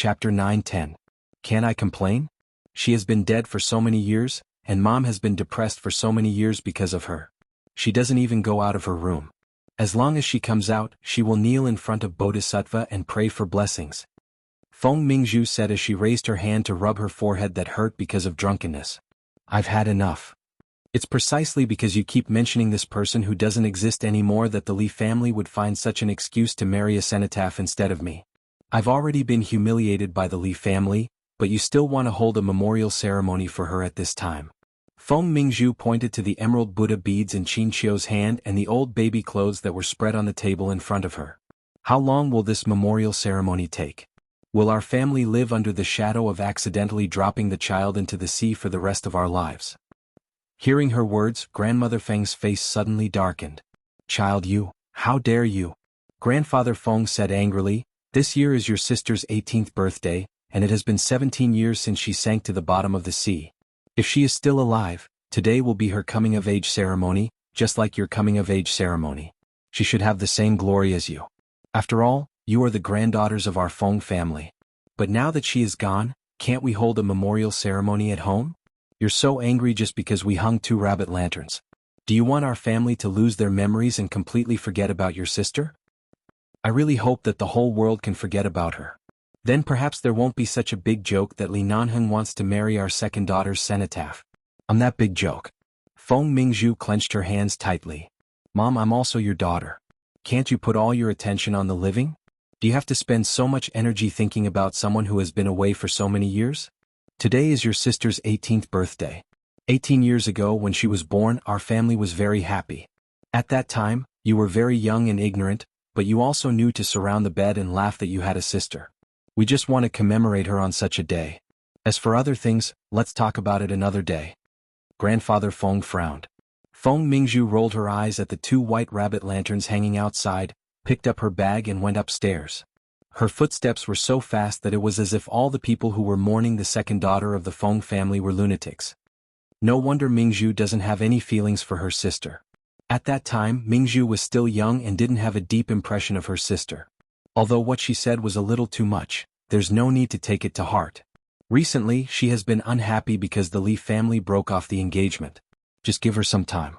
Chapter 9-10. Can I complain? She has been dead for so many years, and Mom has been depressed for so many years because of her. She doesn't even go out of her room. As long as she comes out, she will kneel in front of Bodhisattva and pray for blessings. Feng Mingzhu said as she raised her hand to rub her forehead that hurt because of drunkenness. I've had enough. It's precisely because you keep mentioning this person who doesn't exist anymore that the Li family would find such an excuse to marry a cenotaph instead of me. I've already been humiliated by the Li family, but you still want to hold a memorial ceremony for her at this time. Feng Mingzhu pointed to the emerald Buddha beads in Qin Qiu's hand and the old baby clothes that were spread on the table in front of her. How long will this memorial ceremony take? Will our family live under the shadow of accidentally dropping the child into the sea for the rest of our lives? Hearing her words, Grandmother Feng's face suddenly darkened. Child, you, how dare you? Grandfather Feng said angrily, this year is your sister's 18th birthday, and it has been 17 years since she sank to the bottom of the sea. If she is still alive, today will be her coming-of-age ceremony, just like your coming-of-age ceremony. She should have the same glory as you. After all, you are the granddaughters of our Feng family. But now that she is gone, can't we hold a memorial ceremony at home? You're so angry just because we hung 2 rabbit lanterns. Do you want our family to lose their memories and completely forget about your sister? I really hope that the whole world can forget about her. Then perhaps there won't be such a big joke that Li Nanheng wants to marry our second daughter's cenotaph. I'm that big joke. Feng Mingzhu clenched her hands tightly. Mom, I'm also your daughter. Can't you put all your attention on the living? Do you have to spend so much energy thinking about someone who has been away for so many years? Today is your sister's 18th birthday. 18 years ago when she was born, our family was very happy. At that time, you were very young and ignorant, but you also knew to surround the bed and laugh that you had a sister. We just want to commemorate her on such a day. As for other things, let's talk about it another day. Grandfather Feng frowned. Feng Mingzhu rolled her eyes at the 2 white rabbit lanterns hanging outside, picked up her bag and went upstairs. Her footsteps were so fast that it was as if all the people who were mourning the second daughter of the Feng family were lunatics. No wonder Mingzhu doesn't have any feelings for her sister. At that time, Mingzhu was still young and didn't have a deep impression of her sister. Although what she said was a little too much, there's no need to take it to heart. Recently, she has been unhappy because the Li family broke off the engagement. Just give her some time.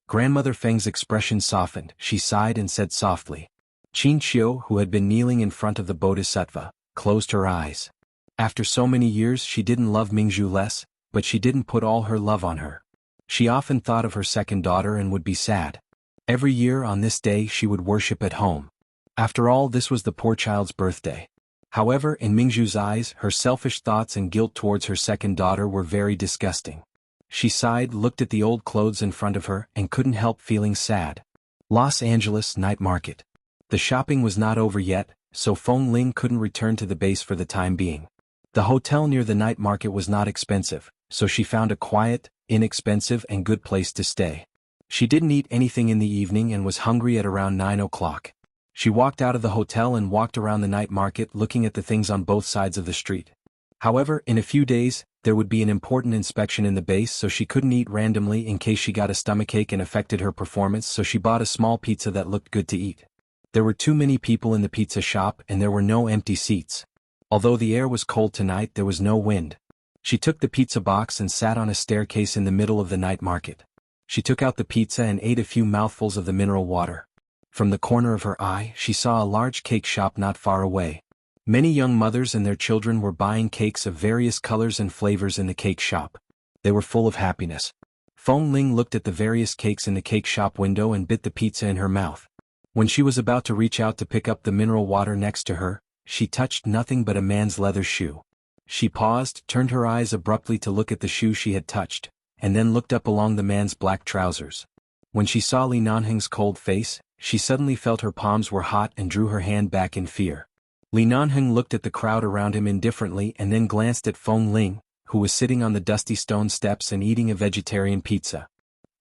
Grandmother Feng's expression softened. She sighed and said softly. Qin Qiu, who had been kneeling in front of the Bodhisattva, closed her eyes. After so many years she didn't love Mingzhu less, but she didn't put all her love on her. She often thought of her second daughter and would be sad. Every year on this day she would worship at home. After all, this was the poor child's birthday. However, in Mingzhu's eyes, her selfish thoughts and guilt towards her second daughter were very disgusting. She sighed, looked at the old clothes in front of her, and couldn't help feeling sad. Los Angeles Night Market. The shopping was not over yet, so Feng Ling couldn't return to the base for the time being. The hotel near the night market was not expensive, so she found a quiet, inexpensive and good place to stay. She didn't eat anything in the evening and was hungry at around 9 o'clock. She walked out of the hotel and walked around the night market looking at the things on both sides of the street. However, in a few days, there would be an important inspection in the base, so she couldn't eat randomly in case she got a stomachache and affected her performance, so she bought a small pizza that looked good to eat. There were too many people in the pizza shop and there were no empty seats. Although the air was cold tonight, there was no wind. She took the pizza box and sat on a staircase in the middle of the night market. She took out the pizza and ate a few mouthfuls of the mineral water. From the corner of her eye, she saw a large cake shop not far away. Many young mothers and their children were buying cakes of various colors and flavors in the cake shop. They were full of happiness. Feng Ling looked at the various cakes in the cake shop window and bit the pizza in her mouth. When she was about to reach out to pick up the mineral water next to her, she touched nothing but a man's leather shoe. She paused, turned her eyes abruptly to look at the shoe she had touched, and then looked up along the man's black trousers. When she saw Li Nanheng's cold face, she suddenly felt her palms were hot and drew her hand back in fear. Li Nanheng looked at the crowd around him indifferently and then glanced at Feng Ling, who was sitting on the dusty stone steps and eating a vegetarian pizza.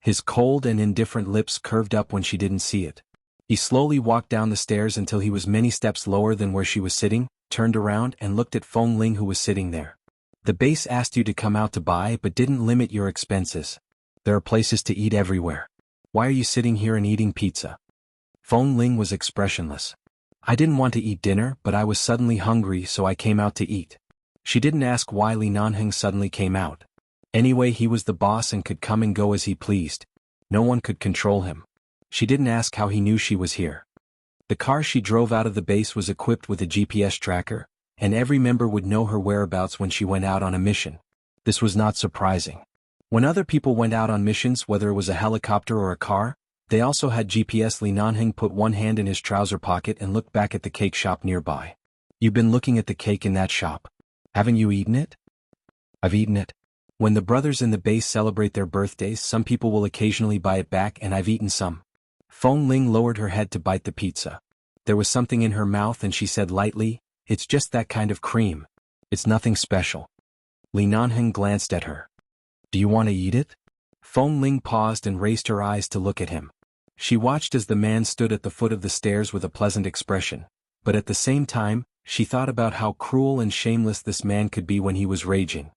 His cold and indifferent lips curved up when she didn't see it. He slowly walked down the stairs until he was many steps lower than where she was sitting, turned around and looked at Feng Ling, who was sitting there. The base asked you to come out to buy but didn't limit your expenses. There are places to eat everywhere. Why are you sitting here and eating pizza? Feng Ling was expressionless. I didn't want to eat dinner, but I was suddenly hungry, so I came out to eat. She didn't ask why Li Nanheng suddenly came out. Anyway, he was the boss and could come and go as he pleased. No one could control him. She didn't ask how he knew she was here. The car she drove out of the base was equipped with a GPS tracker, and every member would know her whereabouts when she went out on a mission. This was not surprising. When other people went out on missions, whether it was a helicopter or a car, they also had GPS. Li Nanheng put one hand in his trouser pocket and looked back at the cake shop nearby. You've been looking at the cake in that shop. Haven't you eaten it? I've eaten it. When the brothers in the base celebrate their birthdays, some people will occasionally buy it back, and I've eaten some. Feng Ling lowered her head to bite the pizza. There was something in her mouth and she said lightly, "It's just that kind of cream. It's nothing special." Li Nanheng glanced at her. "Do you want to eat it?" Feng Ling paused and raised her eyes to look at him. She watched as the man stood at the foot of the stairs with a pleasant expression, but at the same time, she thought about how cruel and shameless this man could be when he was raging.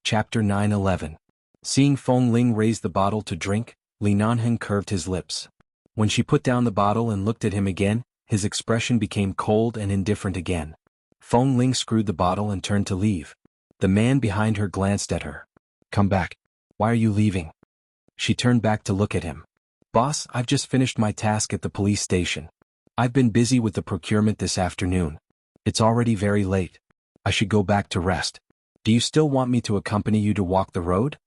Chapter 9:11. Seeing Feng Ling raise the bottle to drink, Li Nanheng curved his lips. When she put down the bottle and looked at him again, his expression became cold and indifferent again. Feng Ling screwed the bottle and turned to leave. The man behind her glanced at her. "Come back. Why are you leaving?" She turned back to look at him. "Boss, I've just finished my task at the police station. I've been busy with the procurement this afternoon. It's already very late. I should go back to rest. Do you still want me to accompany you to walk the road?"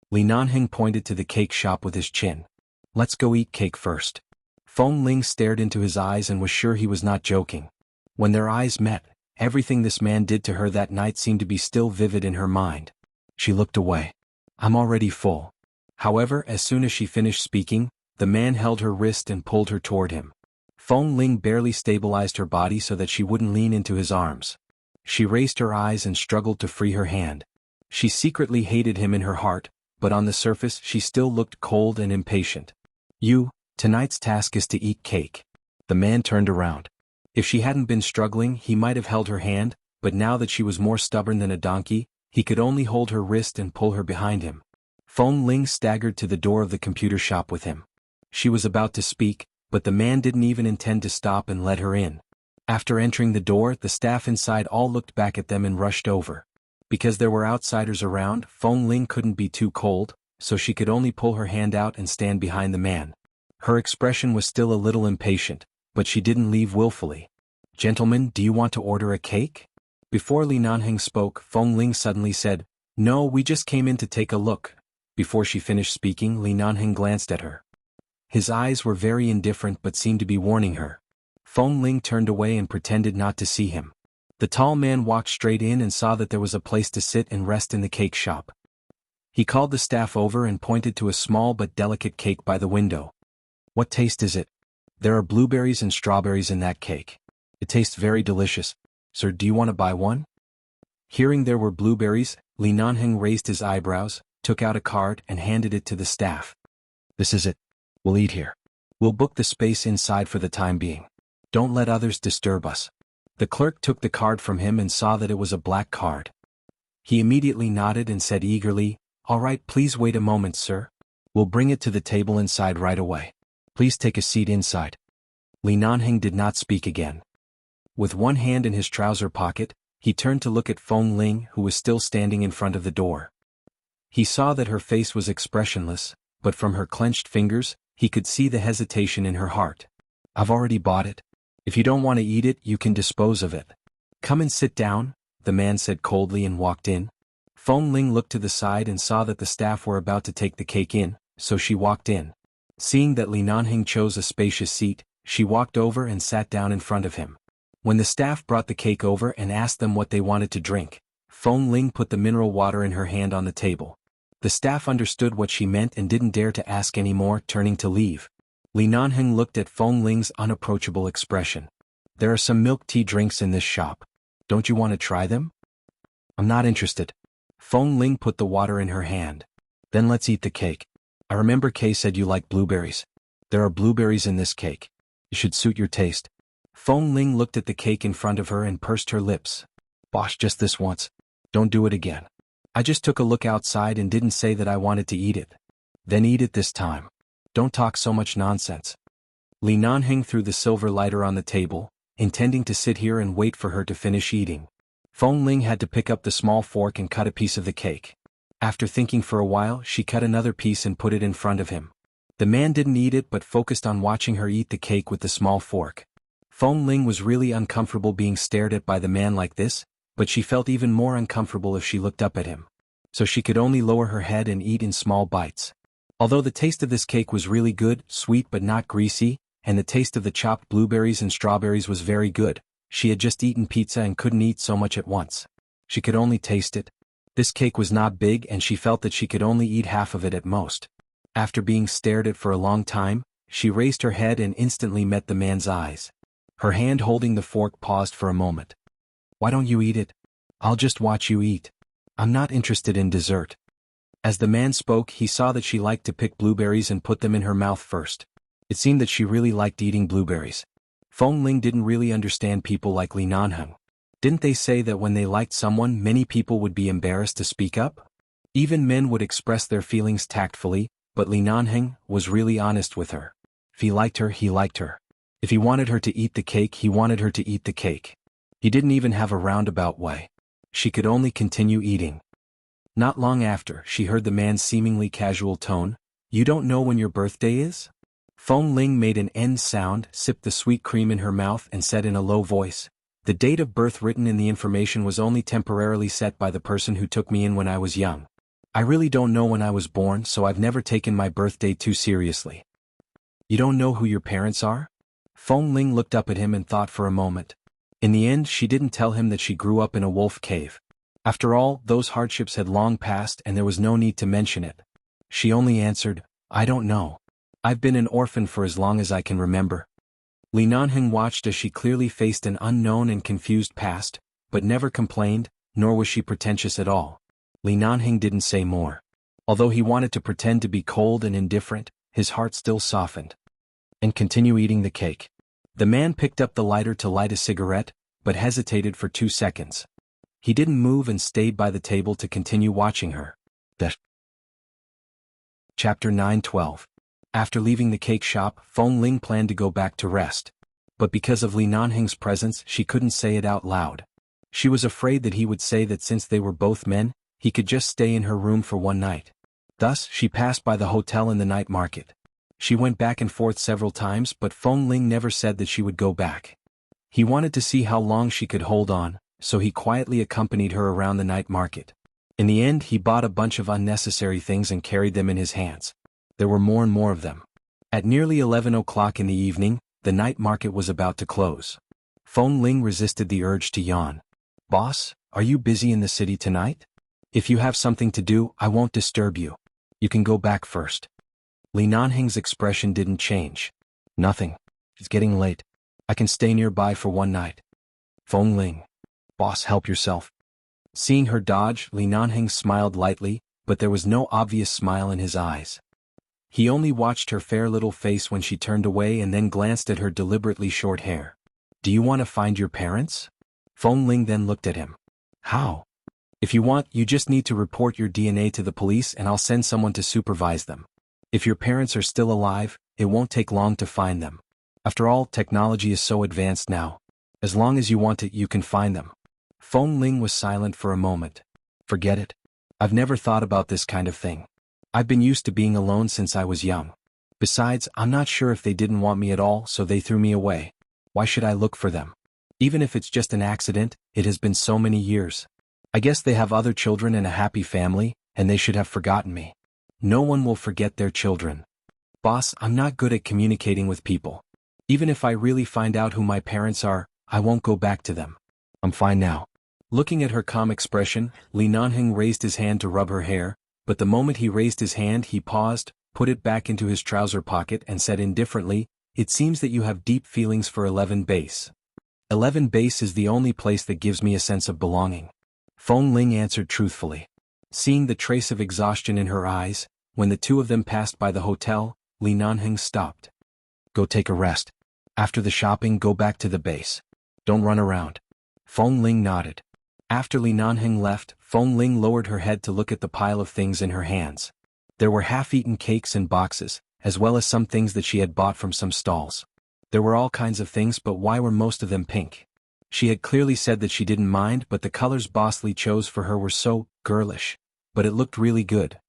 Li Nanheng pointed to the cake shop with his chin. "Let's go eat cake first." Feng Ling stared into his eyes and was sure he was not joking. When their eyes met, everything this man did to her that night seemed to be still vivid in her mind. She looked away. "I'm already full." However, as soon as she finished speaking, the man held her wrist and pulled her toward him. Feng Ling barely stabilized her body so that she wouldn't lean into his arms. She raised her eyes and struggled to free her hand. She secretly hated him in her heart, but on the surface she still looked cold and impatient. Tonight's task is to eat cake." The man turned around. If she hadn't been struggling, he might have held her hand, but now that she was more stubborn than a donkey, he could only hold her wrist and pull her behind him. Feng Ling staggered to the door of the computer shop with him. She was about to speak, but the man didn't even intend to stop and let her in. After entering the door, the staff inside all looked back at them and rushed over. Because there were outsiders around, Feng Ling couldn't be too cold, so she could only pull her hand out and stand behind the man. Her expression was still a little impatient, but she didn't leave willfully. "Gentlemen, do you want to order a cake?" Before Li Nanheng spoke, Feng Ling suddenly said, "No, we just came in to take a look." Before she finished speaking, Li Nanheng glanced at her. His eyes were very indifferent but seemed to be warning her. Feng Ling turned away and pretended not to see him. The tall man walked straight in and saw that there was a place to sit and rest in the cake shop. He called the staff over and pointed to a small but delicate cake by the window. "What taste is it?" "There are blueberries and strawberries in that cake. It tastes very delicious. Sir, do you want to buy one?" Hearing there were blueberries, Li Nanheng raised his eyebrows, took out a card and handed it to the staff. "This is it. We'll eat here. We'll book the space inside for the time being. Don't let others disturb us." The clerk took the card from him and saw that it was a black card. He immediately nodded and said eagerly, "All right, please wait a moment, sir. We'll bring it to the table inside right away. Please take a seat inside." Li Nanheng did not speak again. With one hand in his trouser pocket, he turned to look at Feng Ling, who was still standing in front of the door. He saw that her face was expressionless, but from her clenched fingers, he could see the hesitation in her heart. "I've already bought it. If you don't want to eat it, you can dispose of it." "Come and sit down," the man said coldly and walked in. Feng Ling looked to the side and saw that the staff were about to take the cake in, so she walked in. Seeing that Li Nanheng chose a spacious seat, she walked over and sat down in front of him. When the staff brought the cake over and asked them what they wanted to drink, Feng Ling put the mineral water in her hand on the table. The staff understood what she meant and didn't dare to ask any more, turning to leave. Li Nanheng looked at Feng Ling's unapproachable expression. "There are some milk tea drinks in this shop. Don't you want to try them?" "I'm not interested." Feng Ling put the water in her hand. "Then let's eat the cake. I remember Kay said you like blueberries. There are blueberries in this cake. It should suit your taste." Feng Ling looked at the cake in front of her and pursed her lips. "Boss, just this once. Don't do it again. I just took a look outside and didn't say that I wanted to eat it." "Then eat it this time. Don't talk so much nonsense." Li Nanheng threw the silver lighter on the table, intending to sit here and wait for her to finish eating. Feng Ling had to pick up the small fork and cut a piece of the cake. After thinking for a while, she cut another piece and put it in front of him. The man didn't eat it but focused on watching her eat the cake with the small fork. Feng Ling was really uncomfortable being stared at by the man like this, but she felt even more uncomfortable if she looked up at him. So she could only lower her head and eat in small bites. Although the taste of this cake was really good, sweet but not greasy, and the taste of the chopped blueberries and strawberries was very good, she had just eaten pizza and couldn't eat so much at once. She could only taste it. This cake was not big and she felt that she could only eat half of it at most. After being stared at for a long time, she raised her head and instantly met the man's eyes. Her hand holding the fork paused for a moment. "Why don't you eat it? I'll just watch you eat. I'm not interested in dessert." As the man spoke, he saw that she liked to pick blueberries and put them in her mouth first. It seemed that she really liked eating blueberries. Feng Ling didn't really understand people like Li Nanheng. Didn't they say that when they liked someone, many people would be embarrassed to speak up? Even men would express their feelings tactfully, but Li Nanheng was really honest with her. If he liked her, he liked her. If he wanted her to eat the cake, he wanted her to eat the cake. He didn't even have a roundabout way. She could only continue eating. Not long after, she heard the man's seemingly casual tone, "You don't know when your birthday is?" Feng Ling made an N sound, sipped the sweet cream in her mouth and said in a low voice, "The date of birth written in the information was only temporarily set by the person who took me in when I was young. I really don't know when I was born, so I've never taken my birthday too seriously." "You don't know who your parents are?" Feng Ling looked up at him and thought for a moment. In the end, she didn't tell him that she grew up in a wolf cave. After all, those hardships had long passed and there was no need to mention it. She only answered, "I don't know. I've been an orphan for as long as I can remember." Li Nanheng watched as she clearly faced an unknown and confused past, but never complained, nor was she pretentious at all. Li Nanheng didn't say more. Although he wanted to pretend to be cold and indifferent, his heart still softened. "And continue eating the cake." The man picked up the lighter to light a cigarette, but hesitated for 2 seconds. He didn't move and stayed by the table to continue watching her. Chapter 9:12. After leaving the cake shop, Feng Ling planned to go back to rest. But because of Li Nanheng's presence, she couldn't say it out loud. She was afraid that he would say that since they were both men, he could just stay in her room for one night. Thus, she passed by the hotel in the night market. She went back and forth several times, but Feng Ling never said that she would go back. He wanted to see how long she could hold on, so he quietly accompanied her around the night market. In the end, he bought a bunch of unnecessary things and carried them in his hands. There were more and more of them. At nearly 11 o'clock in the evening, the night market was about to close. Feng Ling resisted the urge to yawn. "Boss, are you busy in the city tonight? If you have something to do, I won't disturb you. You can go back first." Li Nanheng's expression didn't change. "Nothing. It's getting late. I can stay nearby for one night." Feng Ling. "Boss, help yourself." Seeing her dodge, Li Nanheng smiled lightly, but there was no obvious smile in his eyes. He only watched her fair little face when she turned away and then glanced at her deliberately short hair. "Do you want to find your parents?" Feng Ling then looked at him. "How?" "If you want, you just need to report your DNA to the police and I'll send someone to supervise them. If your parents are still alive, it won't take long to find them. After all, technology is so advanced now. As long as you want it, you can find them." Feng Ling was silent for a moment. "Forget it. I've never thought about this kind of thing. I've been used to being alone since I was young. Besides, I'm not sure if they didn't want me at all, so they threw me away. Why should I look for them? Even if it's just an accident, it has been so many years. I guess they have other children and a happy family, and they should have forgotten me. No one will forget their children. Boss, I'm not good at communicating with people. Even if I really find out who my parents are, I won't go back to them. I'm fine now." Looking at her calm expression, Li Nanheng raised his hand to rub her hair, but the moment he raised his hand he paused, put it back into his trouser pocket and said indifferently, "It seems that you have deep feelings for 11 base. 11 base is the only place that gives me a sense of belonging." Feng Ling answered truthfully. Seeing the trace of exhaustion in her eyes, when the two of them passed by the hotel, Li Nanheng stopped. "Go take a rest. After the shopping, go back to the base. Don't run around." Feng Ling nodded. After Li Nanheng left, Feng Ling lowered her head to look at the pile of things in her hands. There were half-eaten cakes and boxes, as well as some things that she had bought from some stalls. There were all kinds of things, but why were most of them pink? She had clearly said that she didn't mind, but the colors Boss Lee chose for her were so girlish. But it looked really good.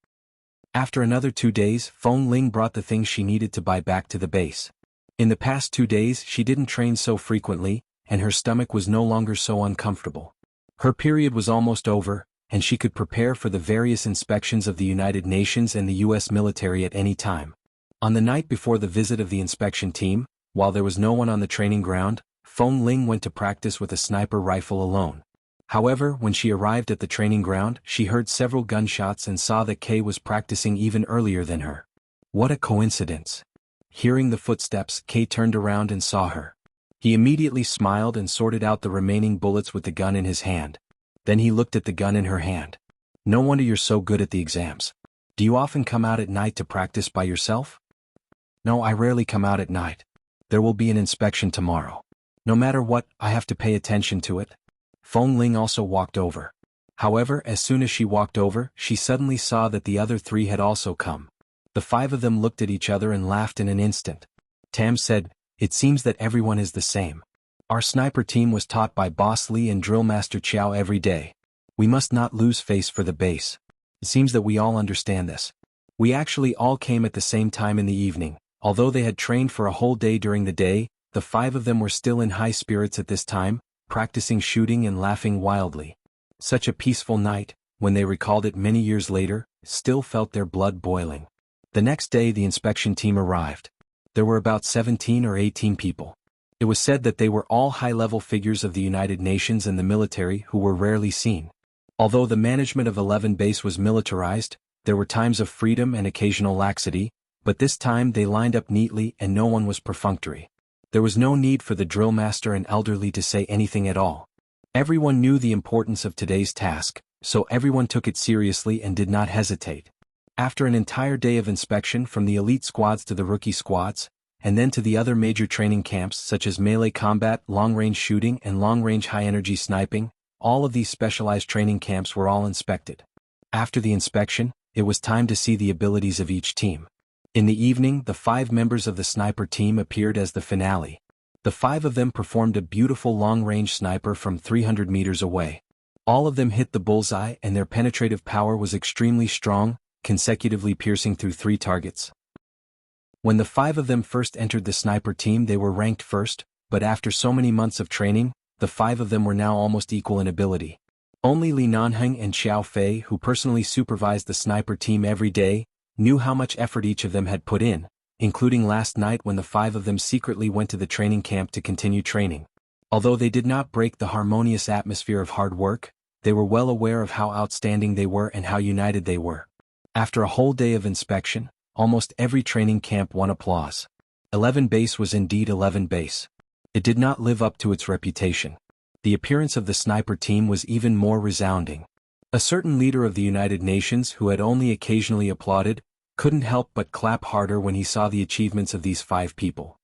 After another 2 days, Feng Ling brought the things she needed to buy back to the base. In the past 2 days she didn't train so frequently, and her stomach was no longer so uncomfortable. Her period was almost over, and she could prepare for the various inspections of the United Nations and the U.S. military at any time. On the night before the visit of the inspection team, while there was no one on the training ground, Feng Ling went to practice with a sniper rifle alone. However, when she arrived at the training ground, she heard several gunshots and saw that Kay was practicing even earlier than her. What a coincidence. Hearing the footsteps, Kay turned around and saw her. He immediately smiled and sorted out the remaining bullets with the gun in his hand. Then he looked at the gun in her hand. No wonder you're so good at the exams. Do you often come out at night to practice by yourself? No, I rarely come out at night. There will be an inspection tomorrow. No matter what, I have to pay attention to it. Feng Ling also walked over. However, as soon as she walked over, she suddenly saw that the other 3 had also come. The 5 of them looked at each other and laughed in an instant. Tam said, "It seems that everyone is the same. Our sniper team was taught by Boss Lee and Drill Master Chow every day. We must not lose face for the base. It seems that we all understand this. We actually all came at the same time in the evening. Although they had trained for a whole day during the day, the 5 of them were still in high spirits at this time, practicing shooting and laughing wildly. Such a peaceful night, when they recalled it many years later, still felt their blood boiling." The next day the inspection team arrived. There were about 17 or 18 people. It was said that they were all high-level figures of the United Nations and the military who were rarely seen. Although the management of 11 base was militarized, there were times of freedom and occasional laxity, but this time they lined up neatly and no one was perfunctory. There was no need for the drill master and elderly to say anything at all. Everyone knew the importance of today's task, so everyone took it seriously and did not hesitate. After an entire day of inspection from the elite squads to the rookie squads, and then to the other major training camps such as melee combat, long-range shooting and long-range high-energy sniping, all of these specialized training camps were all inspected. After the inspection, it was time to see the abilities of each team. In the evening, the 5 members of the sniper team appeared as the finale. The 5 of them performed a beautiful long-range sniper from 300 meters away. All of them hit the bullseye and their penetrative power was extremely strong, consecutively piercing through 3 targets. When the 5 of them first entered the sniper team they were ranked first, but after so many months of training, the 5 of them were now almost equal in ability. Only Li Nanheng and Xiao Fei, who personally supervised the sniper team every day, knew how much effort each of them had put in, including last night when the 5 of them secretly went to the training camp to continue training. Although they did not break the harmonious atmosphere of hard work, they were well aware of how outstanding they were and how united they were. After a whole day of inspection, almost every training camp won applause. 11 base was indeed 11 base. It did not live up to its reputation. The appearance of the sniper team was even more resounding. A certain leader of the United Nations who had only occasionally applauded, couldn't help but clap harder when he saw the achievements of these 5 people.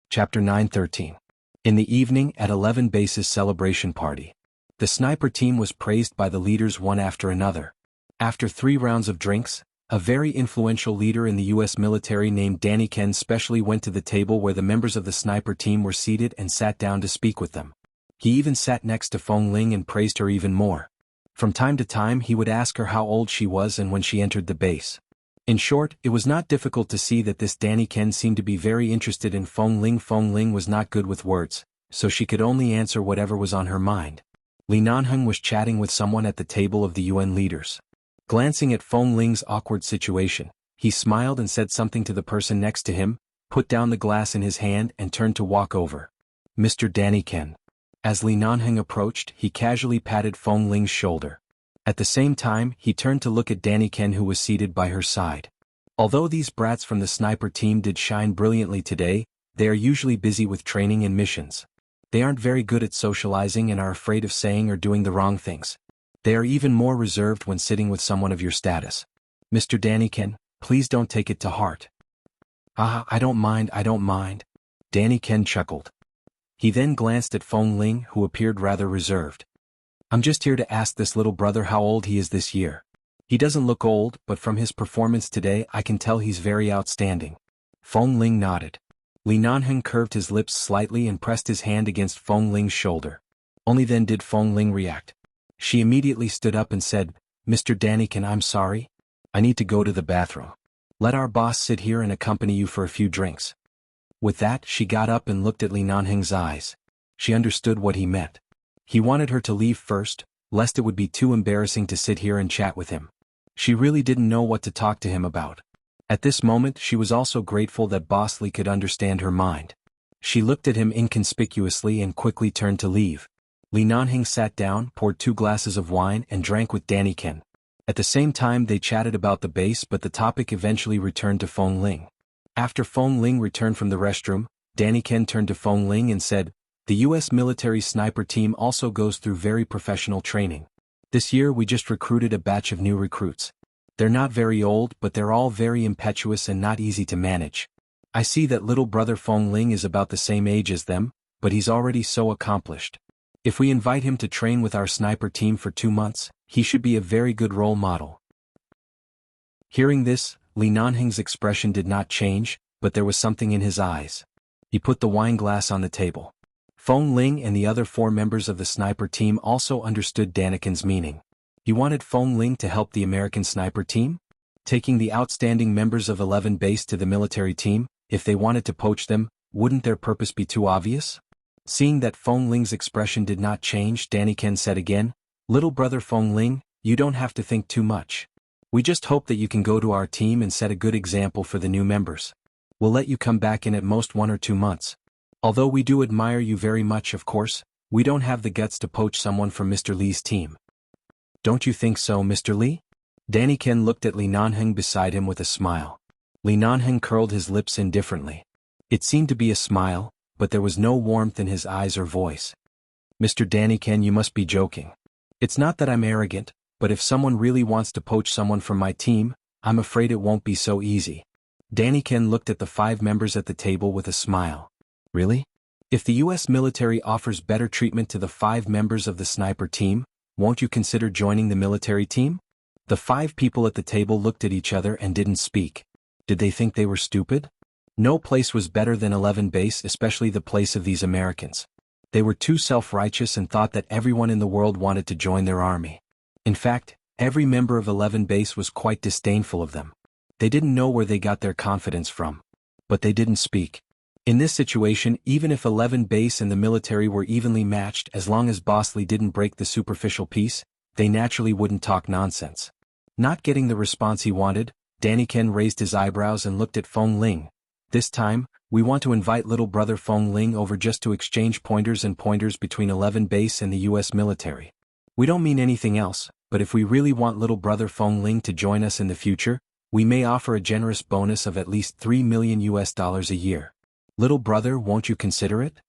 Chapter 9:13. In the evening at 11 base's celebration party. The sniper team was praised by the leaders one after another. After 3 rounds of drinks, a very influential leader in the U.S. military named Danny Ken specially went to the table where the members of the sniper team were seated and sat down to speak with them. He even sat next to Feng Ling and praised her even more. From time to time he would ask her how old she was and when she entered the base. In short, it was not difficult to see that this Danny Ken seemed to be very interested in Feng Ling. Feng Ling was not good with words, so she could only answer whatever was on her mind. Li Nanheng was chatting with someone at the table of the UN leaders. Glancing at Feng Ling's awkward situation, he smiled and said something to the person next to him, put down the glass in his hand and turned to walk over. Mr. Danny Ken. As Li Nanheng approached, he casually patted Feng Ling's shoulder. At the same time, he turned to look at Danny Ken who was seated by her side. Although these brats from the sniper team did shine brilliantly today, they are usually busy with training and missions. They aren't very good at socializing and are afraid of saying or doing the wrong things. They are even more reserved when sitting with someone of your status. Mr. Danny Ken, please don't take it to heart. I don't mind. Danny Ken chuckled. He then glanced at Feng Ling who appeared rather reserved. I'm just here to ask this little brother how old he is this year. He doesn't look old, but from his performance today I can tell he's very outstanding. Feng Ling nodded. Li Nanheng curved his lips slightly and pressed his hand against Feng Ling's shoulder. Only then did Feng Ling react. She immediately stood up and said, "Mr. Daniken, I'm sorry. I need to go to the bathroom. Let our boss sit here and accompany you for a few drinks." With that, she got up and looked at Li Nanheng's eyes. She understood what he meant. He wanted her to leave first, lest it would be too embarrassing to sit here and chat with him. She really didn't know what to talk to him about. At this moment, she was also grateful that Boss Li could understand her mind. She looked at him inconspicuously and quickly turned to leave. Li Nanheng sat down, poured 2 glasses of wine and drank with Daniken. At the same time they chatted about the base, but the topic eventually returned to Feng Ling. After Feng Ling returned from the restroom, Daniken turned to Feng Ling and said, "The U.S. military sniper team also goes through very professional training. This year we just recruited a batch of new recruits. They're not very old, but they're all very impetuous and not easy to manage. I see that little brother Feng Ling is about the same age as them, but he's already so accomplished. If we invite him to train with our sniper team for 2 months, he should be a very good role model." Hearing this, Li Nanheng's expression did not change, but there was something in his eyes. He put the wine glass on the table. Feng Ling and the other 4 members of the sniper team also understood Daniken's meaning. He wanted Feng Ling to help the American sniper team? Taking the outstanding members of 11 base to the military team, if they wanted to poach them, wouldn't their purpose be too obvious? Seeing that Feng Ling's expression did not change, Daniken said again, "Little brother Feng Ling, you don't have to think too much. We just hope that you can go to our team and set a good example for the new members. We'll let you come back in at most 1 or 2 months. Although we do admire you very much, of course, we don't have the guts to poach someone from Mr. Li's team." "Don't you think so, Mr. Li?" Daniken looked at Li Nanheng beside him with a smile. Li Nanheng curled his lips indifferently. It seemed to be a smile, but there was no warmth in his eyes or voice. "Mr. Daniken, you must be joking. It's not that I'm arrogant, but if someone really wants to poach someone from my team, I'm afraid it won't be so easy." Daniken looked at the 5 members at the table with a smile. "Really? If the U.S. military offers better treatment to the 5 members of the sniper team, won't you consider joining the military team?" The 5 people at the table looked at each other and didn't speak. Did they think they were stupid? No place was better than 11 base, especially the place of these Americans. They were too self-righteous and thought that everyone in the world wanted to join their army. In fact, every member of 11 base was quite disdainful of them. They didn't know where they got their confidence from. But they didn't speak. In this situation, even if 11 base and the military were evenly matched, as long as Boss Li didn't break the superficial peace, they naturally wouldn't talk nonsense. Not getting the response he wanted, Daniken raised his eyebrows and looked at Feng Ling. "This time, we want to invite little brother Feng Ling over just to exchange pointers between 11 base and the U.S. military. We don't mean anything else, but if we really want little brother Feng Ling to join us in the future, we may offer a generous bonus of at least $3 million a year. Little brother, won't you consider it?"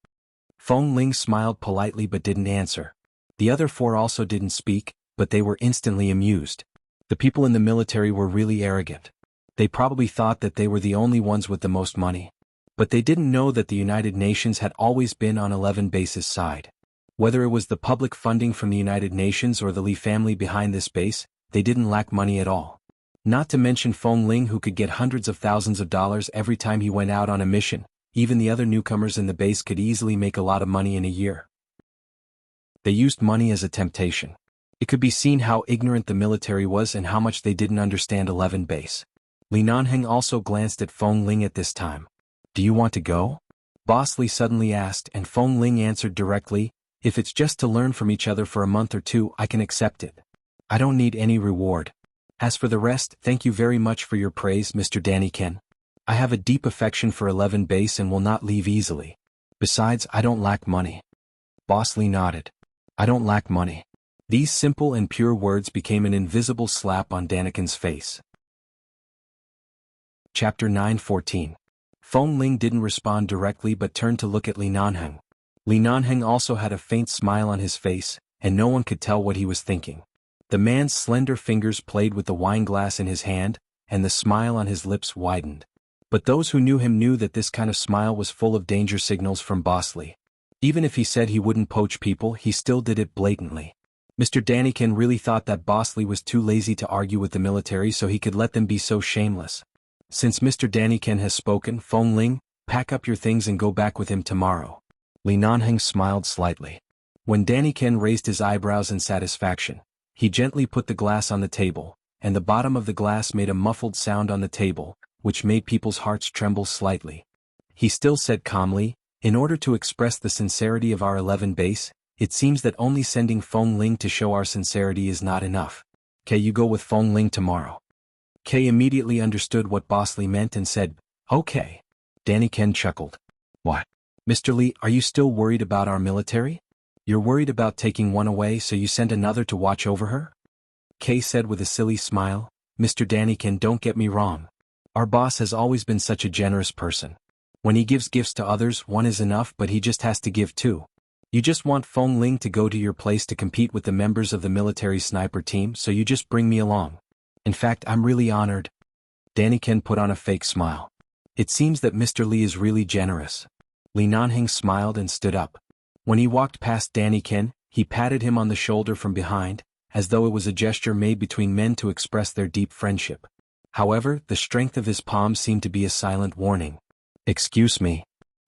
Feng Ling smiled politely but didn't answer. The other 4 also didn't speak, but they were instantly amused. The people in the military were really arrogant. They probably thought that they were the only ones with the most money. But they didn't know that the United Nations had always been on 11 base's side. Whether it was the public funding from the United Nations or the Li family behind this base, they didn't lack money at all. Not to mention Feng Ling, who could get hundreds of thousands of dollars every time he went out on a mission. Even the other newcomers in the base could easily make a lot of money in a year. They used money as a temptation. It could be seen how ignorant the military was and how much they didn't understand 11 base. Li Nanheng also glanced at Feng Ling at this time. "Do you want to go?" Boss Li suddenly asked, and Feng Ling answered directly, "If it's just to learn from each other for a month or 2, I can accept it. I don't need any reward. As for the rest, thank you very much for your praise, Mr. Daniken. I have a deep affection for 11 base and will not leave easily. Besides, I don't lack money." Boss Li nodded. "I don't lack money." These simple and pure words became an invisible slap on Daniken's face. Chapter 9:14. Feng Ling didn't respond directly but turned to look at Li Nanheng. Li Nanheng also had a faint smile on his face, and no one could tell what he was thinking. The man's slender fingers played with the wine glass in his hand, and the smile on his lips widened. But those who knew him knew that this kind of smile was full of danger signals from Boss Li. Even if he said he wouldn't poach people, he still did it blatantly. Mr. Daniken really thought that Boss Li was too lazy to argue with the military, so he could let them be so shameless. Since Mr. Daniken has spoken, Feng Ling, Pack up your things and go back with him tomorrow. Li Nanheng smiled slightly. When Danny Ken raised his eyebrows in satisfaction, he gently put the glass on the table, and the bottom of the glass made a muffled sound on the table, which made people's hearts tremble slightly. He still said calmly, in order to express the sincerity of our 11 base, it seems that only sending Feng Ling to show our sincerity is not enough. Can you go with Feng Ling tomorrow? Kay immediately understood what Boss Li meant and said, okay. Danny Ken chuckled. What? Mr. Li, are you still worried about our military? You're worried about taking one away, so you sent another to watch over her? Kay said with a silly smile, Mr. Danny Ken, don't get me wrong. Our boss has always been such a generous person. When he gives gifts to others, one is enough, but he just has to give two. You just want Feng Ling to go to your place to compete with the members of the military sniper team, so you just bring me along. In fact, I'm really honored. Danny Ken put on a fake smile. It seems that Mr. Li is really generous. Li Nanheng smiled and stood up. When he walked past Danny Ken, he patted him on the shoulder from behind, as though it was a gesture made between men to express their deep friendship. However, the strength of his palm seemed to be a silent warning. Excuse me.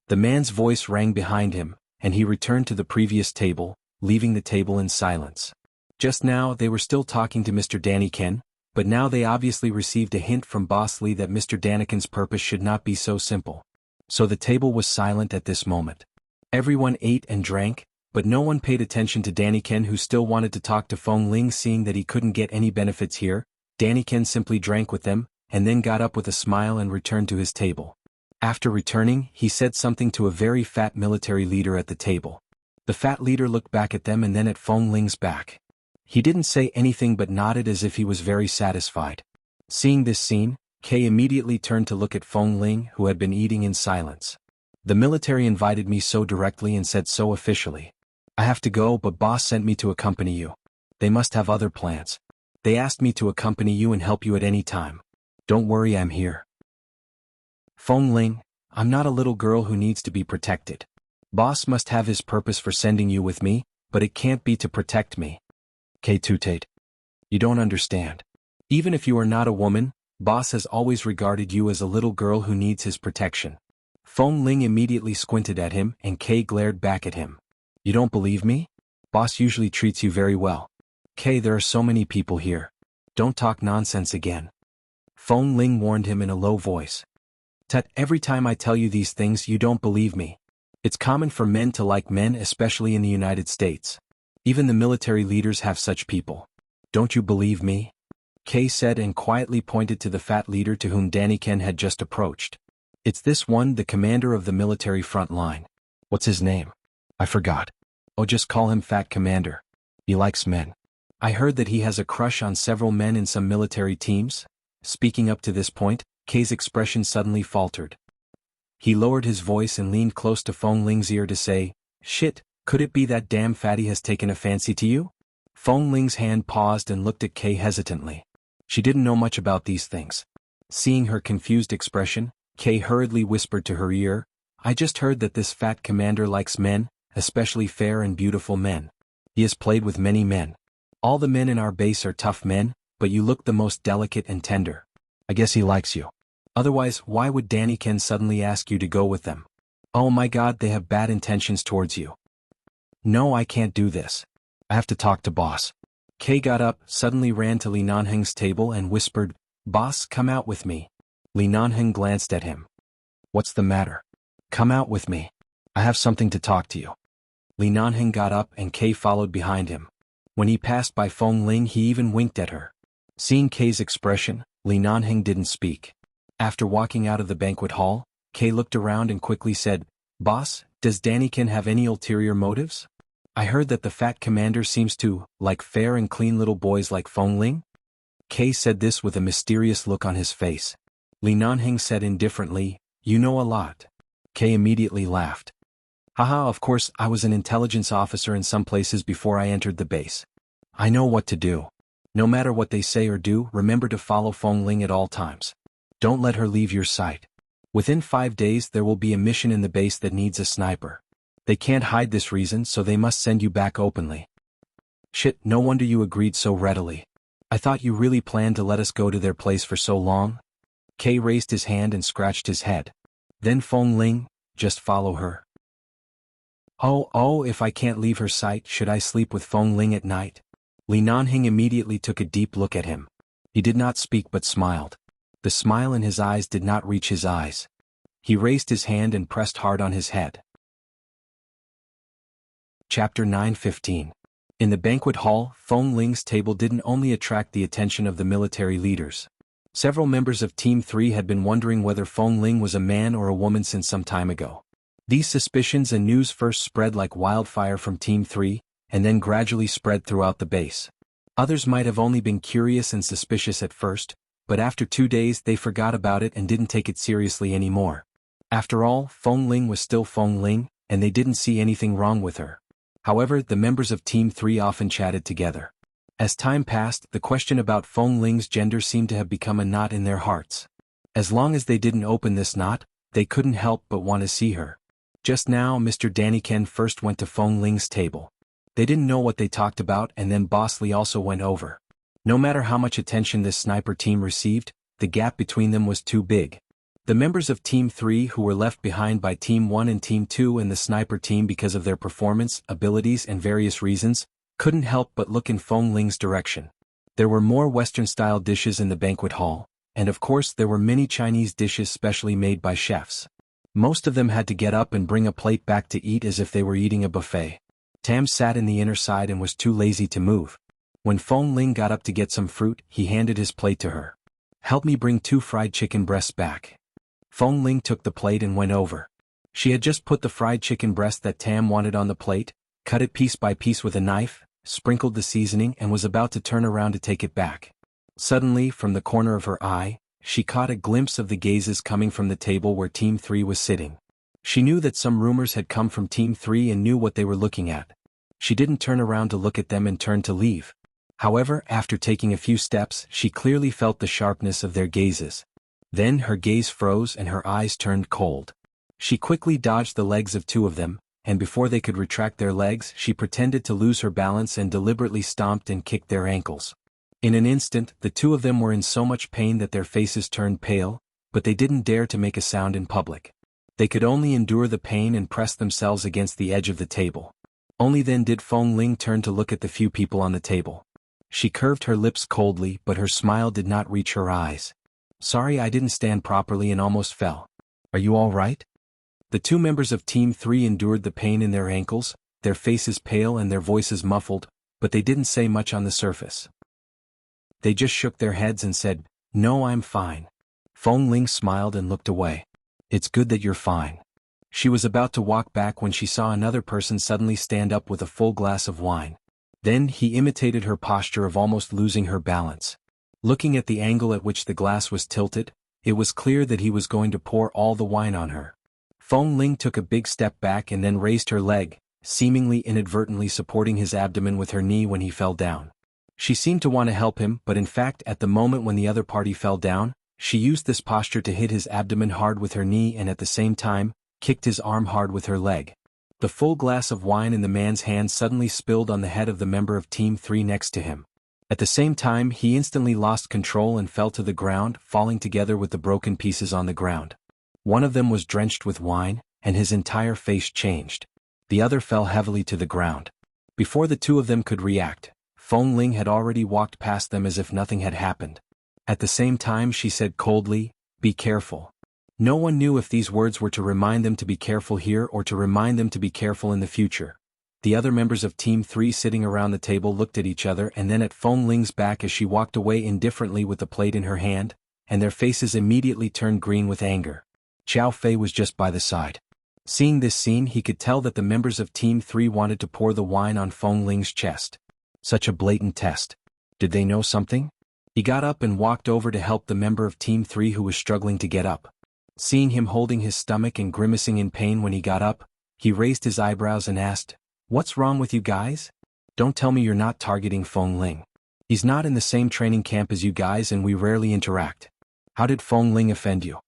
The man's voice rang behind him, and he returned to the previous table, leaving the table in silence. Just now they were still talking to Mr. Danny Ken, but now they obviously received a hint from Boss Li that Mr. Daniken's purpose should not be so simple. So the table was silent at this moment. Everyone ate and drank, but no one paid attention to Danny Ken, who still wanted to talk to Feng Ling. Seeing that he couldn't get any benefits here, Danny Ken simply drank with them, and then got up with a smile and returned to his table. After returning, he said something to a very fat military leader at the table. The fat leader looked back at them and then at Feng Ling's back. He didn't say anything but nodded as if he was very satisfied. Seeing this scene, Kay immediately turned to look at Feng Ling, who had been eating in silence. The military invited me so directly and said so officially. I have to go, but boss sent me to accompany you. They must have other plans. They asked me to accompany you and help you at any time. Don't worry, I'm here. Feng Ling, I'm not a little girl who needs to be protected. Boss must have his purpose for sending you with me, but it can't be to protect me. Kay Tutate. You don't understand. Even if you are not a woman, Boss has always regarded you as a little girl who needs his protection. Feng Ling immediately squinted at him, and Kay glared back at him. You don't believe me? Boss usually treats you very well. Kay, there are so many people here. Don't talk nonsense again. Feng Ling warned him in a low voice. Tut, every time I tell you these things you don't believe me. It's common for men to like men, especially in the United States. Even the military leaders have such people. Don't you believe me? Kay said and quietly pointed to the fat leader to whom Danny Ken had just approached. It's this one, the commander of the military front line. What's his name? I forgot. Oh, just call him Fat Commander. He likes men. I heard that he has a crush on several men in some military teams. Speaking up to this point, Kay's expression suddenly faltered. He lowered his voice and leaned close to Feng Ling's ear to say, Shit, could it be that damn fatty has taken a fancy to you? Feng Ling's hand paused and looked at Kay hesitantly. She didn't know much about these things. Seeing her confused expression, Kay hurriedly whispered to her ear, I just heard that this fat commander likes men, especially fair and beautiful men. He has played with many men. All the men in our base are tough men, but you look the most delicate and tender. I guess he likes you. Otherwise, why would Danny Ken suddenly ask you to go with them? Oh my God, they have bad intentions towards you. No, I can't do this. I have to talk to boss. Kay got up, suddenly ran to Li Nanheng's table and whispered, Boss, come out with me. Li Nanheng glanced at him. What's the matter? Come out with me. I have something to talk to you. Li Nanheng got up and Kay followed behind him. When he passed by Feng Ling, he even winked at her. Seeing Kay's expression, Li Nanheng didn't speak. After walking out of the banquet hall, Kay looked around and quickly said, Boss, does Danny Ken have any ulterior motives? I heard that the fat commander seems to like fair and clean little boys like Feng Ling. Kay said this with a mysterious look on his face. Li Nanheng said indifferently, You know a lot. Kay immediately laughed. Haha, of course, I was an intelligence officer in some places before I entered the base. I know what to do. No matter what they say or do, remember to follow Feng Ling at all times. Don't let her leave your sight. Within 5 days there will be a mission in the base that needs a sniper. They can't hide this reason, so they must send you back openly. Shit, no wonder you agreed so readily. I thought you really planned to let us go to their place for so long. Kay raised his hand and scratched his head. Then Feng Ling, just follow her. Oh, if I can't leave her sight, should I sleep with Feng Ling at night? Li Nanhing immediately took a deep look at him. He did not speak but smiled. The smile in his eyes did not reach his eyes. He raised his hand and pressed hard on his head. Chapter 9:15. In the banquet hall, Feng Ling's table didn't only attract the attention of the military leaders. Several members of Team 3 had been wondering whether Feng Ling was a man or a woman since some time ago. These suspicions and news first spread like wildfire from Team 3, and then gradually spread throughout the base. Others might have only been curious and suspicious at first, but after 2 days they forgot about it and didn't take it seriously anymore. After all, Feng Ling was still Feng Ling, and they didn't see anything wrong with her. However, the members of Team 3 often chatted together. As time passed, the question about Feng Ling's gender seemed to have become a knot in their hearts. As long as they didn't open this knot, they couldn't help but want to see her. Just now Mr. Daniken first went to Feng Ling's table. They didn't know what they talked about, and then Boss Li also went over. No matter how much attention this sniper team received, the gap between them was too big. The members of Team 3 who were left behind by Team 1 and Team 2 and the sniper team because of their performance, abilities and various reasons, couldn't help but look in Feng Ling's direction. There were more Western-style dishes in the banquet hall, and of course there were many Chinese dishes specially made by chefs. Most of them had to get up and bring a plate back to eat as if they were eating a buffet. Tam sat in the inner side and was too lazy to move. When Feng Ling got up to get some fruit, he handed his plate to her. "Help me bring 2 fried chicken breasts back." Feng Ling took the plate and went over. She had just put the fried chicken breast that Tam wanted on the plate, cut it piece by piece with a knife, sprinkled the seasoning and was about to turn around to take it back. Suddenly, from the corner of her eye, she caught a glimpse of the gazes coming from the table where Team 3 was sitting. She knew that some rumors had come from Team 3 and knew what they were looking at. She didn't turn around to look at them and turned to leave. However, after taking a few steps, she clearly felt the sharpness of their gazes. Then her gaze froze and her eyes turned cold. She quickly dodged the legs of 2 of them, and before they could retract their legs, she pretended to lose her balance and deliberately stomped and kicked their ankles. In an instant, the 2 of them were in so much pain that their faces turned pale, but they didn't dare to make a sound in public. They could only endure the pain and press themselves against the edge of the table. Only then did Feng Ling turn to look at the few people on the table. She curved her lips coldly, but her smile did not reach her eyes. "Sorry, I didn't stand properly and almost fell. Are you all right?" The 2 members of Team 3 endured the pain in their ankles, their faces pale and their voices muffled, but they didn't say much on the surface. They just shook their heads and said, "No, I'm fine." Feng Ling smiled and looked away. "It's good that you're fine." She was about to walk back when she saw another person suddenly stand up with a full glass of wine. Then he imitated her posture of almost losing her balance. Looking at the angle at which the glass was tilted, it was clear that he was going to pour all the wine on her. Feng Ling took a big step back and then raised her leg, seemingly inadvertently supporting his abdomen with her knee when he fell down. She seemed to want to help him, but in fact at the moment when the other party fell down, she used this posture to hit his abdomen hard with her knee and at the same time, kicked his arm hard with her leg. The full glass of wine in the man's hand suddenly spilled on the head of the member of Team 3 next to him. At the same time, he instantly lost control and fell to the ground, falling together with the broken pieces on the ground. One of them was drenched with wine, and his entire face changed. The other fell heavily to the ground. Before the 2 of them could react, Feng Ling had already walked past them as if nothing had happened. At the same time she said coldly, "Be careful." No one knew if these words were to remind them to be careful here or to remind them to be careful in the future. The other members of Team 3 sitting around the table looked at each other and then at Feng Ling's back as she walked away indifferently with the plate in her hand, and their faces immediately turned green with anger. Qiao Fei was just by the side. Seeing this scene, he could tell that the members of Team 3 wanted to pour the wine on Feng Ling's chest. Such a blatant test. Did they know something? He got up and walked over to help the member of Team 3 who was struggling to get up. Seeing him holding his stomach and grimacing in pain when he got up, he raised his eyebrows and asked, "What's wrong with you guys? Don't tell me you're not targeting Feng Ling. He's not in the same training camp as you guys and we rarely interact. How did Feng Ling offend you?"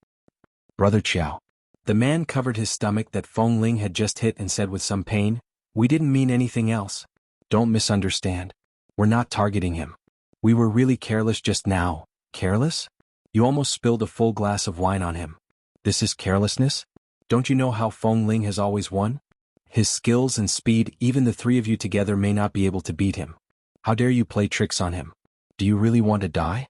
"Brother Qiao." The man covered his stomach that Feng Ling had just hit and said with some pain, "We didn't mean anything else. Don't misunderstand. We're not targeting him. We were really careless just now." "Careless? You almost spilled a full glass of wine on him. This is carelessness?" Don't you know how Feng Ling has always won? His skills and speed, even the three of you together may not be able to beat him. How dare you play tricks on him? Do you really want to die?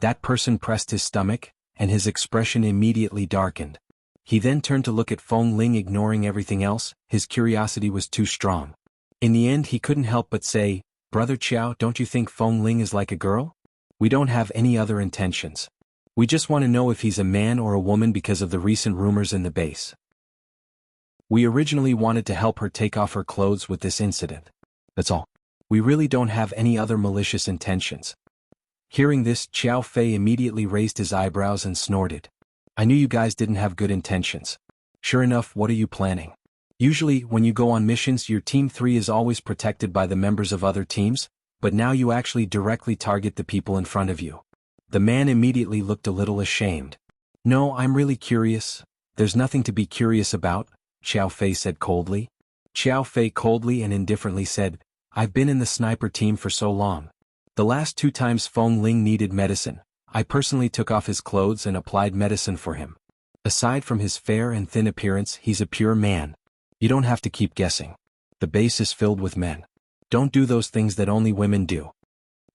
That person pressed his stomach, and his expression immediately darkened. He then turned to look at Feng Ling, ignoring everything else. His curiosity was too strong. In the end he couldn't help but say, "Brother Qiao, don't you think Feng Ling is like a girl? We don't have any other intentions. We just want to know if he's a man or a woman because of the recent rumors in the base. We originally wanted to help her take off her clothes with this incident. That's all. We really don't have any other malicious intentions." Hearing this, Qiao Fei immediately raised his eyebrows and snorted. "I knew you guys didn't have good intentions. Sure enough, what are you planning? Usually, when you go on missions, your Team 3 is always protected by the members of other teams, but now you actually directly target the people in front of you." The man immediately looked a little ashamed. "No, I'm really curious." "There's nothing to be curious about," Qiao Fei said coldly. Qiao Fei coldly and indifferently said, "I've been in the sniper team for so long. The last 2 times Feng Ling needed medicine, I personally took off his clothes and applied medicine for him. Aside from his fair and thin appearance, he's a pure man. You don't have to keep guessing. The base is filled with men. Don't do those things that only women do."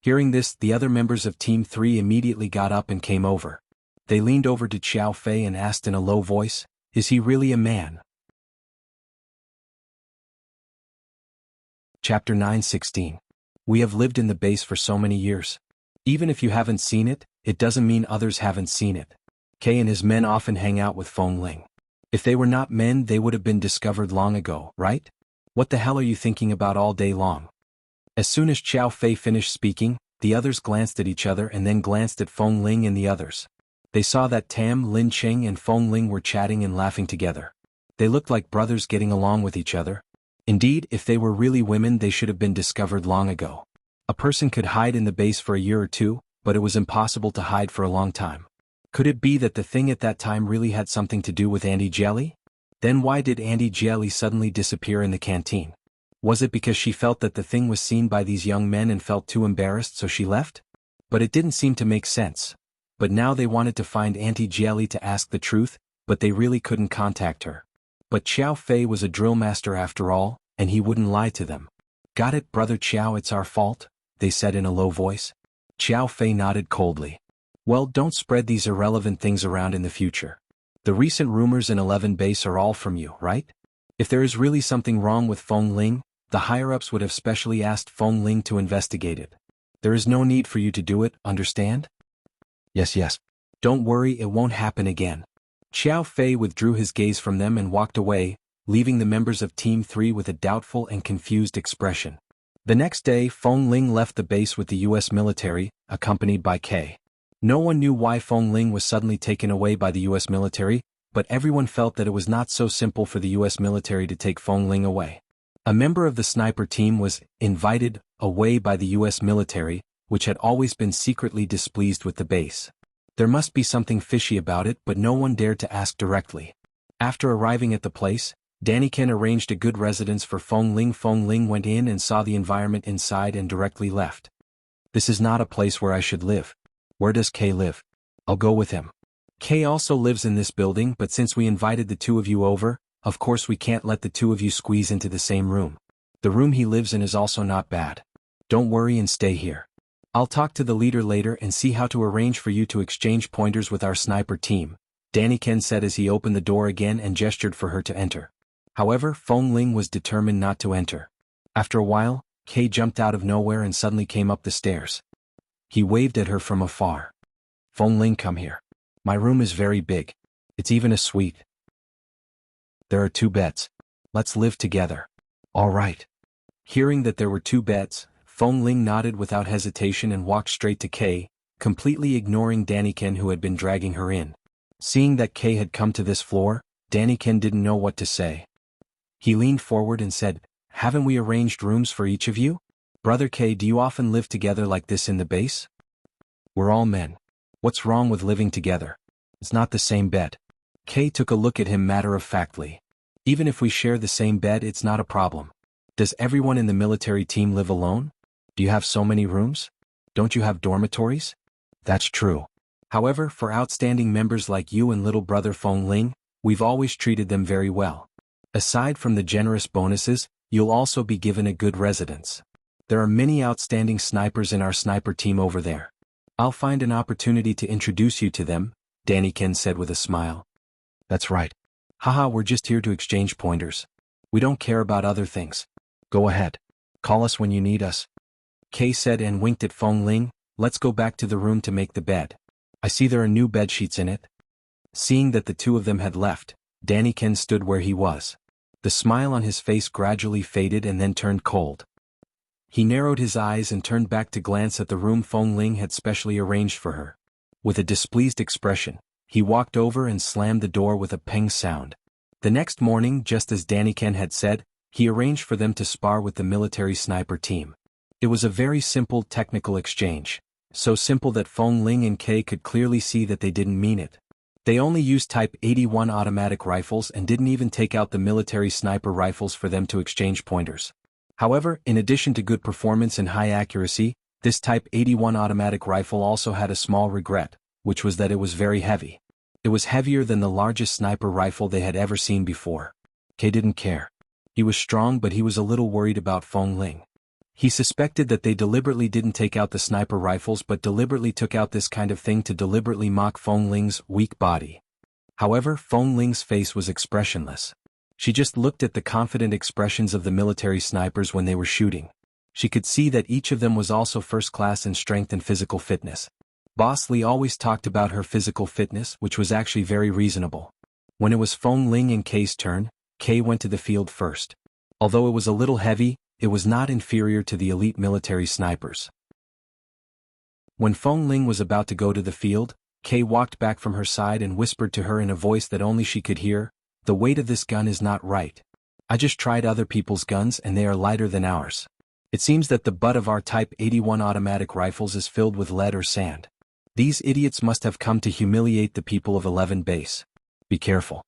Hearing this, the other members of Team 3 immediately got up and came over. They leaned over to Qiao Fei and asked in a low voice, "Is he really a man?" Chapter 9:16. We have lived in the base for so many years. Even if you haven't seen it, it doesn't mean others haven't seen it. Kay and his men often hang out with Feng Ling. If they were not men, they would have been discovered long ago, right? What the hell are you thinking about all day long? As soon as Qiao Fei finished speaking, the others glanced at each other and then glanced at Feng Ling and the others. They saw that Tam, Lin Cheng and Feng Ling were chatting and laughing together. They looked like brothers getting along with each other. Indeed, if they were really women, they should have been discovered long ago. A person could hide in the base for a year or two, but it was impossible to hide for a long time. Could it be that the thing at that time really had something to do with Auntie Jelly? Then why did Auntie Jelly suddenly disappear in the canteen? Was it because she felt that the thing was seen by these young men and felt too embarrassed, so she left? But it didn't seem to make sense. But now they wanted to find Auntie Jelly to ask the truth, but they really couldn't contact her. But Qiao Fei was a drill master after all, and he wouldn't lie to them. "Got it, Brother Qiao, it's our fault," they said in a low voice. Qiao Fei nodded coldly. "Well, don't spread these irrelevant things around in the future. The recent rumors in 11 base are all from you, right? If there is really something wrong with Feng Ling, the higher-ups would have specially asked Feng Ling to investigate it. There is no need for you to do it, understand?" Yes. "Don't worry, it won't happen again." Qiao Fei withdrew his gaze from them and walked away, leaving the members of Team 3 with a doubtful and confused expression. The next day, Feng Ling left the base with the US military, accompanied by Kay. No one knew why Feng Ling was suddenly taken away by the US military, but everyone felt that it was not so simple for the US military to take Feng Ling away. A member of the sniper team was invited away by the US military, which had always been secretly displeased with the base. There must be something fishy about it, but no one dared to ask directly. After arriving at the place, Daniken arranged a good residence for Feng Ling. Feng Ling went in and saw the environment inside and directly left. "This is not a place where I should live. Where does Kay live? I'll go with him." "Kay also lives in this building, but since we invited the 2 of you over, of course we can't let the 2 of you squeeze into the same room. The room he lives in is also not bad. Don't worry and stay here. I'll talk to the leader later and see how to arrange for you to exchange pointers with our sniper team," Daniken said as he opened the door again and gestured for her to enter. However, Feng Ling was determined not to enter. After a while, Kay jumped out of nowhere and suddenly came up the stairs. He waved at her from afar. "Feng Ling, come here. My room is very big. It's even a suite. There are 2 beds. Let's live together." "All right." Hearing that there were 2 beds, Feng Ling nodded without hesitation and walked straight to Kay, completely ignoring Daniken who had been dragging her in. Seeing that Kay had come to this floor, Daniken didn't know what to say. He leaned forward and said, "Haven't we arranged rooms for each of you? Brother Kay, do you often live together like this in the base? We're all men. What's wrong with living together? It's not the same bed." Kay took a look at him matter-of-factly. "Even if we share the same bed, it's not a problem. Does everyone in the military team live alone? Do you have so many rooms? Don't you have dormitories?" "That's true. However, for outstanding members like you and little brother Feng Ling, We've always treated them very well. Aside from the generous bonuses, you'll also be given a good residence. There are many outstanding snipers in our sniper team over there. I'll find an opportunity to introduce you to them, Danny-ken said with a smile. That's right. Haha, we're just here to exchange pointers. We don't care about other things. Go ahead. Call us when you need us. Kay said and winked at Feng Ling. Let's go back to the room to make the bed. I see there are new bed sheets in it. Seeing that the two of them had left, Danny-ken stood where he was. The smile on his face gradually faded and then turned cold. He narrowed his eyes and turned back to glance at the room Feng Ling had specially arranged for her. With a displeased expression, he walked over and slammed the door with a ping sound. The next morning, just as Danny-ken had said, he arranged for them to spar with the military sniper team. It was a very simple technical exchange, so simple that Feng Ling and Kay could clearly see that they didn't mean it. They only used Type 81 automatic rifles and didn't even take out the military sniper rifles for them to exchange pointers. However, in addition to good performance and high accuracy, this Type 81 automatic rifle also had a small regret, which was that it was very heavy. It was heavier than the largest sniper rifle they had ever seen before. Kay didn't care. He was strong, but he was a little worried about Feng Ling. He suspected that they deliberately didn't take out the sniper rifles but deliberately took out this kind of thing to deliberately mock Feng Ling's weak body. However, Feng Ling's face was expressionless. She just looked at the confident expressions of the military snipers when they were shooting. She could see that each of them was also first class in strength and physical fitness. Boss Lee always talked about her physical fitness, which was actually very reasonable. When it was Feng Ling and Kay's turn, Kay went to the field first. Although it was a little heavy, it was not inferior to the elite military snipers. When Feng Ling was about to go to the field, Kay walked back from her side and whispered to her in a voice that only she could hear, "The weight of this gun is not right. I just tried other people's guns and they are lighter than ours. It seems that the butt of our Type 81 automatic rifles is filled with lead or sand. These idiots must have come to humiliate the people of 11 base. Be careful."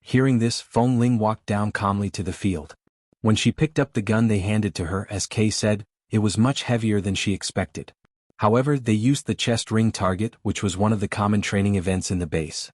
Hearing this, Feng Ling walked down calmly to the field. When she picked up the gun they handed to her, as Kay said, it was much heavier than she expected. However, they used the chest ring target, which was one of the common training events in the base.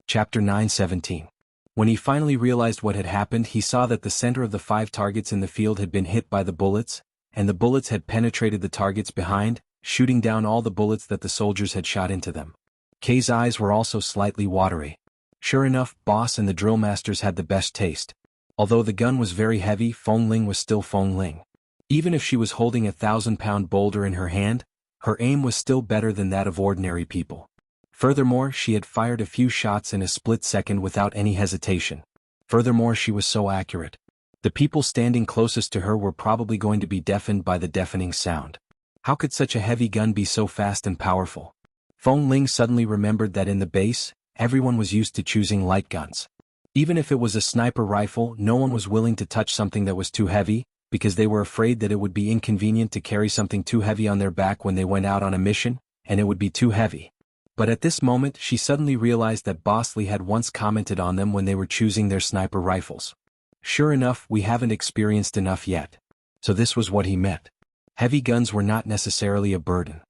Chapter 9:17. When he finally realized what had happened, he saw that the center of the 5 targets in the field had been hit by the bullets, and the bullets had penetrated the targets behind, shooting down all the bullets that the soldiers had shot into them. Kay's eyes were also slightly watery. Sure enough, Boss and the drill masters had the best taste. Although the gun was very heavy, Feng Ling was still Feng Ling. Even if she was holding a 1,000-pound boulder in her hand, her aim was still better than that of ordinary people. Furthermore, she had fired a few shots in a split second without any hesitation. Furthermore, she was so accurate. The people standing closest to her were probably going to be deafened by the deafening sound. How could such a heavy gun be so fast and powerful? Feng Ling suddenly remembered that in the base, everyone was used to choosing light guns. Even if it was a sniper rifle, no one was willing to touch something that was too heavy, because they were afraid that it would be inconvenient to carry something too heavy on their back when they went out on a mission, and it would be too heavy. But at this moment, she suddenly realized that Boss Lee had once commented on them when they were choosing their sniper rifles. Sure enough, we haven't experienced enough yet. So this was what he meant. Heavy guns were not necessarily a burden.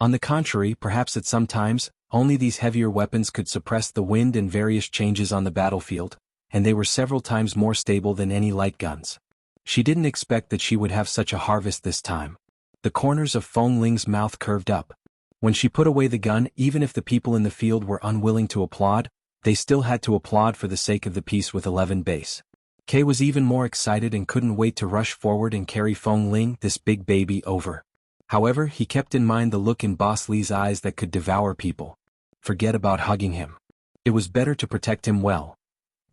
On the contrary, perhaps at some times, only these heavier weapons could suppress the wind and various changes on the battlefield, and they were several times more stable than any light guns. She didn't expect that she would have such a harvest this time. The corners of Feng Ling's mouth curved up. When she put away the gun, even if the people in the field were unwilling to applaud, they still had to applaud for the sake of the peace with 11 base. Kay was even more excited and couldn't wait to rush forward and carry Feng Ling, this big baby, over. However, he kept in mind the look in Boss Lee's eyes that could devour people. Forget about hugging him. It was better to protect him well.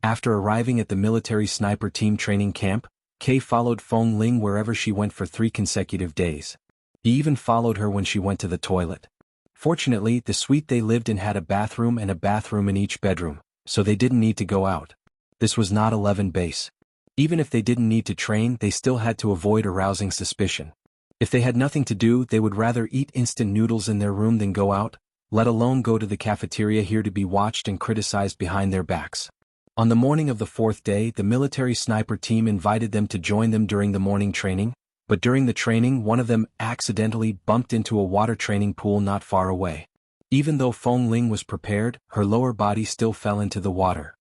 After arriving at the military sniper team training camp, Kay followed Feng Ling wherever she went for 3 consecutive days. He even followed her when she went to the toilet. Fortunately, the suite they lived in had a bathroom and a bathroom in each bedroom, so they didn't need to go out. This was not 11 base. Even if they didn't need to train, they still had to avoid arousing suspicion. If they had nothing to do, they would rather eat instant noodles in their room than go out, let alone go to the cafeteria here to be watched and criticized behind their backs. On the morning of the 4th day, the military sniper team invited them to join them during the morning training, but during the training one of them accidentally bumped into a water training pool not far away. Even though Feng Ling was prepared, her lower body still fell into the water.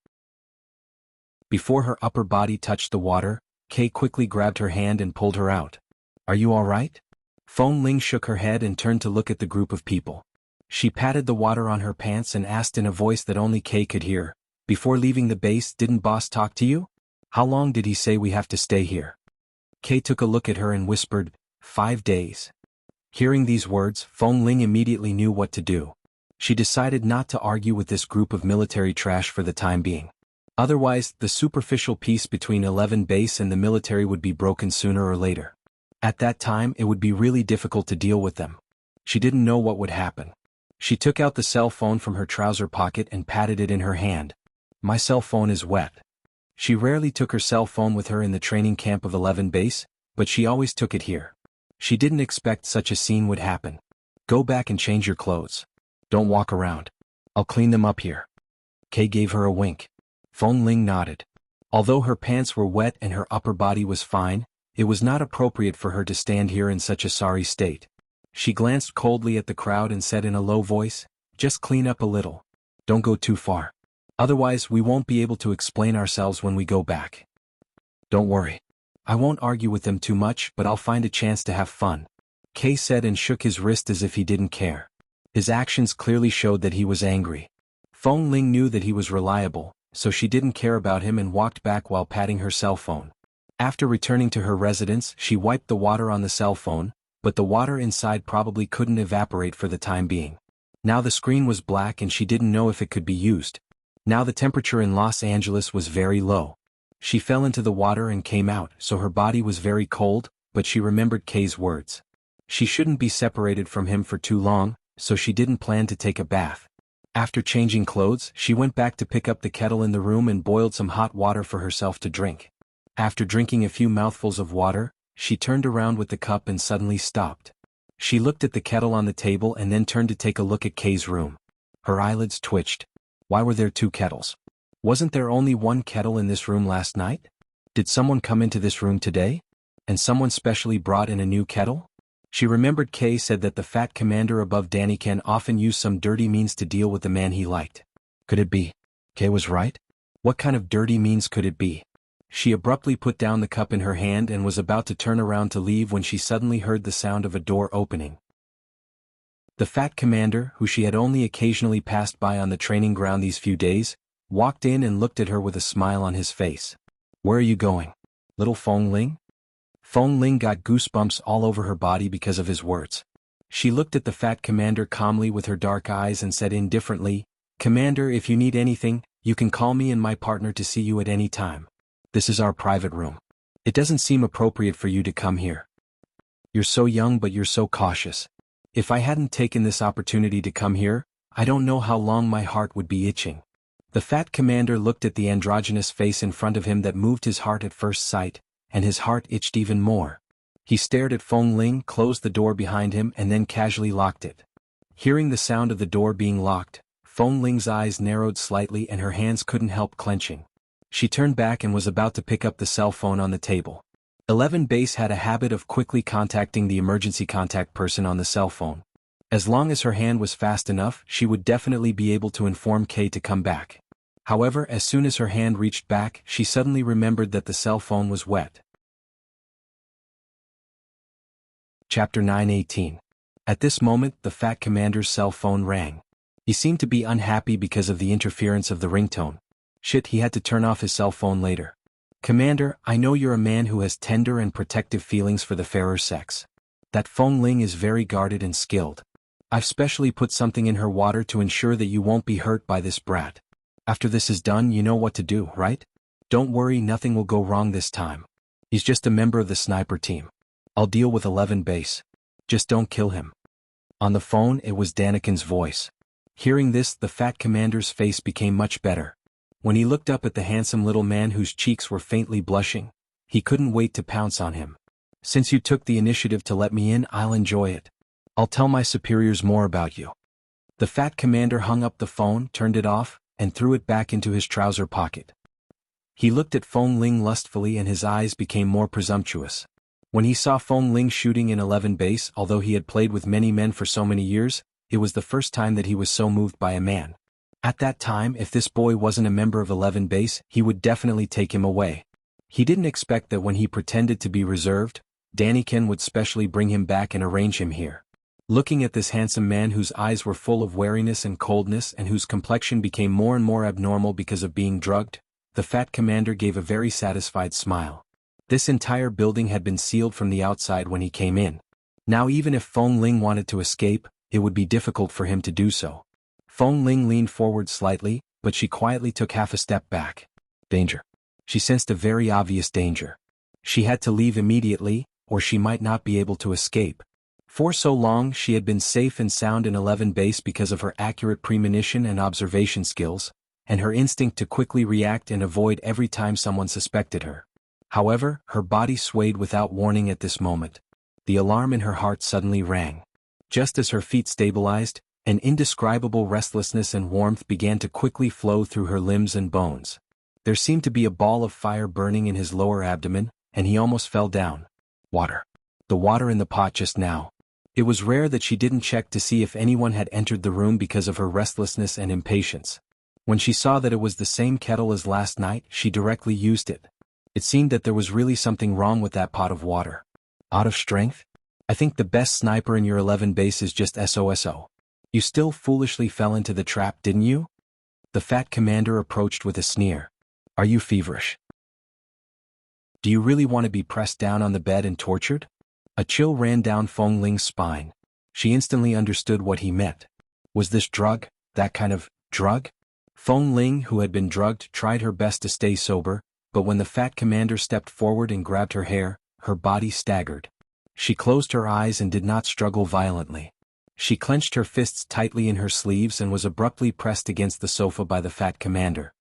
Before her upper body touched the water, Kay quickly grabbed her hand and pulled her out. Are you all right? Feng Ling shook her head and turned to look at the group of people. She patted the water on her pants and asked in a voice that only Kay could hear, before leaving the base, didn't boss talk to you? How long did he say we have to stay here? Kay took a look at her and whispered, 5 days. Hearing these words, Feng Ling immediately knew what to do. She decided not to argue with this group of military trash for the time being. Otherwise, the superficial peace between 11 base and the military would be broken sooner or later. At that time, it would be really difficult to deal with them. She didn't know what would happen. She took out the cell phone from her trouser pocket and patted it in her hand. My cell phone is wet. She rarely took her cell phone with her in the training camp of 11 base, but she always took it here. She didn't expect such a scene would happen. Go back and change your clothes. Don't walk around. I'll clean them up here. Kay gave her a wink. Feng Ling nodded. Although her pants were wet and her upper body was fine, it was not appropriate for her to stand here in such a sorry state. She glanced coldly at the crowd and said in a low voice, just clean up a little. Don't go too far. Otherwise we won't be able to explain ourselves when we go back. Don't worry. I won't argue with them too much, but I'll find a chance to have fun. Kay said and shook his wrist as if he didn't care. His actions clearly showed that he was angry. Feng Ling knew that he was reliable, so she didn't care about him and walked back while patting her cell phone. After returning to her residence, she wiped the water on the cell phone, but the water inside probably couldn't evaporate for the time being. Now the screen was black and she didn't know if it could be used. Now the temperature in Los Angeles was very low. She fell into the water and came out, so her body was very cold, but she remembered Kay's words. She shouldn't be separated from him for too long, so she didn't plan to take a bath. After changing clothes, she went back to pick up the kettle in the room and boiled some hot water for herself to drink. After drinking a few mouthfuls of water, she turned around with the cup and suddenly stopped. She looked at the kettle on the table and then turned to take a look at Kay's room. Her eyelids twitched. Why were there 2 kettles? Wasn't there only 1 kettle in this room last night? Did someone come into this room today? And someone specially brought in a new kettle? She remembered Kay said that the fat commander above Daniken often used some dirty means to deal with the man he liked. Could it be? Kay was right? What kind of dirty means could it be? She abruptly put down the cup in her hand and was about to turn around to leave when she suddenly heard the sound of a door opening. The fat commander, who she had only occasionally passed by on the training ground these few days, walked in and looked at her with a smile on his face. Where are you going? Little Feng Ling? Feng Ling got goosebumps all over her body because of his words. She looked at the fat commander calmly with her dark eyes and said indifferently, Commander, if you need anything, you can call me and my partner to see you at any time. This is our private room. It doesn't seem appropriate for you to come here. You're so young but you're so cautious. If I hadn't taken this opportunity to come here, I don't know how long my heart would be itching. The fat commander looked at the androgynous face in front of him that moved his heart at first sight, and his heart itched even more. He stared at Feng Ling, closed the door behind him and then casually locked it. Hearing the sound of the door being locked, Feng Ling's eyes narrowed slightly and her hands couldn't help clenching. She turned back and was about to pick up the cell phone on the table. 11 Base had a habit of quickly contacting the emergency contact person on the cell phone. As long as her hand was fast enough, she would definitely be able to inform Kay to come back. However, as soon as her hand reached back, she suddenly remembered that the cell phone was wet. Chapter 9:18. At this moment, the fat commander's cell phone rang. He seemed to be unhappy because of the interference of the ringtone. Shit, he had to turn off his cell phone later. Commander, I know you're a man who has tender and protective feelings for the fairer sex. That Feng Ling is very guarded and skilled. I've specially put something in her water to ensure that you won't be hurt by this brat. After this is done, you know what to do, right? Don't worry, nothing will go wrong this time. He's just a member of the sniper team. I'll deal with 11 Base. Just don't kill him. On the phone, it was Daniken's voice. Hearing this, the fat commander's face became much better. When he looked up at the handsome little man whose cheeks were faintly blushing, he couldn't wait to pounce on him. Since you took the initiative to let me in, I'll enjoy it. I'll tell my superiors more about you. The fat commander hung up the phone, turned it off, and threw it back into his trouser pocket. He looked at Feng Ling lustfully and his eyes became more presumptuous. When he saw Feng Ling shooting in 11 Base, although he had played with many men for so many years, it was the first time that he was so moved by a man. At that time, if this boy wasn't a member of 11 base, he would definitely take him away. He didn't expect that when he pretended to be reserved, Danny-kun would specially bring him back and arrange him here. Looking at this handsome man whose eyes were full of wariness and coldness and whose complexion became more and more abnormal because of being drugged, the fat commander gave a very satisfied smile. This entire building had been sealed from the outside when he came in. Now even if Feng Ling wanted to escape, it would be difficult for him to do so. Feng Ling leaned forward slightly, but she quietly took half a step back. Danger. She sensed a very obvious danger. She had to leave immediately, or she might not be able to escape. For so long she had been safe and sound in 11 base because of her accurate premonition and observation skills, and her instinct to quickly react and avoid every time someone suspected her. However, her body swayed without warning at this moment. The alarm in her heart suddenly rang. Just as her feet stabilized, an indescribable restlessness and warmth began to quickly flow through her limbs and bones. There seemed to be a ball of fire burning in his lower abdomen, and he almost fell down. Water. The water in the pot just now. It was rare that she didn't check to see if anyone had entered the room because of her restlessness and impatience. When she saw that it was the same kettle as last night, she directly used it. It seemed that there was really something wrong with that pot of water. Out of strength? I think the best sniper in your 11 base is just SOSO. You still foolishly fell into the trap, didn't you? The fat commander approached with a sneer. Are you feverish? Do you really want to be pressed down on the bed and tortured? A chill ran down Feng Ling's spine. She instantly understood what he meant. Was this drug, that kind of drug? Feng Ling, who had been drugged, tried her best to stay sober, but when the fat commander stepped forward and grabbed her hair, her body staggered. She closed her eyes and did not struggle violently. She clenched her fists tightly in her sleeves and was abruptly pressed against the sofa by the fat commander.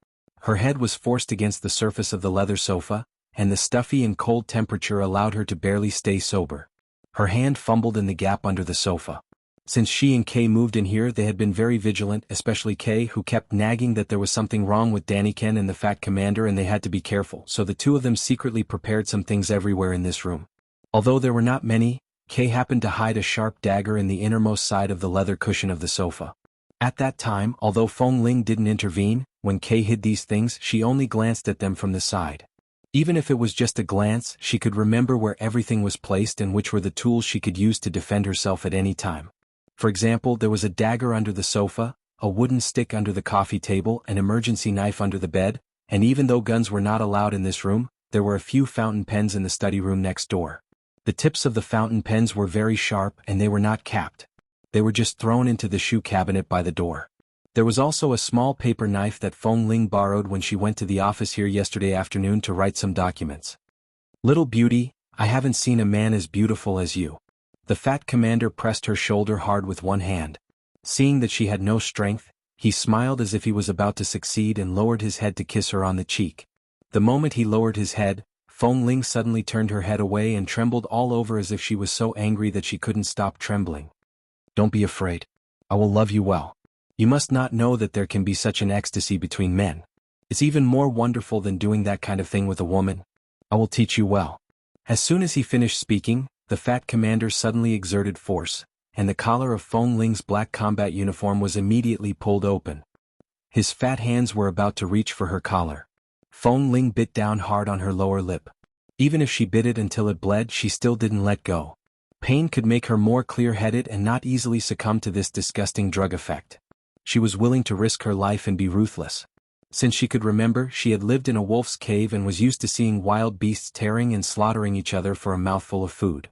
Her head was forced against the surface of the leather sofa, and the stuffy and cold temperature allowed her to barely stay sober. Her hand fumbled in the gap under the sofa. Since she and Kay moved in here, they had been very vigilant, especially Kay, who kept nagging that there was something wrong with Danny-kun and the fat commander and they had to be careful, so the two of them secretly prepared some things everywhere in this room. Although there were not many, Kay happened to hide a sharp dagger in the innermost side of the leather cushion of the sofa. At that time, although Feng Ling didn't intervene, when Kay hid these things, she only glanced at them from the side. Even if it was just a glance, she could remember where everything was placed and which were the tools she could use to defend herself at any time. For example, there was a dagger under the sofa, a wooden stick under the coffee table, an emergency knife under the bed, and even though guns were not allowed in this room, there were a few fountain pens in the study room next door. The tips of the fountain pens were very sharp and they were not capped. They were just thrown into the shoe cabinet by the door. There was also a small paper knife that Feng Ling borrowed when she went to the office here yesterday afternoon to write some documents. Little beauty, I haven't seen a man as beautiful as you. The fat commander pressed her shoulder hard with one hand. Seeing that she had no strength, he smiled as if he was about to succeed and lowered his head to kiss her on the cheek. The moment he lowered his head, Feng Ling suddenly turned her head away and trembled all over as if she was so angry that she couldn't stop trembling. Don't be afraid. I will love you well. You must not know that there can be such an ecstasy between men. It's even more wonderful than doing that kind of thing with a woman. I will teach you well. As soon as he finished speaking, the fat commander suddenly exerted force, and the collar of Feng Ling's black combat uniform was immediately pulled open. His fat hands were about to reach for her collar. Feng Ling bit down hard on her lower lip. Even if she bit it until it bled, she still didn't let go. Pain could make her more clear-headed and not easily succumb to this disgusting drug effect. She was willing to risk her life and be ruthless. Since she could remember, she had lived in a wolf's cave and was used to seeing wild beasts tearing and slaughtering each other for a mouthful of food.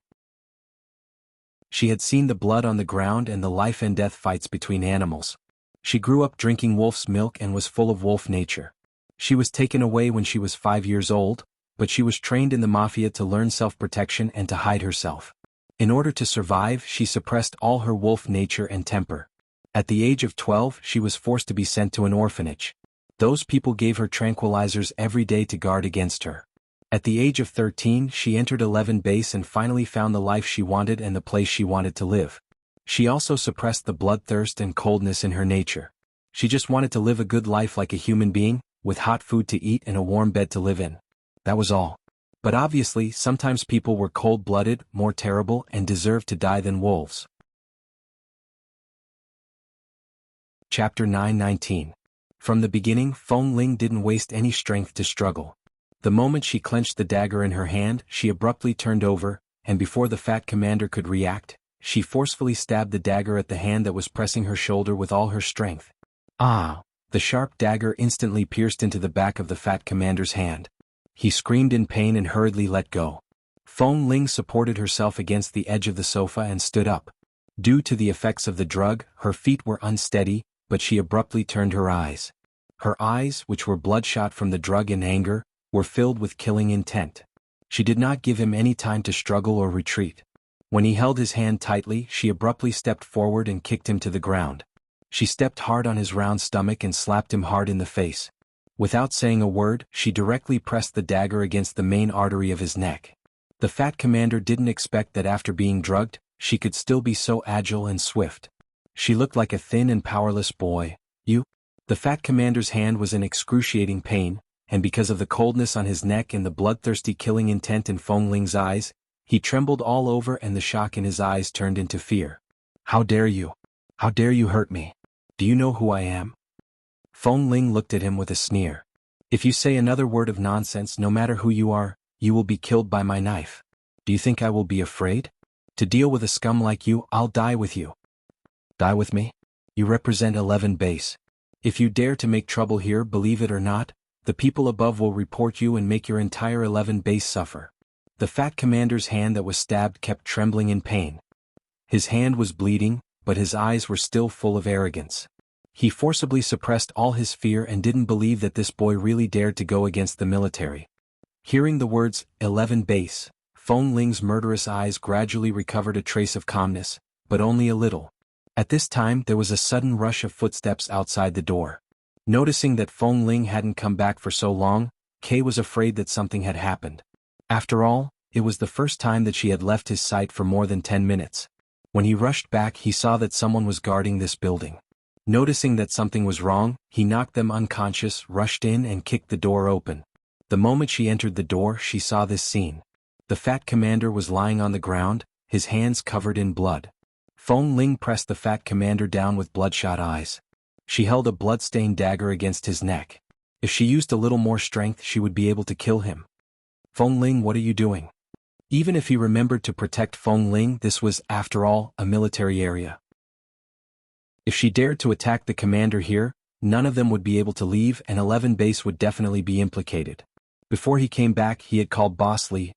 She had seen the blood on the ground and the life and death fights between animals. She grew up drinking wolf's milk and was full of wolf nature. She was taken away when she was 5 years old, but she was trained in the mafia to learn self-protection and to hide herself. In order to survive, she suppressed all her wolf nature and temper. At the age of 12, she was forced to be sent to an orphanage. Those people gave her tranquilizers every day to guard against her. At the age of 13, she entered 11 base and finally found the life she wanted and the place she wanted to live. She also suppressed the bloodthirst and coldness in her nature. She just wanted to live a good life like a human being, with hot food to eat and a warm bed to live in. That was all. But obviously, sometimes people were cold-blooded, more terrible, and deserved to die than wolves. Chapter 919. From the beginning, Feng Ling didn't waste any strength to struggle. The moment she clenched the dagger in her hand, she abruptly turned over, and before the fat commander could react, she forcefully stabbed the dagger at the hand that was pressing her shoulder with all her strength. Ah! The sharp dagger instantly pierced into the back of the fat commander's hand. He screamed in pain and hurriedly let go. Feng Ling supported herself against the edge of the sofa and stood up. Due to the effects of the drug, her feet were unsteady, but she abruptly turned her eyes. Her eyes, which were bloodshot from the drug and anger, were filled with killing intent. She did not give him any time to struggle or retreat. When he held his hand tightly, she abruptly stepped forward and kicked him to the ground. She stepped hard on his round stomach and slapped him hard in the face. Without saying a word, she directly pressed the dagger against the main artery of his neck. The fat commander didn't expect that after being drugged, she could still be so agile and swift. She looked like a thin and powerless boy. "You?" The fat commander's hand was in excruciating pain, and because of the coldness on his neck and the bloodthirsty killing intent in Feng Ling's eyes, he trembled all over and the shock in his eyes turned into fear. "How dare you? How dare you hurt me? Do you know who I am?" Feng Ling looked at him with a sneer. "If you say another word of nonsense, no matter who you are, you will be killed by my knife. Do you think I will be afraid? To deal with a scum like you, I'll die with you." "Die with me? You represent 11 base. If you dare to make trouble here, believe it or not, the people above will report you and make your entire 11 base suffer." The fat commander's hand that was stabbed kept trembling in pain. His hand was bleeding, but his eyes were still full of arrogance. He forcibly suppressed all his fear and didn't believe that this boy really dared to go against the military. Hearing the words, 11 base, Feng Ling's murderous eyes gradually recovered a trace of calmness, but only a little. At this time there was a sudden rush of footsteps outside the door. Noticing that Feng Ling hadn't come back for so long, Kay was afraid that something had happened. After all, it was the first time that she had left his sight for more than 10 minutes. When he rushed back, he saw that someone was guarding this building. Noticing that something was wrong, he knocked them unconscious, rushed in and kicked the door open. The moment she entered the door, she saw this scene. The fat commander was lying on the ground, his hands covered in blood. Feng Ling pressed the fat commander down with bloodshot eyes. She held a blood-stained dagger against his neck. If she used a little more strength, she would be able to kill him. "Feng Ling, what are you doing?" Even if he remembered to protect Feng Ling, this was, after all, a military area. If she dared to attack the commander here, none of them would be able to leave and 11 base would definitely be implicated. Before he came back, he had called Boss Lee.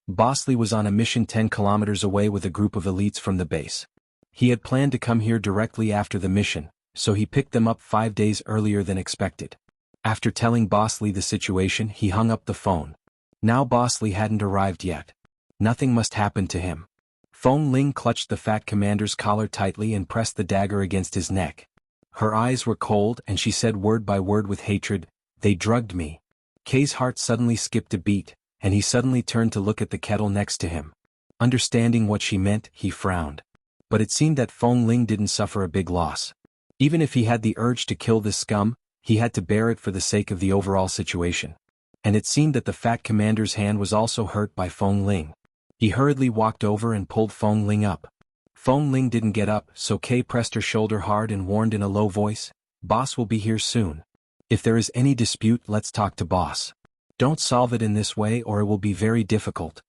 Boss Lee was on a mission 10 kilometers away with a group of elites from the base. He had planned to come here directly after the mission, so he picked them up 5 days earlier than expected. After telling Boss Lee the situation, he hung up the phone. Now Boss Lee hadn't arrived yet. Nothing must happen to him. Feng Ling clutched the fat commander's collar tightly and pressed the dagger against his neck. Her eyes were cold and she said word by word with hatred, "They drugged me." Kay's heart suddenly skipped a beat, and he suddenly turned to look at the kettle next to him. Understanding what she meant, he frowned. But it seemed that Feng Ling didn't suffer a big loss. Even if he had the urge to kill this scum, he had to bear it for the sake of the overall situation. And it seemed that the fat commander's hand was also hurt by Feng Ling. He hurriedly walked over and pulled Feng Ling up. Feng Ling didn't get up, so Kay pressed her shoulder hard and warned in a low voice, "Boss will be here soon. If there is any dispute, let's talk to Boss. Don't solve it in this way or it will be very difficult."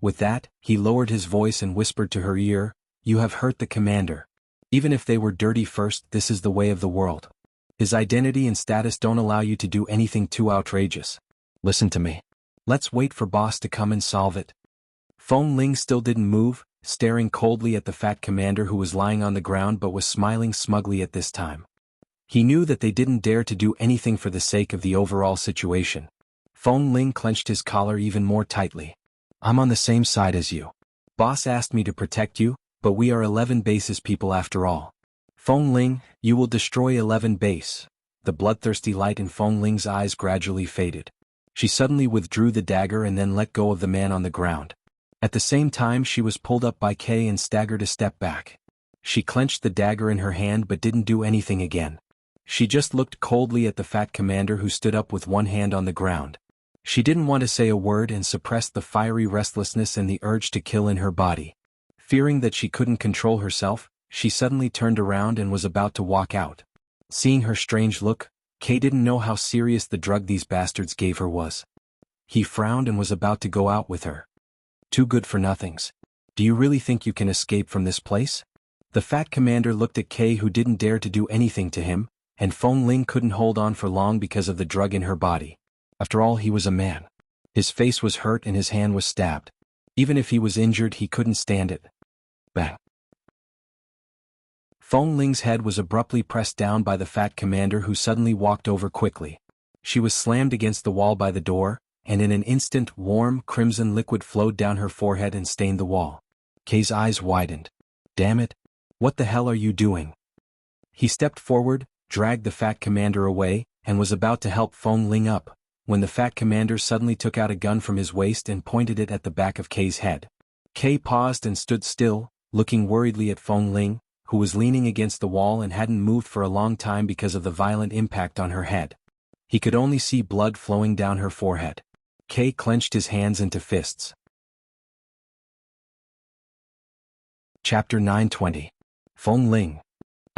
With that, he lowered his voice and whispered to her ear, "You have hurt the commander. Even if they were dirty first, this is the way of the world. His identity and status don't allow you to do anything too outrageous. Listen to me. Let's wait for Boss to come and solve it." Feng Ling still didn't move, staring coldly at the fat commander who was lying on the ground but was smiling smugly at this time. He knew that they didn't dare to do anything for the sake of the overall situation. Feng Ling clenched his collar even more tightly. "I'm on the same side as you. Boss asked me to protect you, but we are 11 bases people after all. Feng Ling, you will destroy 11 base." The bloodthirsty light in Feng Ling's eyes gradually faded. She suddenly withdrew the dagger and then let go of the man on the ground. At the same time she was pulled up by Kay and staggered a step back. She clenched the dagger in her hand but didn't do anything again. She just looked coldly at the fat commander who stood up with one hand on the ground. She didn't want to say a word and suppressed the fiery restlessness and the urge to kill in her body. Fearing that she couldn't control herself, she suddenly turned around and was about to walk out. Seeing her strange look, Kay didn't know how serious the drug these bastards gave her was. He frowned and was about to go out with her. Too good for nothings. Do you really think you can escape from this place? The fat commander looked at Kay, who didn't dare to do anything to him, and Feng Ling couldn't hold on for long because of the drug in her body. After all, he was a man. His face was hurt and his hand was stabbed. Even if he was injured, he couldn't stand it. Bang. Feng Ling's head was abruptly pressed down by the fat commander, who suddenly walked over quickly. She was slammed against the wall by the door, and in an instant warm, crimson liquid flowed down her forehead and stained the wall. Kay's eyes widened. Damn it! What the hell are you doing? He stepped forward, dragged the fat commander away, and was about to help Feng Ling up, when the fat commander suddenly took out a gun from his waist and pointed it at the back of Kay's head. Kay paused and stood still, looking worriedly at Feng Ling, who was leaning against the wall and hadn't moved for a long time because of the violent impact on her head. He could only see blood flowing down her forehead. Kay clenched his hands into fists. Chapter 920. Feng Ling.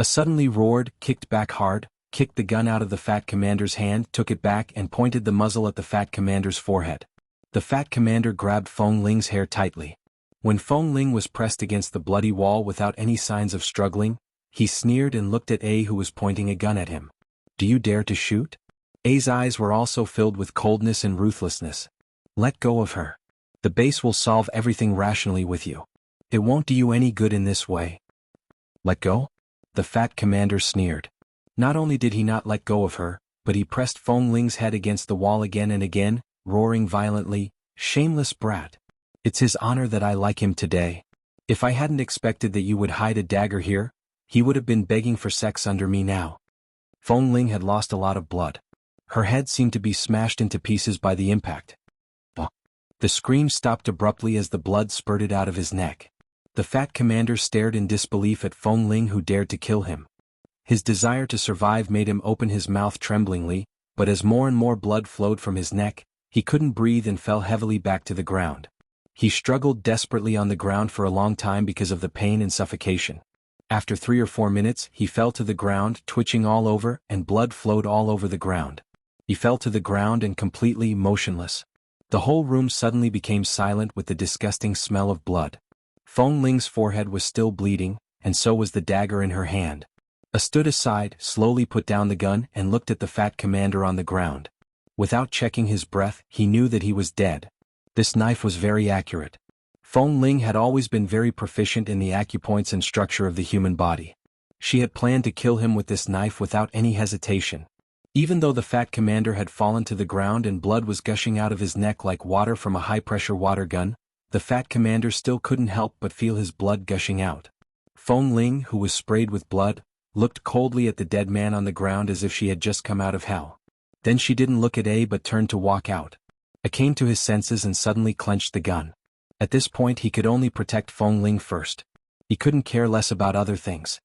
Suddenly roared, kicked back hard, kicked the gun out of the fat commander's hand, took it back and pointed the muzzle at the fat commander's forehead. The fat commander grabbed Feng Ling's hair tightly. When Feng Ling was pressed against the bloody wall without any signs of struggling, he sneered and looked at A, who was pointing a gun at him. Do you dare to shoot? A's eyes were also filled with coldness and ruthlessness. Let go of her. The base will solve everything rationally with you. It won't do you any good in this way. Let go? The fat commander sneered. Not only did he not let go of her, but he pressed Feng Ling's head against the wall again and again, roaring violently, "Shameless brat! It's his honor that I like him today. If I hadn't expected that you would hide a dagger here, he would have been begging for sex under me now." Feng Ling had lost a lot of blood. Her head seemed to be smashed into pieces by the impact. The scream stopped abruptly as the blood spurted out of his neck. The fat commander stared in disbelief at Feng Ling, who dared to kill him. His desire to survive made him open his mouth tremblingly, but as more and more blood flowed from his neck, he couldn't breathe and fell heavily back to the ground. He struggled desperately on the ground for a long time because of the pain and suffocation. After 3 or 4 minutes, he fell to the ground, twitching all over, and blood flowed all over the ground. He fell to the ground and completely motionless. The whole room suddenly became silent with the disgusting smell of blood. Feng Ling's forehead was still bleeding, and so was the dagger in her hand. Stood aside, slowly put down the gun and looked at the fat commander on the ground. Without checking his breath, he knew that he was dead. This knife was very accurate. Feng Ling had always been very proficient in the acupoints and structure of the human body. She had planned to kill him with this knife without any hesitation. Even though the fat commander had fallen to the ground and blood was gushing out of his neck like water from a high-pressure water gun, the fat commander still couldn't help but feel his blood gushing out. Feng Ling, who was sprayed with blood, looked coldly at the dead man on the ground as if she had just come out of hell. Then she didn't look at A but turned to walk out. A came to his senses and suddenly clenched the gun. At this point he could only protect Feng Ling first. He couldn't care less about other things.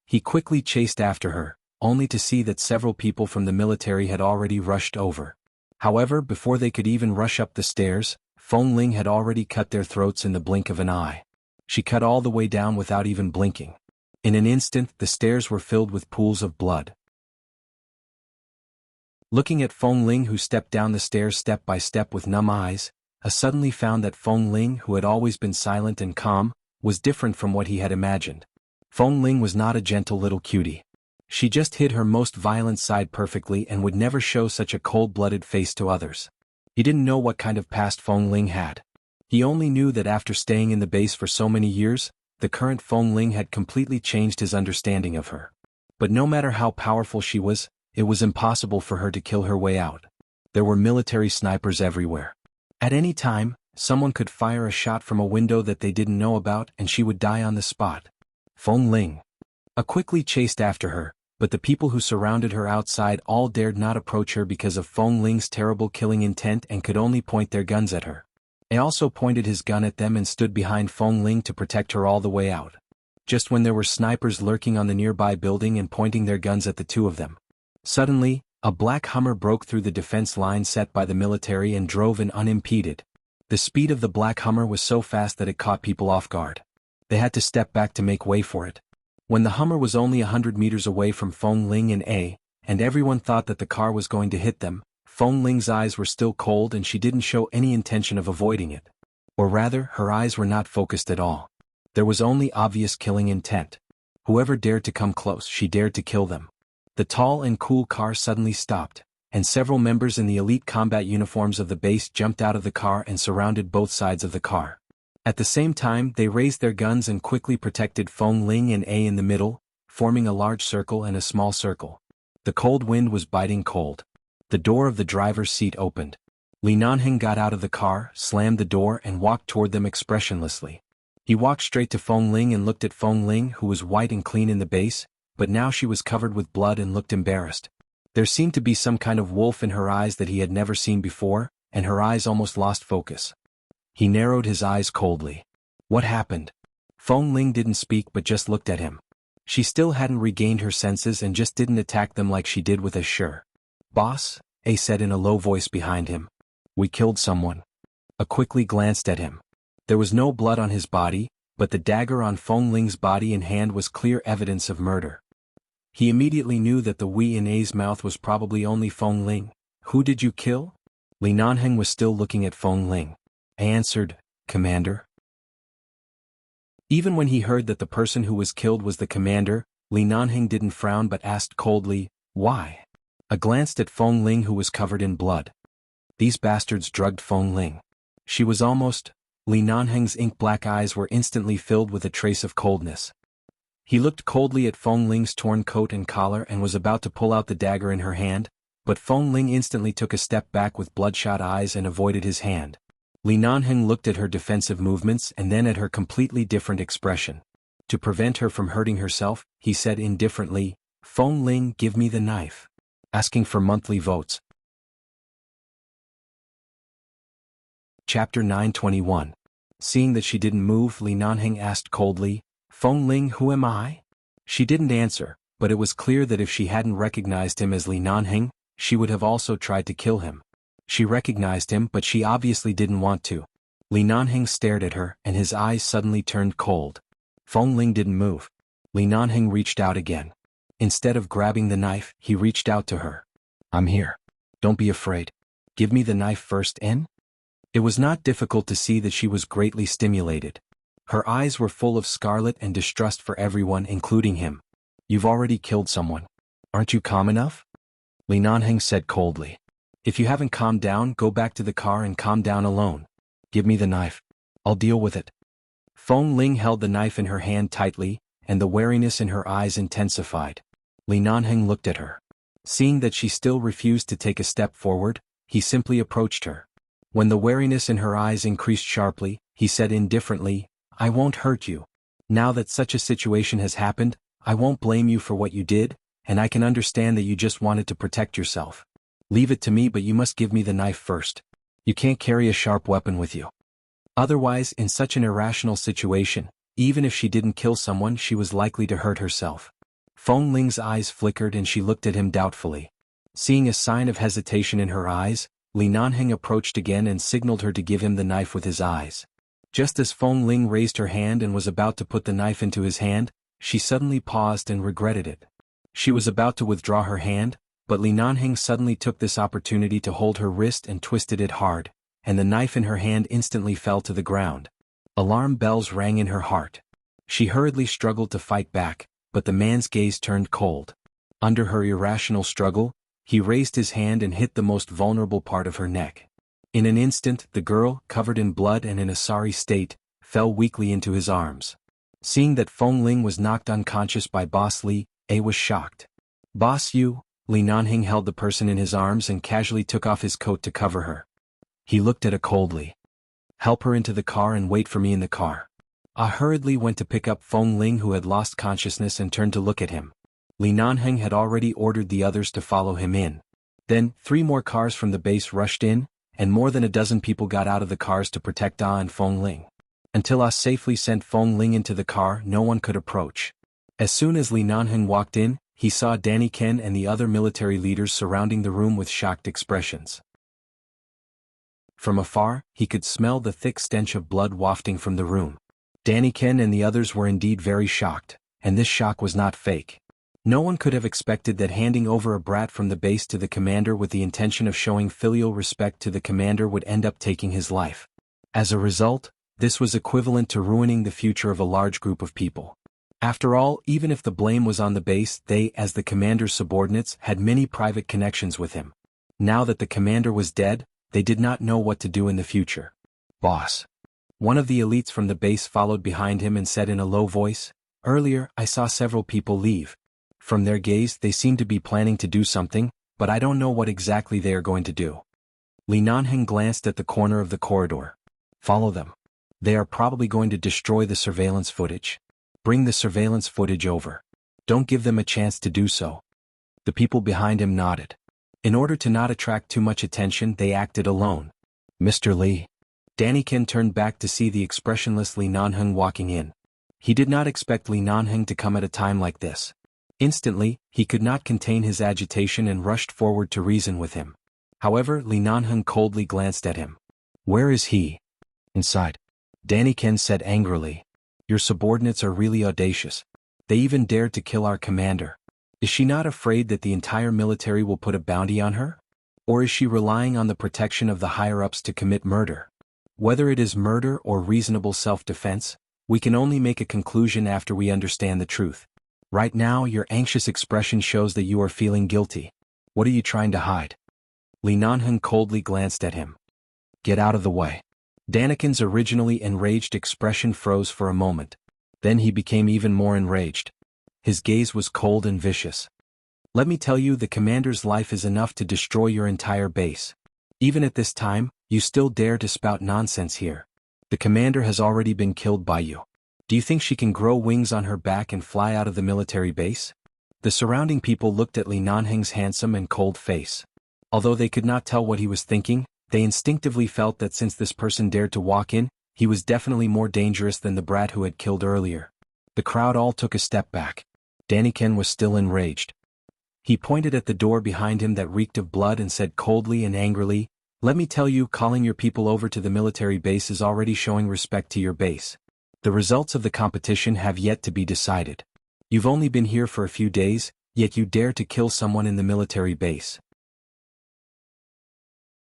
He quickly chased after her, only to see that several people from the military had already rushed over. However, before they could even rush up the stairs, Feng Ling had already cut their throats in the blink of an eye. She cut all the way down without even blinking. In an instant, the stairs were filled with pools of blood. Looking at Feng Ling, who stepped down the stairs step by step with numb eyes, I suddenly found that Feng Ling, who had always been silent and calm, was different from what he had imagined. Feng Ling was not a gentle little cutie. She just hid her most violent side perfectly and would never show such a cold-blooded face to others. He didn't know what kind of past Feng Ling had. He only knew that after staying in the base for so many years, the current Feng Ling had completely changed his understanding of her. But no matter how powerful she was, it was impossible for her to kill her way out. There were military snipers everywhere. At any time, someone could fire a shot from a window that they didn't know about and she would die on the spot. Feng Ling quickly chased after her, but the people who surrounded her outside all dared not approach her because of Feng Ling's terrible killing intent and could only point their guns at her. He also pointed his gun at them and stood behind Feng Ling to protect her all the way out. Just when there were snipers lurking on the nearby building and pointing their guns at the two of them. Suddenly, a black Hummer broke through the defense line set by the military and drove in unimpeded. The speed of the black Hummer was so fast that it caught people off guard. They had to step back to make way for it. When the Hummer was only 100 meters away from Feng Ling and A, and everyone thought that the car was going to hit them, Feng Ling's eyes were still cold and she didn't show any intention of avoiding it. Or rather, her eyes were not focused at all. There was only obvious killing intent. Whoever dared to come close, she dared to kill them. The tall and cool car suddenly stopped, and several members in the elite combat uniforms of the base jumped out of the car and surrounded both sides of the car. At the same time, they raised their guns and quickly protected Feng Ling and A in the middle, forming a large circle and a small circle. The cold wind was biting cold. The door of the driver's seat opened. Li Nanheng got out of the car, slammed the door and walked toward them expressionlessly. He walked straight to Feng Ling and looked at Feng Ling, who was white and clean in the base, but now she was covered with blood and looked embarrassed. There seemed to be some kind of wolf in her eyes that he had never seen before, and her eyes almost lost focus. He narrowed his eyes coldly. What happened? Feng Ling didn't speak but just looked at him. She still hadn't regained her senses and just didn't attack them like she did with Ashur. Boss, A said in a low voice behind him. We killed someone. A quickly glanced at him. There was no blood on his body, but the dagger on Feng Ling's body and hand was clear evidence of murder. He immediately knew that the "we" in A's mouth was probably only Feng Ling. Who did you kill? Li Nanheng was still looking at Feng Ling. I answered, Commander. Even when he heard that the person who was killed was the commander, Li Nanheng didn't frown but asked coldly, why? I glanced at Feng Ling, who was covered in blood. These bastards drugged Feng Ling. She was almost... Li Nanheng's ink-black eyes were instantly filled with a trace of coldness. He looked coldly at Feng Ling's torn coat and collar and was about to pull out the dagger in her hand, but Feng Ling instantly took a step back with bloodshot eyes and avoided his hand. Li Nanheng looked at her defensive movements and then at her completely different expression. To prevent her from hurting herself, he said indifferently, Feng Ling, give me the knife. Asking for monthly votes. Chapter 921. Seeing that she didn't move, Li Nanheng asked coldly, Feng Ling, who am I? She didn't answer, but it was clear that if she hadn't recognized him as Li Nanheng, she would have also tried to kill him. She recognized him, but she obviously didn't want to. Li Nanheng stared at her, and his eyes suddenly turned cold. Feng Ling didn't move. Li Nanheng reached out again. Instead of grabbing the knife, he reached out to her. I'm here. Don't be afraid. Give me the knife first, N? It was not difficult to see that she was greatly stimulated. Her eyes were full of scarlet and distrust for everyone, including him. You've already killed someone. Aren't you calm enough? Li Nanheng said coldly. If you haven't calmed down, go back to the car and calm down alone. Give me the knife. I'll deal with it. Feng Ling held the knife in her hand tightly, and the wariness in her eyes intensified. Li Nanheng looked at her. Seeing that she still refused to take a step forward, he simply approached her. When the wariness in her eyes increased sharply, he said indifferently, I won't hurt you. Now that such a situation has happened, I won't blame you for what you did, and I can understand that you just wanted to protect yourself. Leave it to me, but you must give me the knife first. You can't carry a sharp weapon with you. Otherwise, in such an irrational situation, even if she didn't kill someone, she was likely to hurt herself. Feng Ling's eyes flickered and she looked at him doubtfully. Seeing a sign of hesitation in her eyes, Li Nanheng approached again and signaled her to give him the knife with his eyes. Just as Feng Ling raised her hand and was about to put the knife into his hand, she suddenly paused and regretted it. She was about to withdraw her hand, but Li Nanheng suddenly took this opportunity to hold her wrist and twisted it hard, and the knife in her hand instantly fell to the ground. Alarm bells rang in her heart. She hurriedly struggled to fight back, but the man's gaze turned cold. Under her irrational struggle, he raised his hand and hit the most vulnerable part of her neck. In an instant, the girl, covered in blood and in a sorry state, fell weakly into his arms. Seeing that Feng Ling was knocked unconscious by Boss Li, A was shocked. Boss you? Li Nanheng held the person in his arms and casually took off his coat to cover her. He looked at her coldly. Help her into the car and wait for me in the car. Ah hurriedly went to pick up Feng Ling, who had lost consciousness, and turned to look at him. Li Nanheng had already ordered the others to follow him in. Then, 3 more cars from the base rushed in, and more than a dozen people got out of the cars to protect Ah and Feng Ling. Until Ah safely sent Feng Ling into the car, no one could approach. As soon as Li Nanheng walked in, he saw Danny Ken and the other military leaders surrounding the room with shocked expressions. From afar, he could smell the thick stench of blood wafting from the room. Danny Ken and the others were indeed very shocked. and this shock was not fake. No one could have expected that handing over a brat from the base to the commander with the intention of showing filial respect to the commander would end up taking his life. As a result, this was equivalent to ruining the future of a large group of people. After all, even if the blame was on the base, they, as the commander's subordinates, had many private connections with him. Now that the commander was dead, they did not know what to do in the future. "Boss." One of the elites from the base followed behind him and said in a low voice, "Earlier, I saw several people leave. From their gaze, they seem to be planning to do something, but I don't know what exactly they are going to do." Li Nanheng glanced at the corner of the corridor. "Follow them. They are probably going to destroy the surveillance footage. Bring the surveillance footage over. Don't give them a chance to do so." The people behind him nodded. In order to not attract too much attention, they acted alone. "Mr. Li." Danny Ken turned back to see the expressionless Li Nanheng walking in. He did not expect Li Nanheng to come at a time like this. Instantly, he could not contain his agitation and rushed forward to reason with him. However, Li Nanheng coldly glanced at him. "Where is he?" "Inside." Danny Ken said angrily. "Your subordinates are really audacious. They even dared to kill our commander. Is she not afraid that the entire military will put a bounty on her? Or is she relying on the protection of the higher-ups to commit murder? Whether it is murder or reasonable self-defense, we can only make a conclusion after we understand the truth. Right now, your anxious expression shows that you are feeling guilty. What are you trying to hide?" Li Nanheng coldly glanced at him. "Get out of the way." Daniken's originally enraged expression froze for a moment. Then he became even more enraged. His gaze was cold and vicious. "Let me tell you, the commander's life is enough to destroy your entire base. Even at this time, you still dare to spout nonsense here. The commander has already been killed by you. Do you think she can grow wings on her back and fly out of the military base?" The surrounding people looked at Li Nanheng's handsome and cold face. Although they could not tell what he was thinking, they instinctively felt that since this person dared to walk in, he was definitely more dangerous than the brat who had killed earlier. The crowd all took a step back. Danny Ken was still enraged. He pointed at the door behind him that reeked of blood and said coldly and angrily, "Let me tell you, calling your people over to the military base is already showing respect to your base. The results of the competition have yet to be decided. You've only been here for a few days, yet you dare to kill someone in the military base.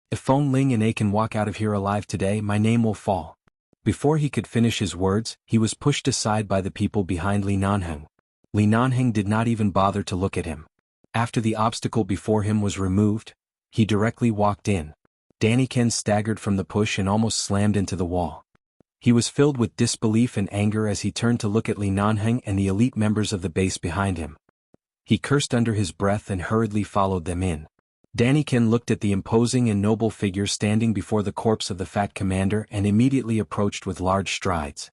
If Feng Ling and A can walk out of here alive today, my name will fall." Before he could finish his words, he was pushed aside by the people behind Li Nanheng. Li Nanheng did not even bother to look at him. After the obstacle before him was removed, he directly walked in. Danny Ken staggered from the push and almost slammed into the wall. He was filled with disbelief and anger as he turned to look at Li Nanheng and the elite members of the base behind him. He cursed under his breath and hurriedly followed them in. Danny Ken looked at the imposing and noble figure standing before the corpse of the fat commander and immediately approached with large strides.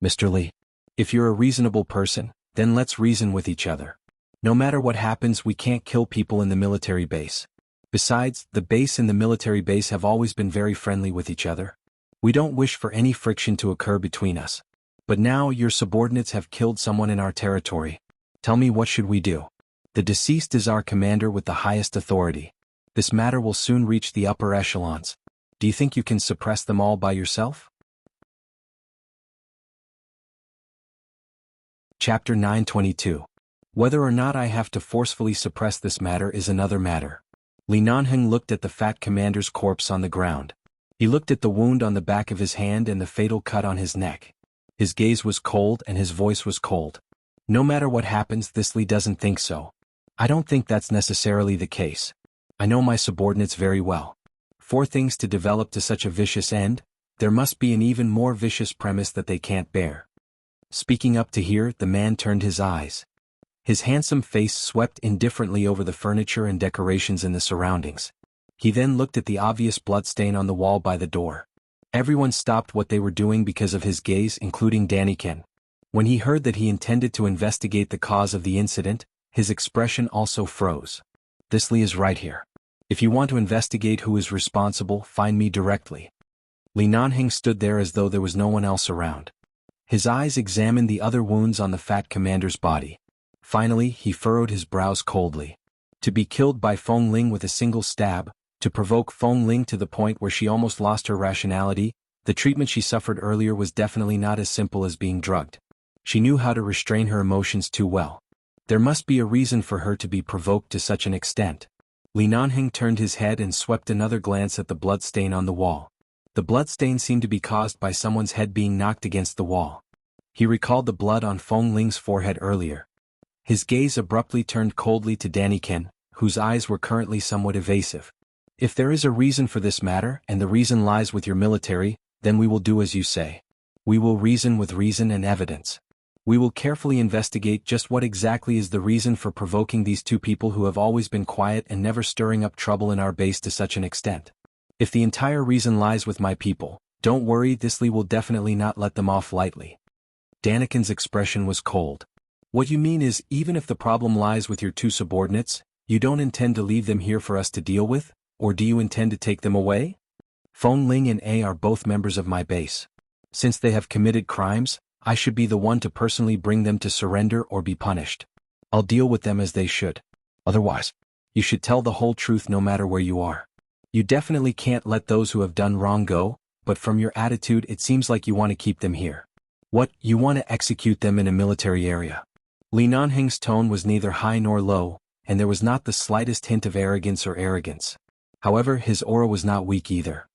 "Mr. Li, if you're a reasonable person, then let's reason with each other. No matter what happens, we can't kill people in the military base. Besides, the base and the military base have always been very friendly with each other. We don't wish for any friction to occur between us. But now your subordinates have killed someone in our territory. Tell me, what should we do? The deceased is our commander with the highest authority. This matter will soon reach the upper echelons. Do you think you can suppress them all by yourself?" Chapter 922. Whether or not I have to forcefully suppress this matter is another matter. Li Nanheng looked at the fat commander's corpse on the ground. He looked at the wound on the back of his hand and the fatal cut on his neck. His gaze was cold and his voice was cold. "No matter what happens, this Li doesn't think so. I don't think that's necessarily the case. I know my subordinates very well. For things to develop to such a vicious end, there must be an even more vicious premise that they can't bear." Speaking up to here, the man turned his eyes. His handsome face swept indifferently over the furniture and decorations in the surroundings. He then looked at the obvious bloodstain on the wall by the door. Everyone stopped what they were doing because of his gaze, including Danny Ken. When he heard that he intended to investigate the cause of the incident, his expression also froze. "This Li is right here. If you want to investigate who is responsible, find me directly." Li Nanheng stood there as though there was no one else around. His eyes examined the other wounds on the fat commander's body. Finally, he furrowed his brows coldly. To be killed by Feng Ling with a single stab, to provoke Feng Ling to the point where she almost lost her rationality, the treatment she suffered earlier was definitely not as simple as being drugged. She knew how to restrain her emotions too well. There must be a reason for her to be provoked to such an extent. Li Nanheng turned his head and swept another glance at the bloodstain on the wall. The bloodstain seemed to be caused by someone's head being knocked against the wall. He recalled the blood on Feng Ling's forehead earlier. His gaze abruptly turned coldly to Danny Ken, whose eyes were currently somewhat evasive. If there is a reason for this matter, and the reason lies with your military, then we will do as you say. We will reason with reason and evidence. We will carefully investigate just what exactly is the reason for provoking these two people who have always been quiet and never stirring up trouble in our base to such an extent. If the entire reason lies with my people, don't worry, this Li will definitely not let them off lightly. Daniken's expression was cold. What you mean is, even if the problem lies with your two subordinates, you don't intend to leave them here for us to deal with, or do you intend to take them away? Feng Ling and A are both members of my base. Since they have committed crimes, I should be the one to personally bring them to surrender or be punished. I'll deal with them as they should. Otherwise, you should tell the whole truth no matter where you are. You definitely can't let those who have done wrong go, but from your attitude it seems like you want to keep them here. What, you want to execute them in a military area? Li Nanheng's tone was neither high nor low, and there was not the slightest hint of arrogance. However, his aura was not weak either.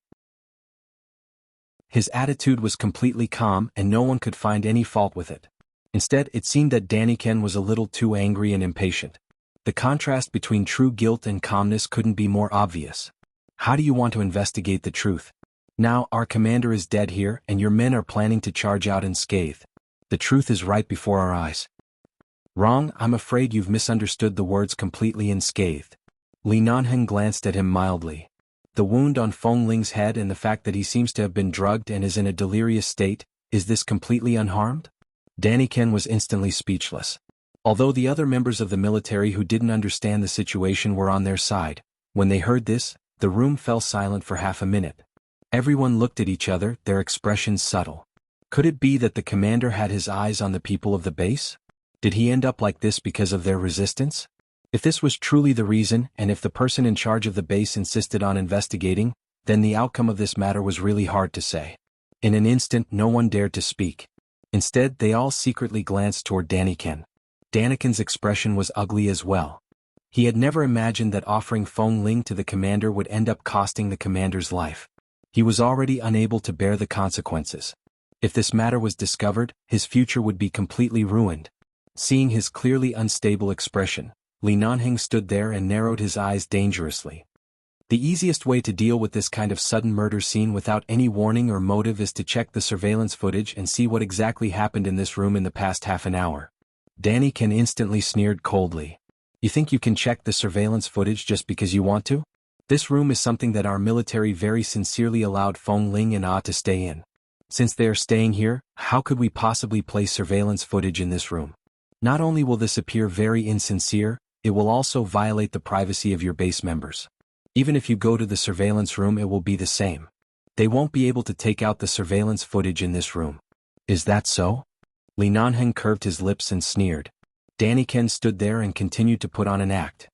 His attitude was completely calm and no one could find any fault with it. Instead, it seemed that Danny Ken was a little too angry and impatient. The contrast between true guilt and calmness couldn't be more obvious. How do you want to investigate the truth? Now, our commander is dead here and your men are planning to charge out unscathed. The truth is right before our eyes. Wrong, I'm afraid you've misunderstood the words completely unscathed. Li Nanheng glanced at him mildly. The wound on Feng Ling's head and the fact that he seems to have been drugged and is in a delirious state, is this completely unharmed? Danny Ken was instantly speechless. Although the other members of the military who didn't understand the situation were on their side, when they heard this, the room fell silent for half a minute. Everyone looked at each other, their expressions subtle. Could it be that the commander had his eyes on the people of the base? Did he end up like this because of their resistance? If this was truly the reason, and if the person in charge of the base insisted on investigating, then the outcome of this matter was really hard to say. In an instant, no one dared to speak. Instead, they all secretly glanced toward Danny Ken. Daniken's expression was ugly as well. He had never imagined that offering Feng Ling to the commander would end up costing the commander's life. He was already unable to bear the consequences. If this matter was discovered, his future would be completely ruined. Seeing his clearly unstable expression, Li Nanheng stood there and narrowed his eyes dangerously. The easiest way to deal with this kind of sudden murder scene without any warning or motive is to check the surveillance footage and see what exactly happened in this room in the past half an hour. Danny Ken instantly sneered coldly. You think you can check the surveillance footage just because you want to? This room is something that our military very sincerely allowed Feng Ling and Ah to stay in. Since they are staying here, how could we possibly place surveillance footage in this room? Not only will this appear very insincere, it will also violate the privacy of your base members. Even if you go to the surveillance room, it will be the same. They won't be able to take out the surveillance footage in this room. Is that so? Li Nanheng curved his lips and sneered. Danny Ken stood there and continued to put on an act.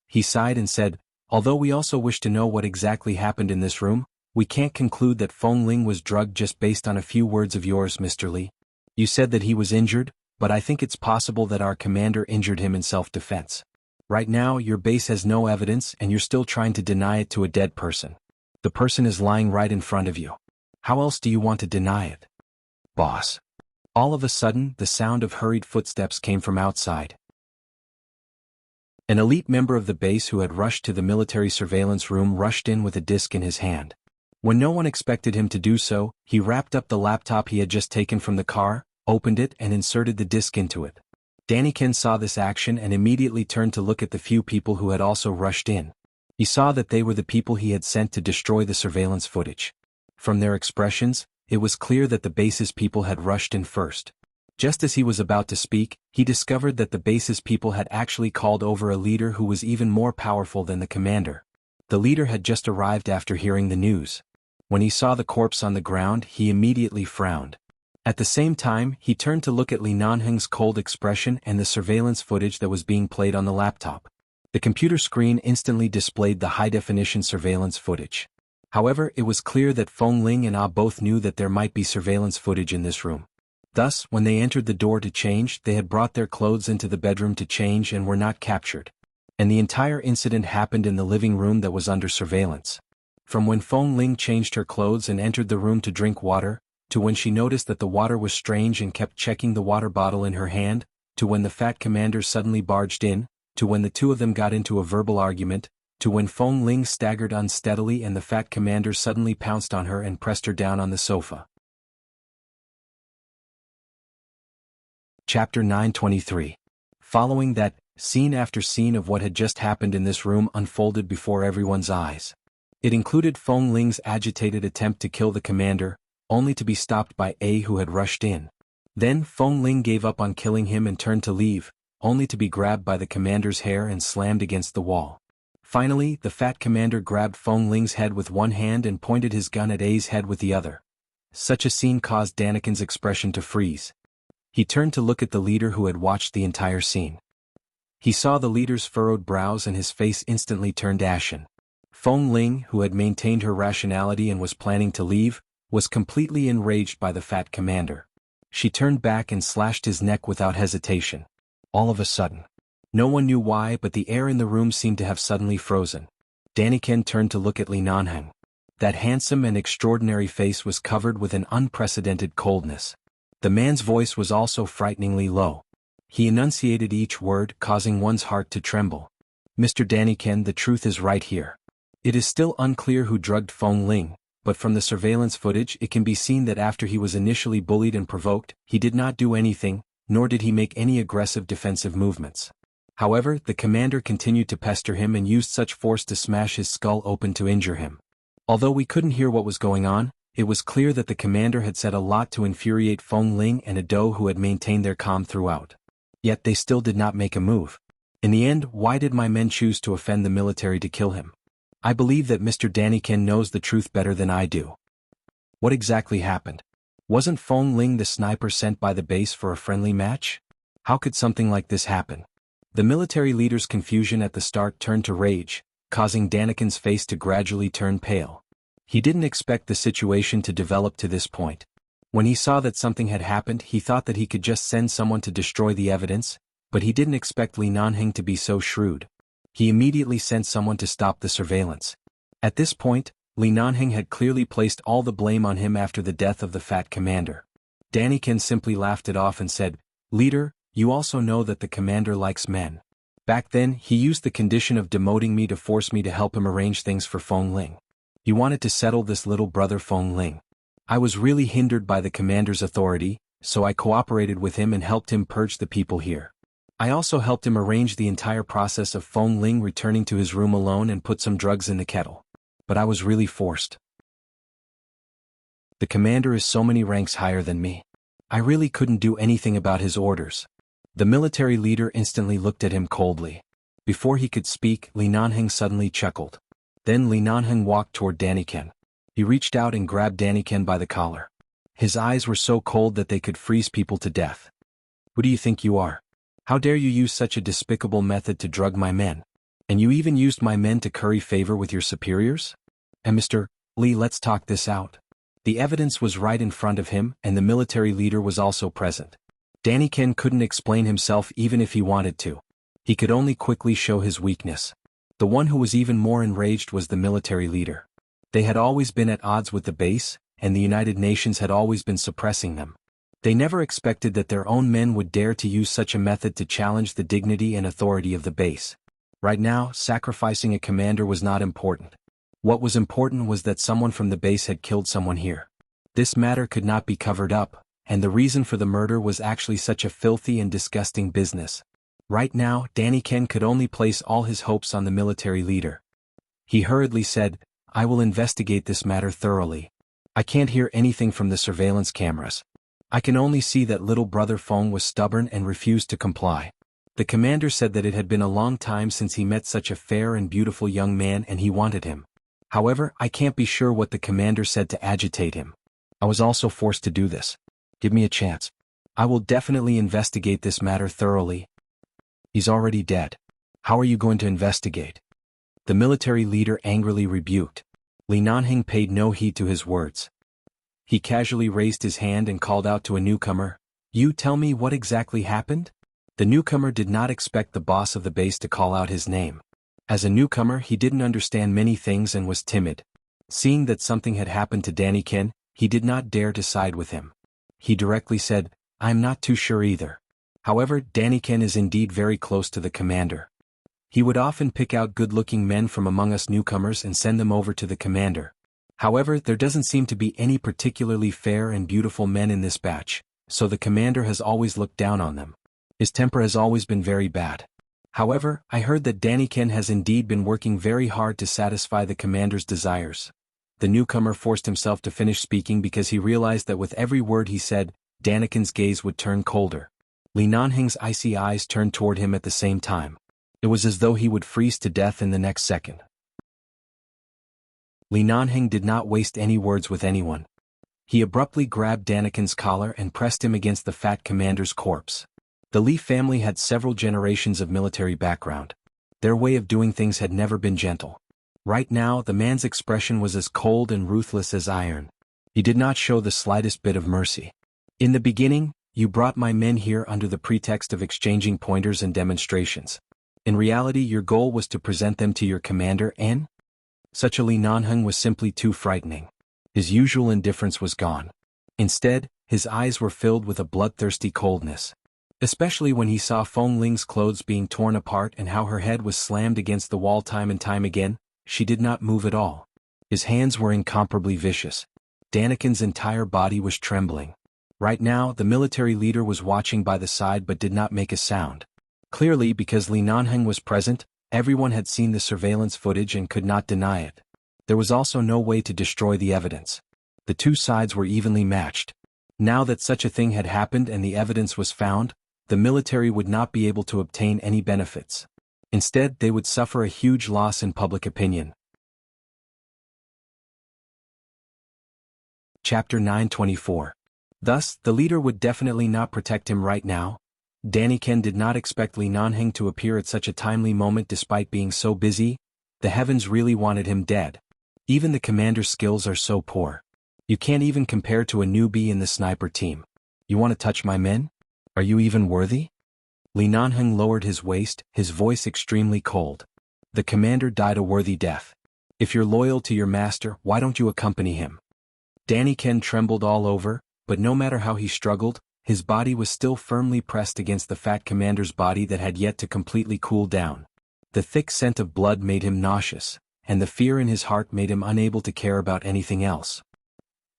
He sighed and said, although we also wish to know what exactly happened in this room, we can't conclude that Feng Ling was drugged just based on a few words of yours, Mr. Li. You said that he was injured, but I think it's possible that our commander injured him in self-defense. Right now, your base has no evidence and you're still trying to deny it to a dead person. The person is lying right in front of you. How else do you want to deny it? Boss. All of a sudden, the sound of hurried footsteps came from outside. An elite member of the base who had rushed to the military surveillance room rushed in with a disc in his hand. When no one expected him to do so, he wrapped up the laptop he had just taken from the car, opened it and inserted the disc into it. Danny Ken saw this action and immediately turned to look at the few people who had also rushed in. He saw that they were the people he had sent to destroy the surveillance footage. From their expressions, it was clear that the base's people had rushed in first. Just as he was about to speak, he discovered that the base's people had actually called over a leader who was even more powerful than the commander. The leader had just arrived after hearing the news. When he saw the corpse on the ground, he immediately frowned. At the same time, he turned to look at Li Nanheng's cold expression and the surveillance footage that was being played on the laptop. The computer screen instantly displayed the high-definition surveillance footage. However, it was clear that Feng Ling and Ah both knew that there might be surveillance footage in this room. Thus, when they entered the door to change, they had brought their clothes into the bedroom to change and were not captured. And the entire incident happened in the living room that was under surveillance. From when Feng Ling changed her clothes and entered the room to drink water, to when she noticed that the water was strange and kept checking the water bottle in her hand, to when the fat commander suddenly barged in, to when the two of them got into a verbal argument, to when Feng Ling staggered unsteadily and the fat commander suddenly pounced on her and pressed her down on the sofa. Chapter 923. Following that, scene after scene of what had just happened in this room unfolded before everyone's eyes. It included Feng Ling's agitated attempt to kill the commander, only to be stopped by A, who had rushed in. Then Feng Ling gave up on killing him and turned to leave, only to be grabbed by the commander's hair and slammed against the wall. Finally, the fat commander grabbed Feng Ling's head with one hand and pointed his gun at A's head with the other. Such a scene caused Daniken's expression to freeze. He turned to look at the leader who had watched the entire scene. He saw the leader's furrowed brows and his face instantly turned ashen. Feng Ling, who had maintained her rationality and was planning to leave, was completely enraged by the fat commander. She turned back and slashed his neck without hesitation. All of a sudden. No one knew why, but the air in the room seemed to have suddenly frozen. Daniken turned to look at Li Nanheng. That handsome and extraordinary face was covered with an unprecedented coldness. The man's voice was also frighteningly low. He enunciated each word, causing one's heart to tremble. Mr. Daniken, the truth is right here. It is still unclear who drugged Feng Ling, but from the surveillance footage it can be seen that after he was initially bullied and provoked, he did not do anything, nor did he make any aggressive defensive movements. However, the commander continued to pester him and used such force to smash his skull open to injure him. Although we couldn't hear what was going on, it was clear that the commander had said a lot to infuriate Feng Ling and Ado, who had maintained their calm throughout. Yet they still did not make a move. In the end, why did my men choose to offend the military to kill him? I believe that Mr. Daniken knows the truth better than I do. What exactly happened? Wasn't Feng Ling the sniper sent by the base for a friendly match? How could something like this happen? The military leader's confusion at the start turned to rage, causing Daniken's face to gradually turn pale. He didn't expect the situation to develop to this point. When he saw that something had happened, he thought that he could just send someone to destroy the evidence, but he didn't expect Li Nanheng to be so shrewd. He immediately sent someone to stop the surveillance. At this point, Li Nanheng had clearly placed all the blame on him after the death of the fat commander. Daniken simply laughed it off and said, "Leader, you also know that the commander likes men. Back then, he used the condition of demoting me to force me to help him arrange things for Feng Ling. He wanted to settle this little brother Feng Ling. I was really hindered by the commander's authority, so I cooperated with him and helped him purge the people here. I also helped him arrange the entire process of Feng Ling returning to his room alone and put some drugs in the kettle. But I was really forced. The commander is so many ranks higher than me. I really couldn't do anything about his orders." The military leader instantly looked at him coldly. Before he could speak, Li Nanheng suddenly chuckled. Then Li Nanheng walked toward Daniken. He reached out and grabbed Daniken by the collar. His eyes were so cold that they could freeze people to death. "Who do you think you are? How dare you use such a despicable method to drug my men? And you even used my men to curry favor with your superiors? And Mr. Li, let's talk this out." The evidence was right in front of him, and the military leader was also present. Daniken couldn't explain himself even if he wanted to. He could only quickly show his weakness. The one who was even more enraged was the military leader. They had always been at odds with the base, and the United Nations had always been suppressing them. They never expected that their own men would dare to use such a method to challenge the dignity and authority of the base. Right now, sacrificing a commander was not important. What was important was that someone from the base had killed someone here. This matter could not be covered up, and the reason for the murder was actually such a filthy and disgusting business. Right now, Daniken could only place all his hopes on the military leader. He hurriedly said, "I will investigate this matter thoroughly. I can't hear anything from the surveillance cameras. I can only see that little brother Feng was stubborn and refused to comply. The commander said that it had been a long time since he met such a fair and beautiful young man and he wanted him. However, I can't be sure what the commander said to agitate him. I was also forced to do this. Give me a chance. I will definitely investigate this matter thoroughly." "He's already dead. How are you going to investigate?" The military leader angrily rebuked. Li Nanheng paid no heed to his words. He casually raised his hand and called out to a newcomer, You tell me what exactly happened? The newcomer did not expect the boss of the base to call out his name. As a newcomer, he didn't understand many things and was timid. Seeing that something had happened to Danny-ken, he did not dare to side with him. He directly said, "I'm not too sure either." However, Danny-ken is indeed very close to the commander. He would often pick out good-looking men from among us newcomers and send them over to the commander. However, there doesn't seem to be any particularly fair and beautiful men in this batch, so the commander has always looked down on them. His temper has always been very bad. However, I heard that Danny-ken has indeed been working very hard to satisfy the commander's desires. The newcomer forced himself to finish speaking because he realized that with every word he said, Danny-ken's gaze would turn colder. Li Nanheng's icy eyes turned toward him at the same time. It was as though he would freeze to death in the next second. Li Nanheng did not waste any words with anyone. He abruptly grabbed Danny-ken's collar and pressed him against the fat commander's corpse. The Li family had several generations of military background. Their way of doing things had never been gentle. Right now, the man's expression was as cold and ruthless as iron. He did not show the slightest bit of mercy. In the beginning, you brought my men here under the pretext of exchanging pointers and demonstrations. In reality, your goal was to present them to your commander and? Such a Li Nanheng was simply too frightening. His usual indifference was gone. Instead, his eyes were filled with a bloodthirsty coldness. Especially when he saw Feng Ling's clothes being torn apart and how her head was slammed against the wall time and time again, she did not move at all. His hands were incomparably vicious. Danny-ken's entire body was trembling. Right now, the military leader was watching by the side but did not make a sound. Clearly, because Li Nanheng was present, everyone had seen the surveillance footage and could not deny it. There was also no way to destroy the evidence. The two sides were evenly matched. Now that such a thing had happened and the evidence was found, the military would not be able to obtain any benefits. Instead, they would suffer a huge loss in public opinion. Chapter 924. Thus, the leader would definitely not protect him right now. Danny-ken did not expect Li Nanheng to appear at such a timely moment despite being so busy. The heavens really wanted him dead. Even the commander's skills are so poor. You can't even compare to a newbie in the sniper team. You want to touch my men? Are you even worthy? Li Nanheng lowered his waist, his voice extremely cold. The commander died a worthy death. If you're loyal to your master, why don't you accompany him? Danny-ken trembled all over, but no matter how he struggled, his body was still firmly pressed against the fat commander's body that had yet to completely cool down. The thick scent of blood made him nauseous, and the fear in his heart made him unable to care about anything else.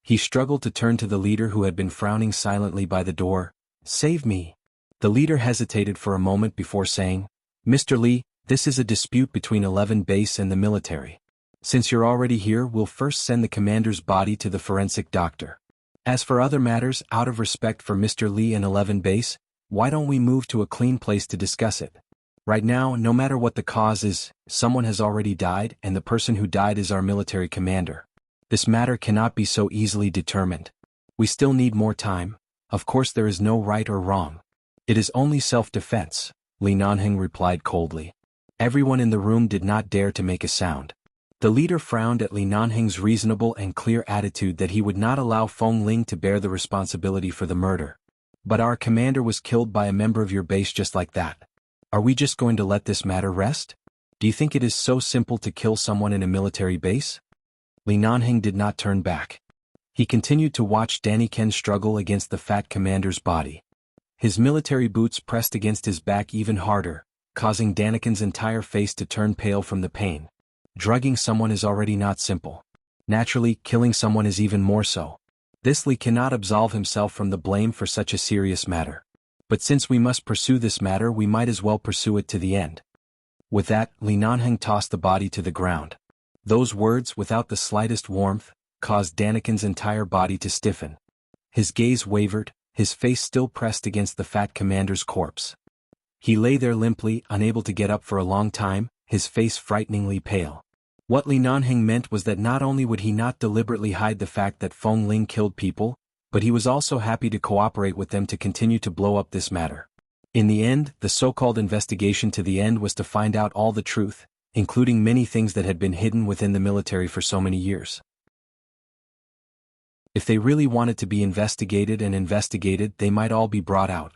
He struggled to turn to the leader who had been frowning silently by the door. "Save me." The leader hesitated for a moment before saying, "Mr. Li, this is a dispute between 11 Base and the military. Since you're already here, we'll first send the commander's body to the forensic doctor. As for other matters, out of respect for Mr. Li and 11 Base, why don't we move to a clean place to discuss it? Right now, no matter what the cause is, someone has already died and the person who died is our military commander. This matter cannot be so easily determined. We still need more time. Of course there is no right or wrong. It is only self-defense," Li Nanheng replied coldly. Everyone in the room did not dare to make a sound. The leader frowned at Li Nanheng's reasonable and clear attitude that he would not allow Feng Ling to bear the responsibility for the murder. "But our commander was killed by a member of your base just like that. Are we just going to let this matter rest? Do you think it is so simple to kill someone in a military base?" Li Nanheng did not turn back. He continued to watch Danny-ken struggle against the fat commander's body. His military boots pressed against his back even harder, causing Danny-ken's entire face to turn pale from the pain. Drugging someone is already not simple. Naturally, killing someone is even more so. This Li cannot absolve himself from the blame for such a serious matter. But since we must pursue this matter, we might as well pursue it to the end. With that, Li Nanheng tossed the body to the ground. Those words, without the slightest warmth, caused Danny-ken's entire body to stiffen. His gaze wavered, his face still pressed against the fat commander's corpse. He lay there limply, unable to get up for a long time, his face frighteningly pale. What Li Nanheng meant was that not only would he not deliberately hide the fact that Feng Ling killed people, but he was also happy to cooperate with them to continue to blow up this matter. In the end, the so-called investigation to the end was to find out all the truth, including many things that had been hidden within the military for so many years. If they really wanted to be investigated and investigated, they might all be brought out.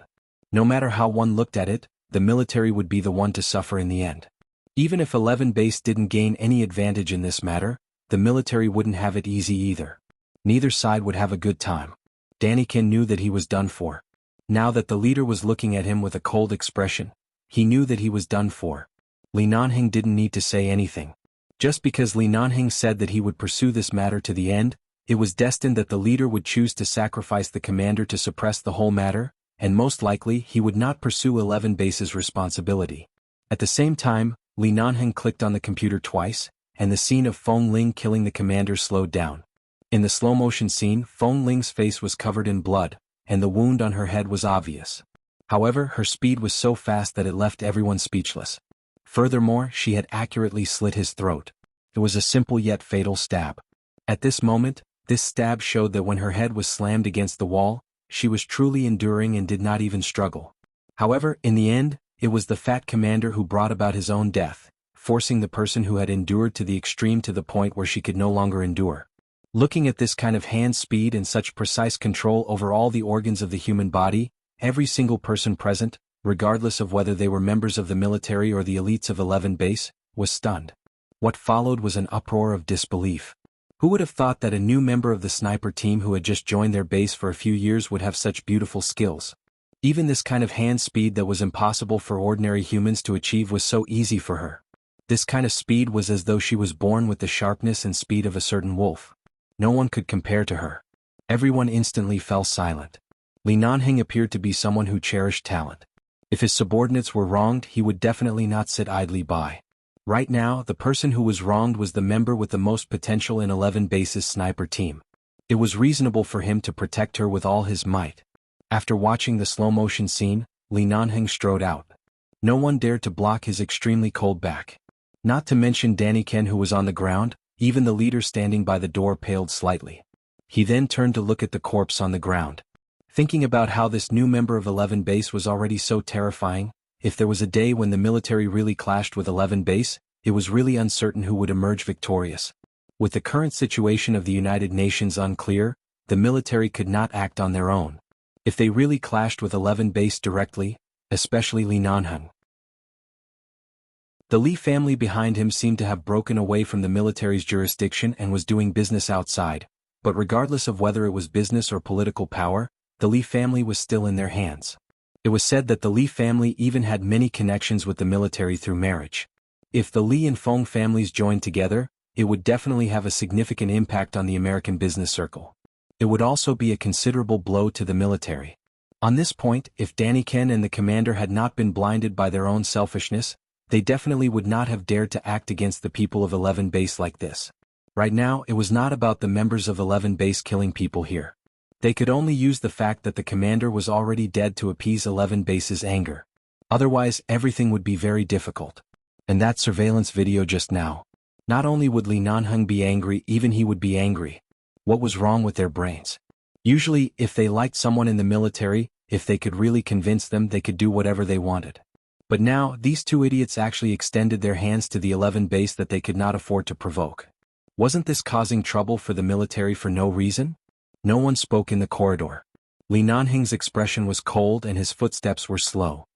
No matter how one looked at it, the military would be the one to suffer in the end. Even if 11 Base didn't gain any advantage in this matter, the military wouldn't have it easy either. Neither side would have a good time. Danny Ken knew that he was done for. Now that the leader was looking at him with a cold expression, he knew that he was done for. Li Nanheng didn't need to say anything. Just because Li Nanheng said that he would pursue this matter to the end, it was destined that the leader would choose to sacrifice the commander to suppress the whole matter, and most likely he would not pursue 11 Base's responsibility. At the same time, Li Nanheng clicked on the computer twice, and the scene of Feng Ling killing the commander slowed down. In the slow-motion scene, Feng Ling's face was covered in blood, and the wound on her head was obvious. However, her speed was so fast that it left everyone speechless. Furthermore, she had accurately slit his throat. It was a simple yet fatal stab. At this moment, this stab showed that when her head was slammed against the wall, she was truly enduring and did not even struggle. However, in the end, it was the fat commander who brought about his own death, forcing the person who had endured to the extreme to the point where she could no longer endure. Looking at this kind of hand speed and such precise control over all the organs of the human body, every single person present, regardless of whether they were members of the military or the elites of 11 Base, was stunned. What followed was an uproar of disbelief. Who would have thought that a new member of the sniper team who had just joined their base for a few years would have such beautiful skills? Even this kind of hand speed that was impossible for ordinary humans to achieve was so easy for her. This kind of speed was as though she was born with the sharpness and speed of a certain wolf. No one could compare to her. Everyone instantly fell silent. Li Nanheng appeared to be someone who cherished talent. If his subordinates were wronged, he would definitely not sit idly by. Right now, the person who was wronged was the member with the most potential in 11 Base's sniper team. It was reasonable for him to protect her with all his might. After watching the slow-motion scene, Li Nanheng strode out. No one dared to block his extremely cold back. Not to mention Danny Ken, who was on the ground. Even the leader standing by the door paled slightly. He then turned to look at the corpse on the ground. Thinking about how this new member of 11 Base was already so terrifying, if there was a day when the military really clashed with 11 Base, it was really uncertain who would emerge victorious. With the current situation of the United Nations unclear, the military could not act on their own. If they really clashed with 11 Base directly, especially Li Nanheng. The Li family behind him seemed to have broken away from the military's jurisdiction and was doing business outside, but regardless of whether it was business or political power, the Li family was still in their hands. It was said that the Li family even had many connections with the military through marriage. If the Li and Feng families joined together, it would definitely have a significant impact on the American business circle. It would also be a considerable blow to the military. On this point, if Danny Ken and the commander had not been blinded by their own selfishness, they definitely would not have dared to act against the people of 11 Base like this. Right now, it was not about the members of 11 Base killing people here. They could only use the fact that the commander was already dead to appease 11 Base's anger. Otherwise, everything would be very difficult. And that surveillance video just now. Not only would Li Nanheng be angry, even he would be angry. What was wrong with their brains? Usually, if they liked someone in the military, if they could really convince them, they could do whatever they wanted. But now, these two idiots actually extended their hands to the 11 Base that they could not afford to provoke. Wasn't this causing trouble for the military for no reason? No one spoke in the corridor. Li Nanheng's expression was cold and his footsteps were slow.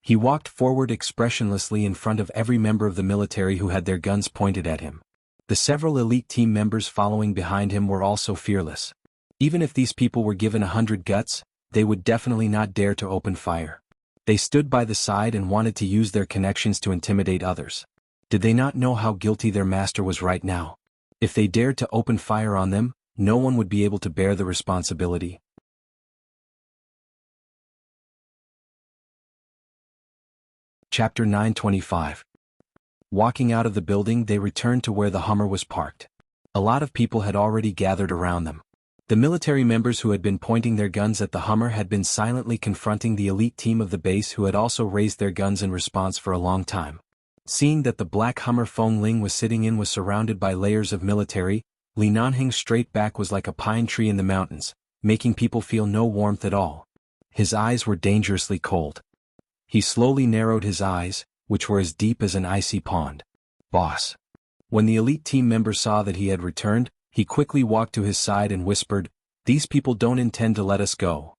He walked forward expressionlessly in front of every member of the military who had their guns pointed at him. The several elite team members following behind him were also fearless. Even if these people were given 100 guts, they would definitely not dare to open fire. They stood by the side and wanted to use their connections to intimidate others. Did they not know how guilty their master was right now? If they dared to open fire on them, no one would be able to bear the responsibility. Chapter 925. Walking out of the building, they returned to where the Hummer was parked. A lot of people had already gathered around them. The military members who had been pointing their guns at the Hummer had been silently confronting the elite team of the base, who had also raised their guns in response for a long time. Seeing that the black Hummer Feng Ling was sitting in was surrounded by layers of military, Li Nanheng's straight back was like a pine tree in the mountains, making people feel no warmth at all. His eyes were dangerously cold. He slowly narrowed his eyes, which were as deep as an icy pond. "Boss." When the elite team member saw that he had returned, he quickly walked to his side and whispered, These people don't intend to let us go.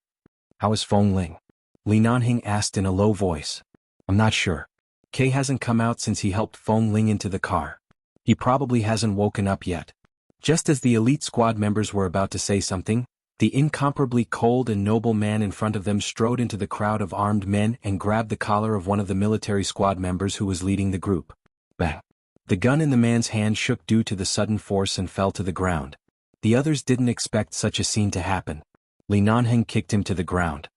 How is Feng Ling? Li Nanhing asked in a low voice. I'm not sure. Kay hasn't come out since he helped Feng Ling into the car. He probably hasn't woken up yet. Just as the elite squad members were about to say something, the incomparably cold and noble man in front of them strode into the crowd of armed men and grabbed the collar of one of the military squad members who was leading the group. Bang! The gun in the man's hand shook due to the sudden force and fell to the ground. The others didn't expect such a scene to happen. Li Nanheng kicked him to the ground.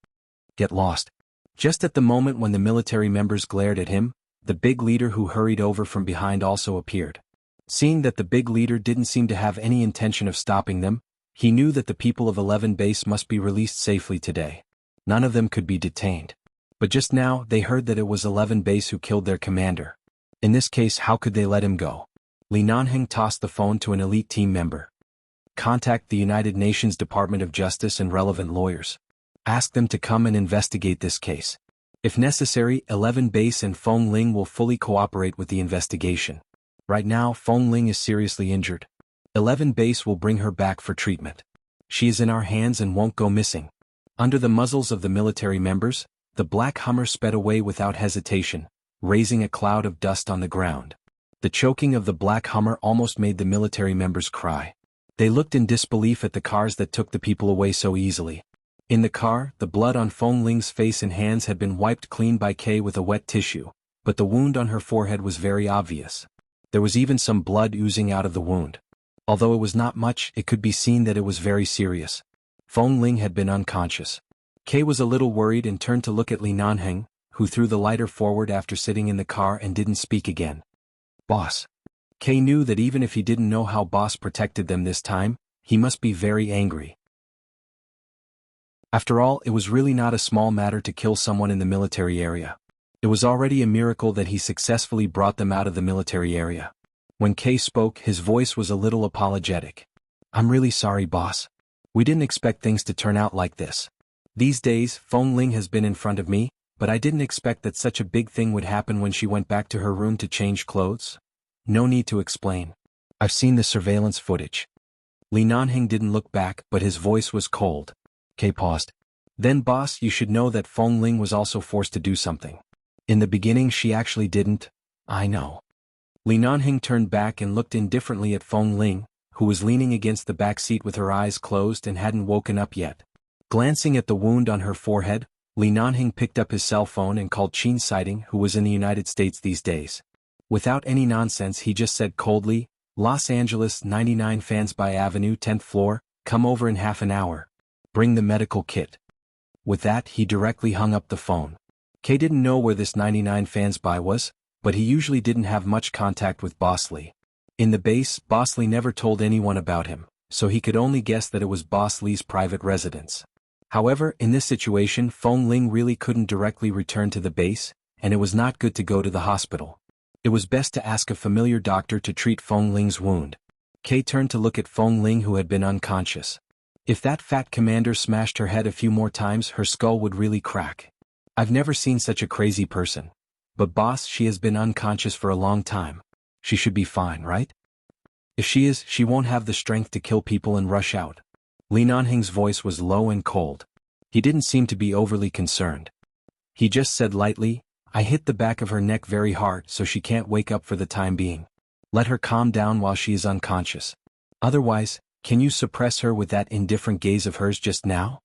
Get lost. Just at the moment when the military members glared at him, the big leader who hurried over from behind also appeared. Seeing that the big leader didn't seem to have any intention of stopping them, he knew that the people of 11 Base must be released safely today. None of them could be detained. But just now they heard that it was 11 Base who killed their commander. In this case, how could they let him go? Li Nanheng tossed the phone to an elite team member. Contact the United Nations Department of Justice and relevant lawyers. Ask them to come and investigate this case. If necessary, 11 Base and Feng Ling will fully cooperate with the investigation. Right now, Feng Ling is seriously injured. 11 Base will bring her back for treatment. She is in our hands and won't go missing. Under the muzzles of the military members, the black Hummer sped away without hesitation, raising a cloud of dust on the ground. The choking of the black Hummer almost made the military members cry. They looked in disbelief at the cars that took the people away so easily. In the car, the blood on Feng Ling's face and hands had been wiped clean by Kay with a wet tissue, but the wound on her forehead was very obvious. There was even some blood oozing out of the wound. Although it was not much, it could be seen that it was very serious. Feng Ling had been unconscious. Kay was a little worried and turned to look at Li Nanheng, who threw the lighter forward after sitting in the car and didn't speak again. Boss. Kay knew that even if he didn't know how Boss protected them this time, he must be very angry. After all, it was really not a small matter to kill someone in the military area. It was already a miracle that he successfully brought them out of the military area. When Kay spoke, his voice was a little apologetic. I'm really sorry, boss. We didn't expect things to turn out like this. These days, Feng Ling has been in front of me, but I didn't expect that such a big thing would happen when she went back to her room to change clothes. No need to explain. I've seen the surveillance footage. Li Nanheng didn't look back, but his voice was cold. Kay paused. Then boss, you should know that Feng Ling was also forced to do something. In the beginning she actually didn't. I know. Li Nanheng turned back and looked indifferently at Feng Ling, who was leaning against the back seat with her eyes closed and hadn't woken up yet. Glancing at the wound on her forehead, Li Nanheng picked up his cell phone and called Qin Sighting, who was in the United States these days. Without any nonsense, he just said coldly, Los Angeles 99 Fansby Avenue 10th floor, come over in half an hour. Bring the medical kit. With that, he directly hung up the phone. Kay didn't know where this 99 Fansby was, but he usually didn't have much contact with Boss Lee. In the base, Boss Lee never told anyone about him, so he could only guess that it was Boss Lee's private residence. However, in this situation, Feng Ling really couldn't directly return to the base, and it was not good to go to the hospital. It was best to ask a familiar doctor to treat Feng Ling's wound. Kay turned to look at Feng Ling, who had been unconscious. If that fat commander smashed her head a few more times, her skull would really crack. I've never seen such a crazy person. But boss, she has been unconscious for a long time. She should be fine, right? If she is, she won't have the strength to kill people and rush out. Li Nanheng's voice was low and cold. He didn't seem to be overly concerned. He just said lightly, I hit the back of her neck very hard so she can't wake up for the time being. Let her calm down while she is unconscious. Otherwise, can you suppress her with that indifferent gaze of hers just now?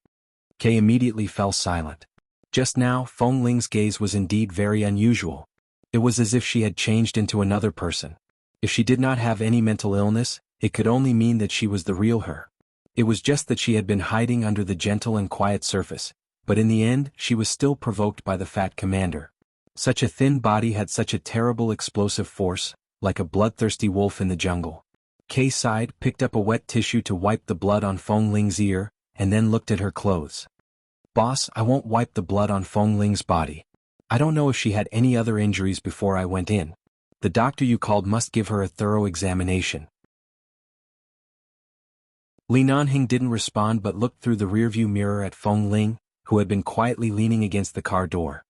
Kay immediately fell silent. Just now, Feng Ling's gaze was indeed very unusual. It was as if she had changed into another person. If she did not have any mental illness, it could only mean that she was the real her. It was just that she had been hiding under the gentle and quiet surface, but in the end, she was still provoked by the fat commander. Such a thin body had such a terrible explosive force, like a bloodthirsty wolf in the jungle. Kay sighed, picked up a wet tissue to wipe the blood on Feng Ling's ear, and then looked at her clothes. Boss, I won't wipe the blood on Feng Ling's body. I don't know if she had any other injuries before I went in. The doctor you called must give her a thorough examination. Li Nanheng didn't respond but looked through the rearview mirror at Feng Ling, who had been quietly leaning against the car door.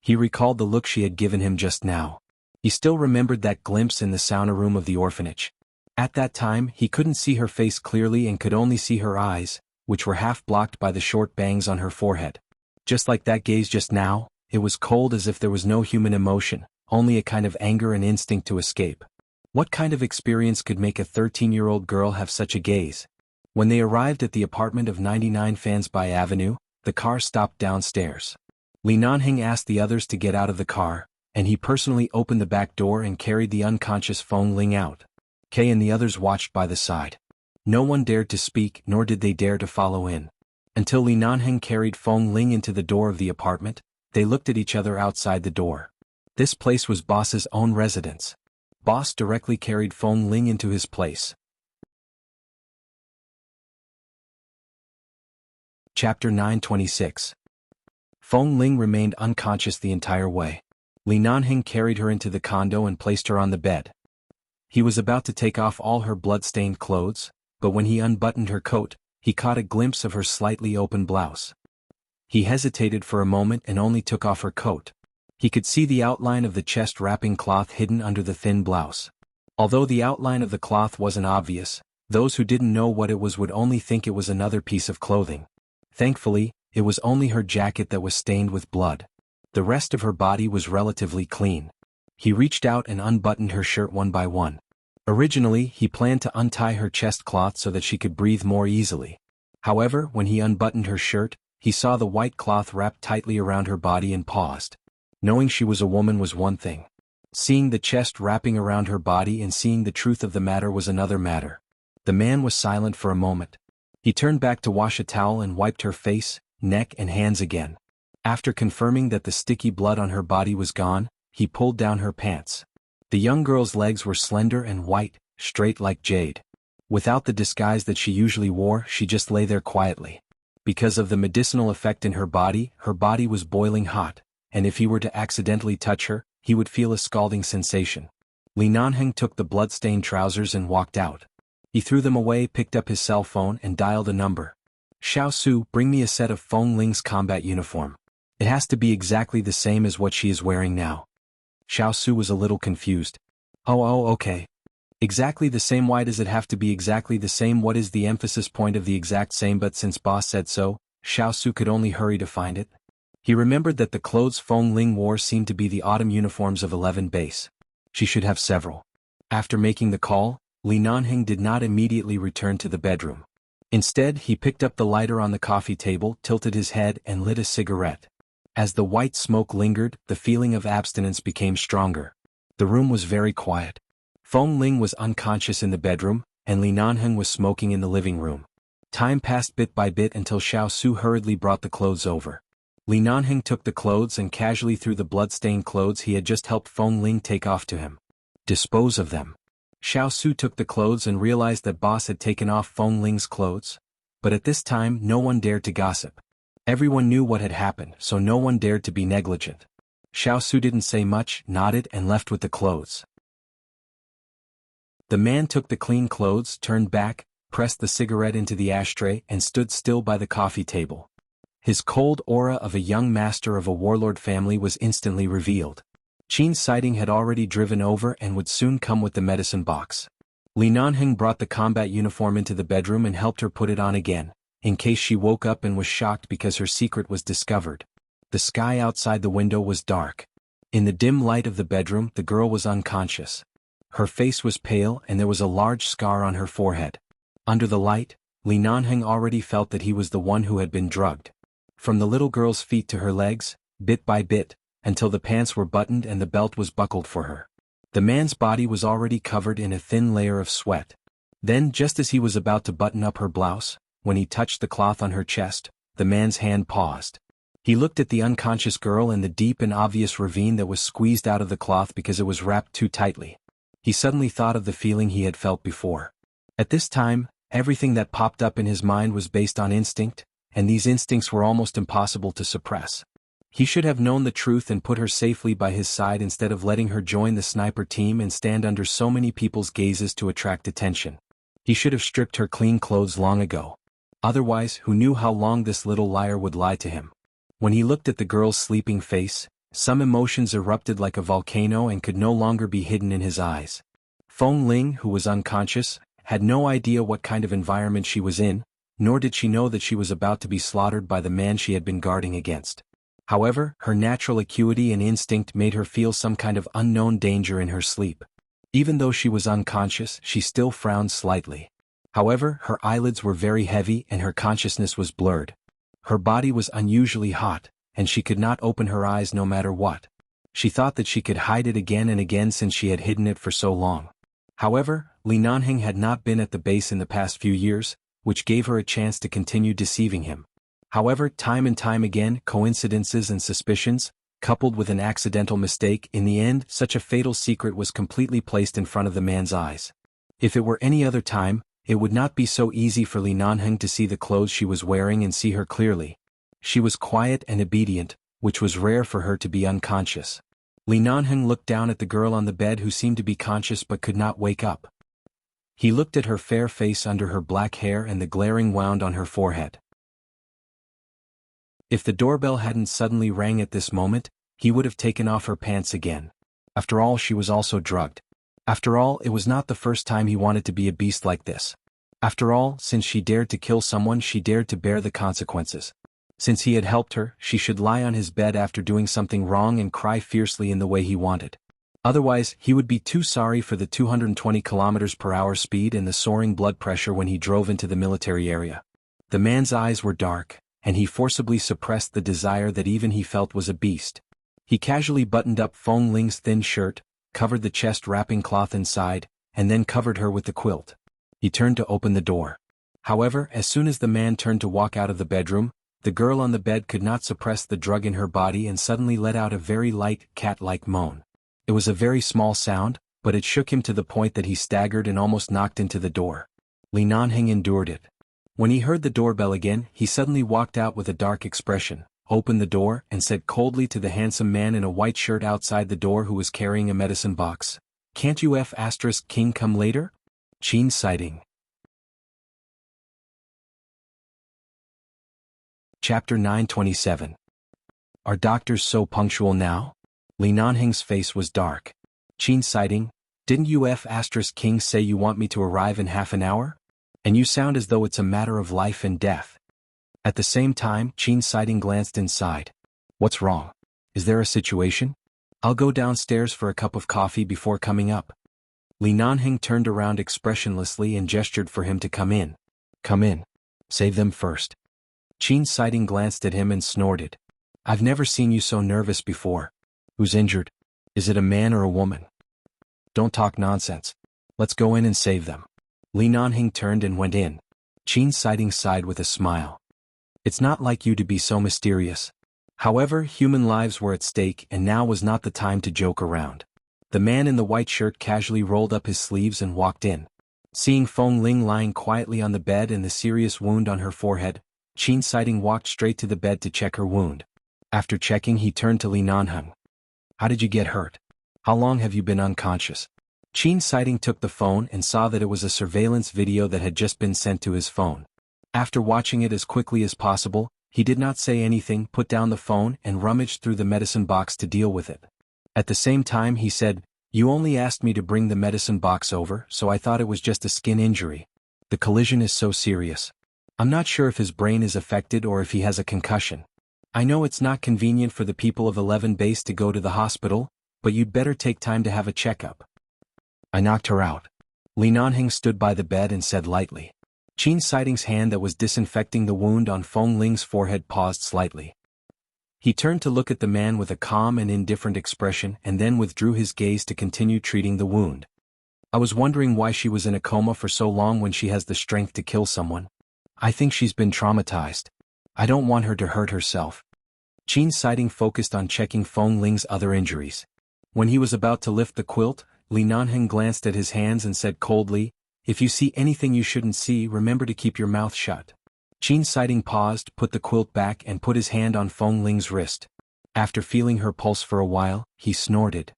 He recalled the look she had given him just now. He still remembered that glimpse in the sauna room of the orphanage. At that time, he couldn't see her face clearly and could only see her eyes, which were half blocked by the short bangs on her forehead. Just like that gaze just now, it was cold as if there was no human emotion, only a kind of anger and instinct to escape. What kind of experience could make a 13-year-old girl have such a gaze? When they arrived at the apartment of 99 Fansby Avenue, the car stopped downstairs. Li Nanheng asked the others to get out of the car, and he personally opened the back door and carried the unconscious Feng Ling out. Kay and the others watched by the side. No one dared to speak, nor did they dare to follow in. Until Li Nanheng carried Feng Ling into the door of the apartment, they looked at each other outside the door. This place was Boss's own residence. Boss directly carried Feng Ling into his place. Chapter 926. Feng Ling remained unconscious the entire way. Li Nanheng carried her into the condo and placed her on the bed. He was about to take off all her blood-stained clothes, but when he unbuttoned her coat, he caught a glimpse of her slightly open blouse. He hesitated for a moment and only took off her coat. He could see the outline of the chest-wrapping cloth hidden under the thin blouse. Although the outline of the cloth wasn't obvious, those who didn't know what it was would only think it was another piece of clothing. Thankfully, it was only her jacket that was stained with blood. The rest of her body was relatively clean. He reached out and unbuttoned her shirt one by one. Originally, he planned to untie her chest cloth so that she could breathe more easily. However, when he unbuttoned her shirt, he saw the white cloth wrapped tightly around her body and paused. Knowing she was a woman was one thing. Seeing the chest wrapping around her body and seeing the truth of the matter was another matter. The man was silent for a moment. He turned back to wash a towel and wiped her face, neck and hands again. After confirming that the sticky blood on her body was gone, he pulled down her pants. The young girl's legs were slender and white, straight like jade. Without the disguise that she usually wore, she just lay there quietly. Because of the medicinal effect in her body was boiling hot, and if he were to accidentally touch her, he would feel a scalding sensation. Li Nanheng took the blood-stained trousers and walked out. He threw them away, picked up his cell phone and dialed a number. Xiao Su, bring me a set of Feng Ling's combat uniform. It has to be exactly the same as what she is wearing now. Xiao Su was a little confused. Oh, okay. Exactly the same. Why does it have to be exactly the same? What is the emphasis point of the exact same? But since boss said so, Xiao Su could only hurry to find it. He remembered that the clothes Feng Ling wore seemed to be the autumn uniforms of 11 base. She should have several. After making the call, Li Nanheng did not immediately return to the bedroom. Instead, he picked up the lighter on the coffee table, tilted his head and lit a cigarette. As the white smoke lingered, the feeling of abstinence became stronger. The room was very quiet. Feng Ling was unconscious in the bedroom, and Li Nanheng was smoking in the living room. Time passed bit by bit until Xiao Su hurriedly brought the clothes over. Li Nanheng took the clothes and casually threw the blood-stained clothes he had just helped Feng Ling take off to him. Dispose of them. Xiao Su took the clothes and realized that boss had taken off Feng Ling's clothes. But at this time no one dared to gossip. Everyone knew what had happened, so no one dared to be negligent. Xiao Su didn't say much, nodded and left with the clothes. The man took the clean clothes, turned back, pressed the cigarette into the ashtray and stood still by the coffee table. His cold aura of a young master of a warlord family was instantly revealed. Qin's sighting had already driven over and would soon come with the medicine box. Li Nanheng brought the combat uniform into the bedroom and helped her put it on again, in case she woke up and was shocked because her secret was discovered. The sky outside the window was dark. In the dim light of the bedroom, the girl was unconscious. Her face was pale and there was a large scar on her forehead. Under the light, Li Nanheng already felt that he was the one who had been drugged. From the little girl's feet to her legs, bit by bit, until the pants were buttoned and the belt was buckled for her. The man's body was already covered in a thin layer of sweat. Then, just as he was about to button up her blouse, when he touched the cloth on her chest, the man's hand paused. He looked at the unconscious girl and the deep and obvious ravine that was squeezed out of the cloth because it was wrapped too tightly. He suddenly thought of the feeling he had felt before. At this time, everything that popped up in his mind was based on instinct, and these instincts were almost impossible to suppress. He should have known the truth and put her safely by his side instead of letting her join the sniper team and stand under so many people's gazes to attract attention. He should have stripped her clean clothes long ago. Otherwise, who knew how long this little liar would lie to him? When he looked at the girl's sleeping face, some emotions erupted like a volcano and could no longer be hidden in his eyes. Feng Ling, who was unconscious, had no idea what kind of environment she was in, nor did she know that she was about to be slaughtered by the man she had been guarding against. However, her natural acuity and instinct made her feel some kind of unknown danger in her sleep. Even though she was unconscious, she still frowned slightly. However, her eyelids were very heavy and her consciousness was blurred. Her body was unusually hot, and she could not open her eyes no matter what. She thought that she could hide it again and again since she had hidden it for so long. However, Li Nanheng had not been at the base in the past few years, which gave her a chance to continue deceiving him. However, time and time again, coincidences and suspicions, coupled with an accidental mistake, in the end, such a fatal secret was completely placed in front of the man's eyes. If it were any other time, it would not be so easy for Li Nanheng to see the clothes she was wearing and see her clearly. She was quiet and obedient, which was rare for her to be unconscious. Li Nanheng looked down at the girl on the bed who seemed to be conscious but could not wake up. He looked at her fair face under her black hair and the glaring wound on her forehead. If the doorbell hadn't suddenly rang at this moment, he would have taken off her pants again. After all, she was also drugged. After all, it was not the first time he wanted to be a beast like this. After all, since she dared to kill someone, she dared to bear the consequences. Since he had helped her, she should lie on his bed after doing something wrong and cry fiercely in the way he wanted. Otherwise, he would be too sorry for the 220 km/h speed and the soaring blood pressure when he drove into the military area. The man's eyes were dark, and he forcibly suppressed the desire that even he felt was a beast. He casually buttoned up Feng Ling's thin shirt, covered the chest wrapping cloth inside, and then covered her with the quilt. He turned to open the door. However, as soon as the man turned to walk out of the bedroom, the girl on the bed could not suppress the drug in her body and suddenly let out a very light, cat-like moan. It was a very small sound, but it shook him to the point that he staggered and almost knocked into the door. Li Nanheng endured it. When he heard the doorbell again, he suddenly walked out with a dark expression, opened the door, and said coldly to the handsome man in a white shirt outside the door who was carrying a medicine box, "Can't you King come later?" Qin sighting. Chapter 927. Are doctors so punctual now? Li Nanheng's face was dark. Qin sighting, didn't you King say you want me to arrive in half an hour? And you sound as though it's a matter of life and death. At the same time, Qin sighting glanced inside. What's wrong? Is there a situation? I'll go downstairs for a cup of coffee before coming up. Li Nanheng turned around expressionlessly and gestured for him to come in. Come in. Save them first. Qin sighting glanced at him and snorted. I've never seen you so nervous before. Who's injured? Is it a man or a woman? Don't talk nonsense. Let's go in and save them. Li Nanheng turned and went in. Qin sighting sighed with a smile. It's not like you to be so mysterious. However, human lives were at stake and now was not the time to joke around. The man in the white shirt casually rolled up his sleeves and walked in. Seeing Feng Ling lying quietly on the bed and the serious wound on her forehead, Qin sighting walked straight to the bed to check her wound. After checking, he turned to Li Nanheng. How did you get hurt? How long have you been unconscious? Qin sighting took the phone and saw that it was a surveillance video that had just been sent to his phone. After watching it as quickly as possible, he did not say anything, put down the phone and rummaged through the medicine box to deal with it. At the same time he said, "You only asked me to bring the medicine box over, so I thought it was just a skin injury. The collision is so serious. I'm not sure if his brain is affected or if he has a concussion. I know it's not convenient for the people of 11 Base to go to the hospital, but you'd better take time to have a checkup." I knocked her out. Li Nanheng stood by the bed and said lightly. Qin sighting's hand that was disinfecting the wound on Feng Ling's forehead paused slightly. He turned to look at the man with a calm and indifferent expression and then withdrew his gaze to continue treating the wound. I was wondering why she was in a coma for so long when she has the strength to kill someone. I think she's been traumatized. I don't want her to hurt herself. Qin sighting focused on checking Feng Ling's other injuries. When he was about to lift the quilt, Li Nanheng glanced at his hands and said coldly, "If you see anything you shouldn't see, remember to keep your mouth shut." Qin sighting paused, put the quilt back and put his hand on Feng Ling's wrist. After feeling her pulse for a while, he snorted.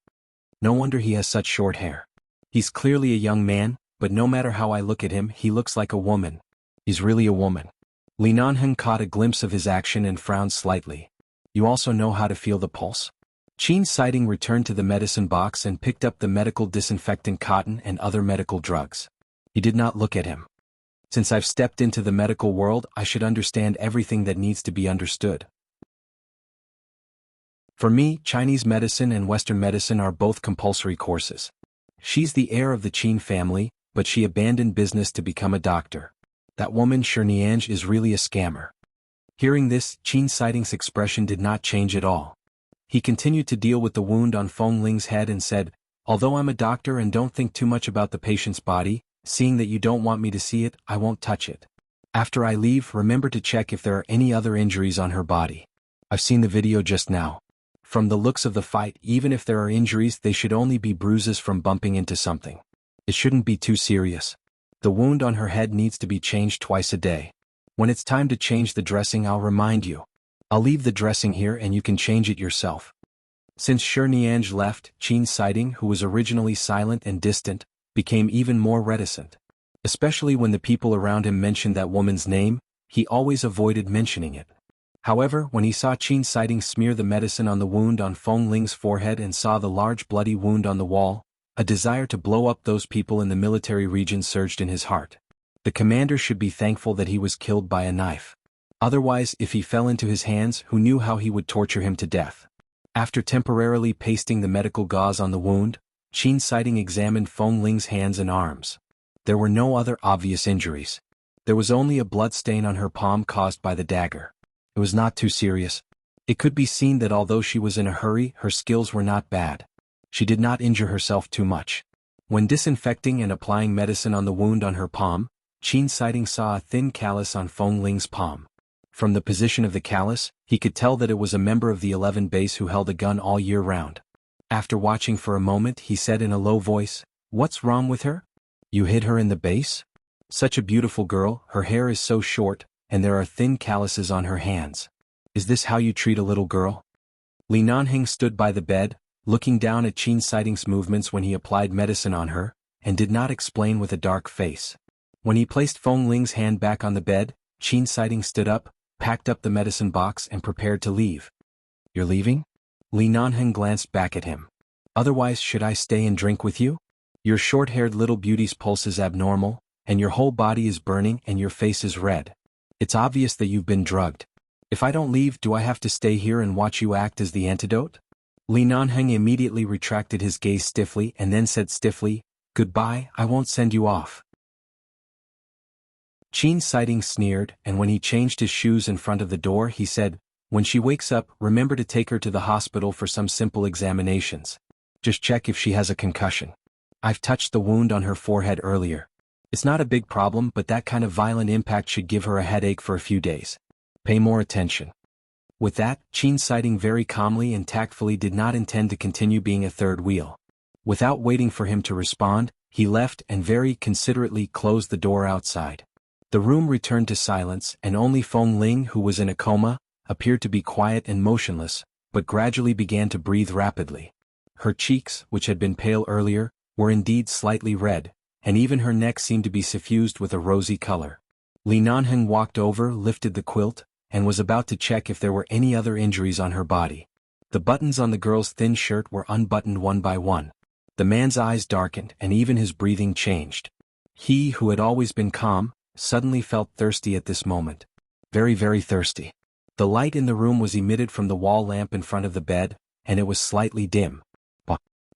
No wonder he has such short hair. He's clearly a young man, but no matter how I look at him, he looks like a woman. He's really a woman. Li Nanheng caught a glimpse of his action and frowned slightly. You also know how to feel the pulse? Qin sighting returned to the medicine box and picked up the medical disinfectant cotton and other medical drugs. He did not look at him. Since I've stepped into the medical world, I should understand everything that needs to be understood. For me, Chinese medicine and Western medicine are both compulsory courses. She's the heir of the Qin family, but she abandoned business to become a doctor. That woman Shiniange is really a scammer. Hearing this, Qin Siding's expression did not change at all. He continued to deal with the wound on Feng Ling's head and said, "Although I'm a doctor and don't think too much about the patient's body, seeing that you don't want me to see it, I won't touch it. After I leave, remember to check if there are any other injuries on her body. I've seen the video just now. From the looks of the fight, even if there are injuries, they should only be bruises from bumping into something. It shouldn't be too serious. The wound on her head needs to be changed twice a day. When it's time to change the dressing, I'll remind you. I'll leave the dressing here and you can change it yourself." Since Shiniange left, Qin Siding, who was originally silent and distant, became even more reticent. Especially when the people around him mentioned that woman's name, he always avoided mentioning it. However, when he saw Qin Siding smear the medicine on the wound on Feng Ling's forehead and saw the large bloody wound on the wall, a desire to blow up those people in the military region surged in his heart. The commander should be thankful that he was killed by a knife. Otherwise, if he fell into his hands, who knew how he would torture him to death? After temporarily pasting the medical gauze on the wound, Qin Siding examined Feng Ling's hands and arms. There were no other obvious injuries. There was only a blood stain on her palm caused by the dagger. It was not too serious. It could be seen that although she was in a hurry, her skills were not bad. She did not injure herself too much. When disinfecting and applying medicine on the wound on her palm, Qin Siding saw a thin callus on Feng Ling's palm. From the position of the callus, he could tell that it was a member of the 11 base who held a gun all year round. After watching for a moment, he said in a low voice, "What's wrong with her? You hid her in the base? Such a beautiful girl, her hair is so short, and there are thin calluses on her hands. Is this how you treat a little girl?" Li Nanheng stood by the bed, looking down at Qin Siding's movements when he applied medicine on her, and did not explain with a dark face. When he placed Feng Ling's hand back on the bed, Qin Siding stood up, packed up the medicine box and prepared to leave. "You're leaving?" Li Nanheng glanced back at him. "Otherwise, should I stay and drink with you? Your short-haired little beauty's pulse is abnormal, and your whole body is burning and your face is red. It's obvious that you've been drugged. If I don't leave, do I have to stay here and watch you act as the antidote?" Li Nanheng immediately retracted his gaze stiffly and then said stiffly, "Goodbye, I won't send you off." Qin Siding sneered, and when he changed his shoes in front of the door, he said, "When she wakes up, remember to take her to the hospital for some simple examinations. Just check if she has a concussion. I've touched the wound on her forehead earlier. It's not a big problem, but that kind of violent impact should give her a headache for a few days. Pay more attention." With that, Qin Siding very calmly and tactfully did not intend to continue being a third wheel. Without waiting for him to respond, he left and very considerately closed the door outside. The room returned to silence, and only Feng Ling, who was in a coma, appeared to be quiet and motionless, but gradually began to breathe rapidly. Her cheeks, which had been pale earlier, were indeed slightly red, and even her neck seemed to be suffused with a rosy color. Li Nanheng walked over, lifted the quilt, and was about to check if there were any other injuries on her body. The buttons on the girl's thin shirt were unbuttoned one by one. The man's eyes darkened, and even his breathing changed. He, who had always been calm, suddenly felt thirsty at this moment. Very, very thirsty. The light in the room was emitted from the wall lamp in front of the bed, and it was slightly dim.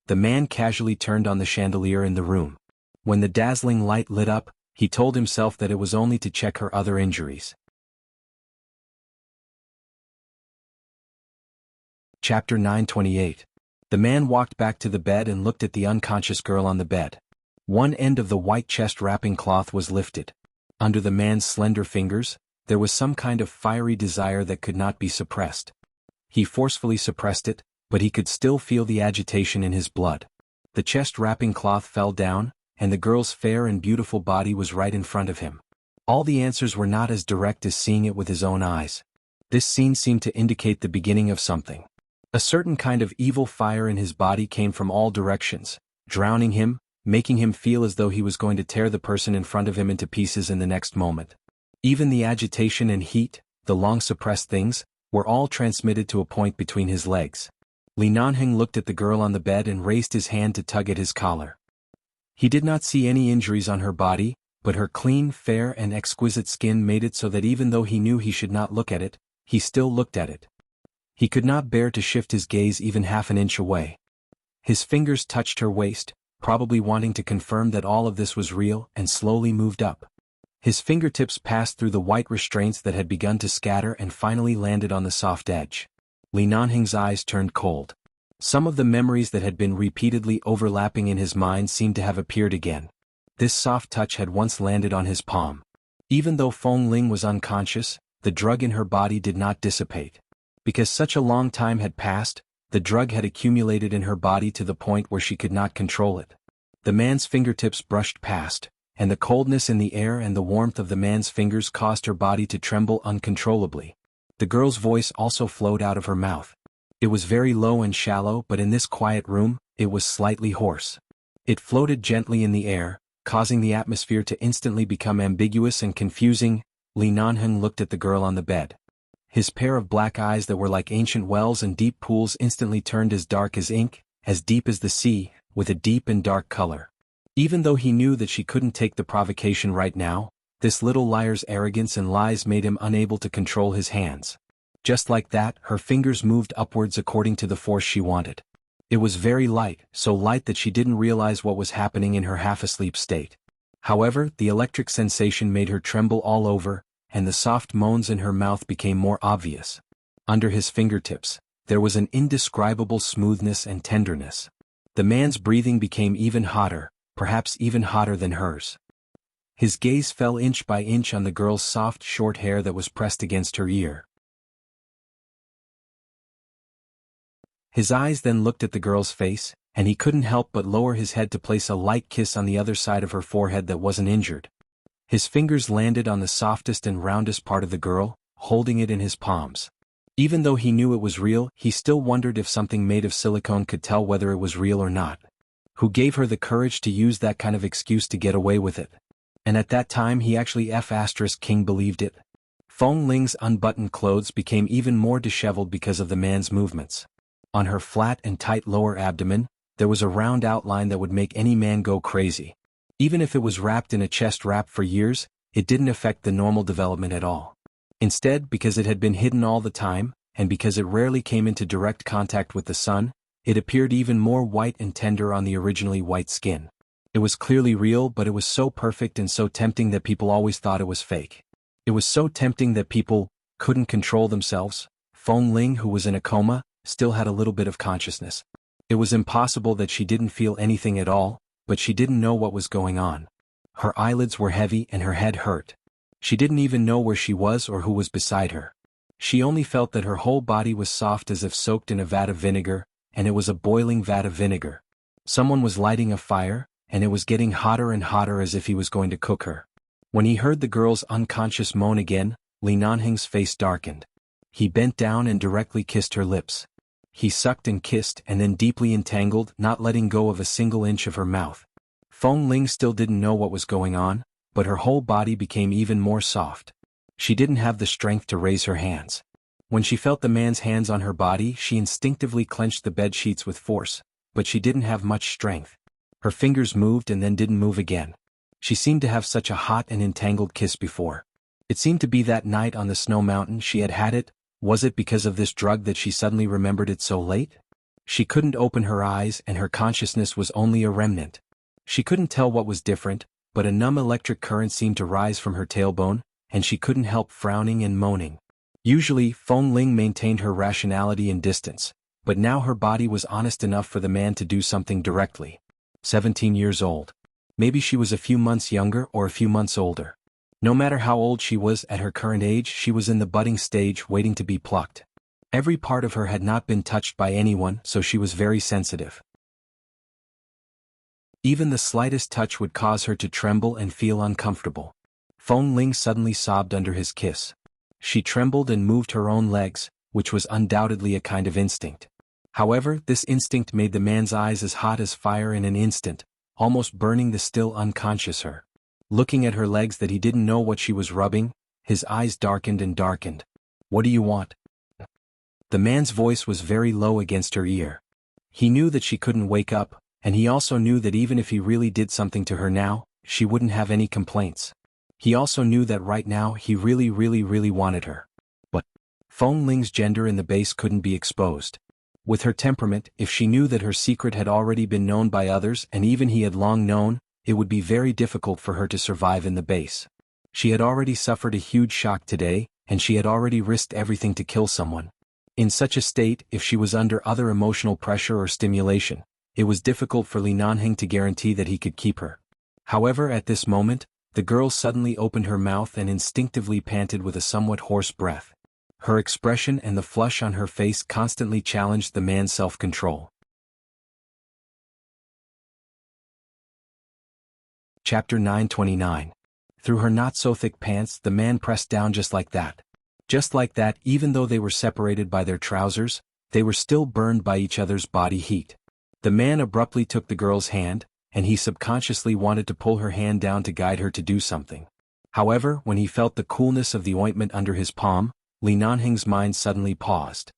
The man casually turned on the chandelier in the room. When the dazzling light lit up, he told himself that it was only to check her other injuries. Chapter 928. The man walked back to the bed and looked at the unconscious girl on the bed. One end of the white chest wrapping cloth was lifted. Under the man's slender fingers, there was some kind of fiery desire that could not be suppressed. He forcefully suppressed it, but he could still feel the agitation in his blood. The chest wrapping cloth fell down, and the girl's fair and beautiful body was right in front of him. All the answers were not as direct as seeing it with his own eyes. This scene seemed to indicate the beginning of something. A certain kind of evil fire in his body came from all directions, drowning him, making him feel as though he was going to tear the person in front of him into pieces in the next moment. Even the agitation and heat, the long-suppressed things, were all transmitted to a point between his legs. Li Nanheng looked at the girl on the bed and raised his hand to tug at his collar. He did not see any injuries on her body, but her clean, fair and exquisite skin made it so that even though he knew he should not look at it, he still looked at it. He could not bear to shift his gaze even half an inch away. His fingers touched her waist, probably wanting to confirm that all of this was real, and slowly moved up. His fingertips passed through the white restraints that had begun to scatter and finally landed on the soft edge. Li Nanheng's eyes turned cold. Some of the memories that had been repeatedly overlapping in his mind seemed to have appeared again. This soft touch had once landed on his palm. Even though Feng Ling was unconscious, the drug in her body did not dissipate. Because such a long time had passed, the drug had accumulated in her body to the point where she could not control it. The man's fingertips brushed past, and the coldness in the air and the warmth of the man's fingers caused her body to tremble uncontrollably. The girl's voice also flowed out of her mouth. It was very low and shallow, but in this quiet room, it was slightly hoarse. It floated gently in the air, causing the atmosphere to instantly become ambiguous and confusing. Li Nanheng looked at the girl on the bed. His pair of black eyes that were like ancient wells and deep pools instantly turned as dark as ink, as deep as the sea, with a deep and dark color. Even though he knew that she couldn't take the provocation right now, this little liar's arrogance and lies made him unable to control his hands. Just like that, her fingers moved upwards according to the force she wanted. It was very light, so light that she didn't realize what was happening in her half-asleep state. However, the electric sensation made her tremble all over, and the soft moans in her mouth became more obvious. Under his fingertips, there was an indescribable smoothness and tenderness. The man's breathing became even hotter, perhaps even hotter than hers. His gaze fell inch by inch on the girl's soft short hair that was pressed against her ear. His eyes then looked at the girl's face, and he couldn't help but lower his head to place a light kiss on the other side of her forehead that wasn't injured. His fingers landed on the softest and roundest part of the girl, holding it in his palms. Even though he knew it was real, he still wondered if something made of silicone could tell whether it was real or not. Who gave her the courage to use that kind of excuse to get away with it? And at that time he actually King believed it. Feng Ling's unbuttoned clothes became even more disheveled because of the man's movements. On her flat and tight lower abdomen, there was a round outline that would make any man go crazy. Even if it was wrapped in a chest wrap for years, it didn't affect the normal development at all. Instead, because it had been hidden all the time, and because it rarely came into direct contact with the sun, it appeared even more white and tender on the originally white skin. It was clearly real, but it was so perfect and so tempting that people always thought it was fake. It was so tempting that people couldn't control themselves. Feng Ling, who was in a coma, still had a little bit of consciousness. It was impossible that she didn't feel anything at all, but she didn't know what was going on. Her eyelids were heavy and her head hurt. She didn't even know where she was or who was beside her. She only felt that her whole body was soft as if soaked in a vat of vinegar, and it was a boiling vat of vinegar. Someone was lighting a fire, and it was getting hotter and hotter as if he was going to cook her. When he heard the girl's unconscious moan again, Li Nanheng's face darkened. He bent down and directly kissed her lips. He sucked and kissed and then deeply entangled, not letting go of a single inch of her mouth. Feng Ling still didn't know what was going on, but her whole body became even more soft. She didn't have the strength to raise her hands. When she felt the man's hands on her body, she instinctively clenched the bed sheets with force, but she didn't have much strength. Her fingers moved and then didn't move again. She seemed to have such a hot and entangled kiss before. It seemed to be that night on the snow mountain she had had it. Was it because of this drug that she suddenly remembered it so late? She couldn't open her eyes and her consciousness was only a remnant. She couldn't tell what was different, but a numb electric current seemed to rise from her tailbone, and she couldn't help frowning and moaning. Usually, Feng Ling maintained her rationality and distance, but now her body was honest enough for the man to do something directly. 17 years old. Maybe she was a few months younger or a few months older. No matter how old she was at her current age, she was in the budding stage waiting to be plucked. Every part of her had not been touched by anyone, so she was very sensitive. Even the slightest touch would cause her to tremble and feel uncomfortable. Feng Ling suddenly sobbed under his kiss. She trembled and moved her own legs, which was undoubtedly a kind of instinct. However, this instinct made the man's eyes as hot as fire in an instant, almost burning the still unconscious her. Looking at her legs that he didn't know what she was rubbing, his eyes darkened and darkened. "What do you want?" The man's voice was very low against her ear. He knew that she couldn't wake up, and he also knew that even if he really did something to her now, she wouldn't have any complaints. He also knew that right now he really wanted her. But Feng Ling's gender in the base couldn't be exposed. With her temperament, if she knew that her secret had already been known by others and even he had long known, it would be very difficult for her to survive in the base. She had already suffered a huge shock today, and she had already risked everything to kill someone. In such a state, if she was under other emotional pressure or stimulation, it was difficult for Li Nanheng to guarantee that he could keep her. However, at this moment, the girl suddenly opened her mouth and instinctively panted with a somewhat hoarse breath. Her expression and the flush on her face constantly challenged the man's self-control. Chapter 929. Through her not-so-thick pants the man pressed down just like that. Just like that, even though they were separated by their trousers, they were still burned by each other's body heat. The man abruptly took the girl's hand, and he subconsciously wanted to pull her hand down to guide her to do something. However, when he felt the coolness of the ointment under his palm, Li Nanheng's mind suddenly paused.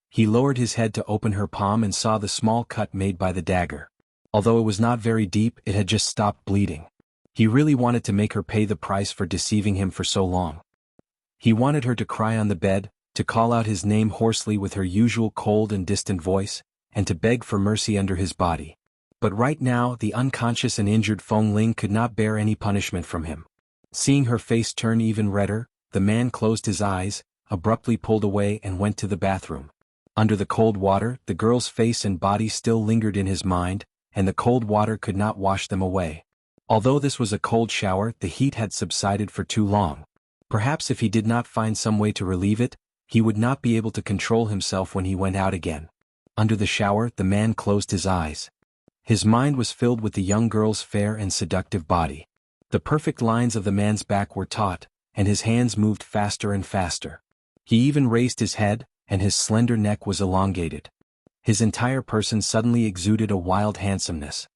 He lowered his head to open her palm and saw the small cut made by the dagger. Although it was not very deep, it had just stopped bleeding. He really wanted to make her pay the price for deceiving him for so long. He wanted her to cry on the bed, to call out his name hoarsely with her usual cold and distant voice, and to beg for mercy under his body. But right now the unconscious and injured Feng Ling could not bear any punishment from him. Seeing her face turn even redder, the man closed his eyes, abruptly pulled away and went to the bathroom. Under the cold water, the girl's face and body still lingered in his mind, and the cold water could not wash them away. Although this was a cold shower, the heat had subsided for too long. Perhaps if he did not find some way to relieve it, he would not be able to control himself when he went out again. Under the shower, the man closed his eyes. His mind was filled with the young girl's fair and seductive body. The perfect lines of the man's back were taut, and his hands moved faster and faster. He even raised his head, and his slender neck was elongated. His entire person suddenly exuded a wild handsomeness.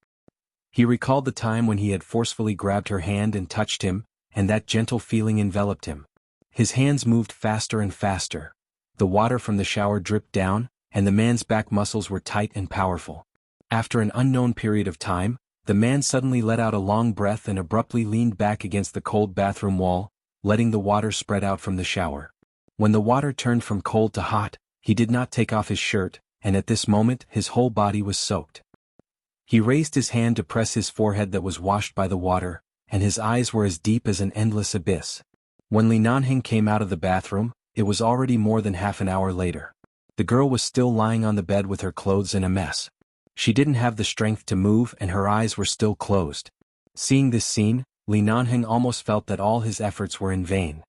He recalled the time when he had forcefully grabbed her hand and touched him, and that gentle feeling enveloped him. His hands moved faster and faster. The water from the shower dripped down, and the man's back muscles were tight and powerful. After an unknown period of time, the man suddenly let out a long breath and abruptly leaned back against the cold bathroom wall, letting the water spread out from the shower. When the water turned from cold to hot, he did not take off his shirt, and at this moment his whole body was soaked. He raised his hand to press his forehead that was washed by the water, and his eyes were as deep as an endless abyss. When Li Nanheng came out of the bathroom, it was already more than half an hour later. The girl was still lying on the bed with her clothes in a mess. She didn't have the strength to move and her eyes were still closed. Seeing this scene, Li Nanheng almost felt that all his efforts were in vain.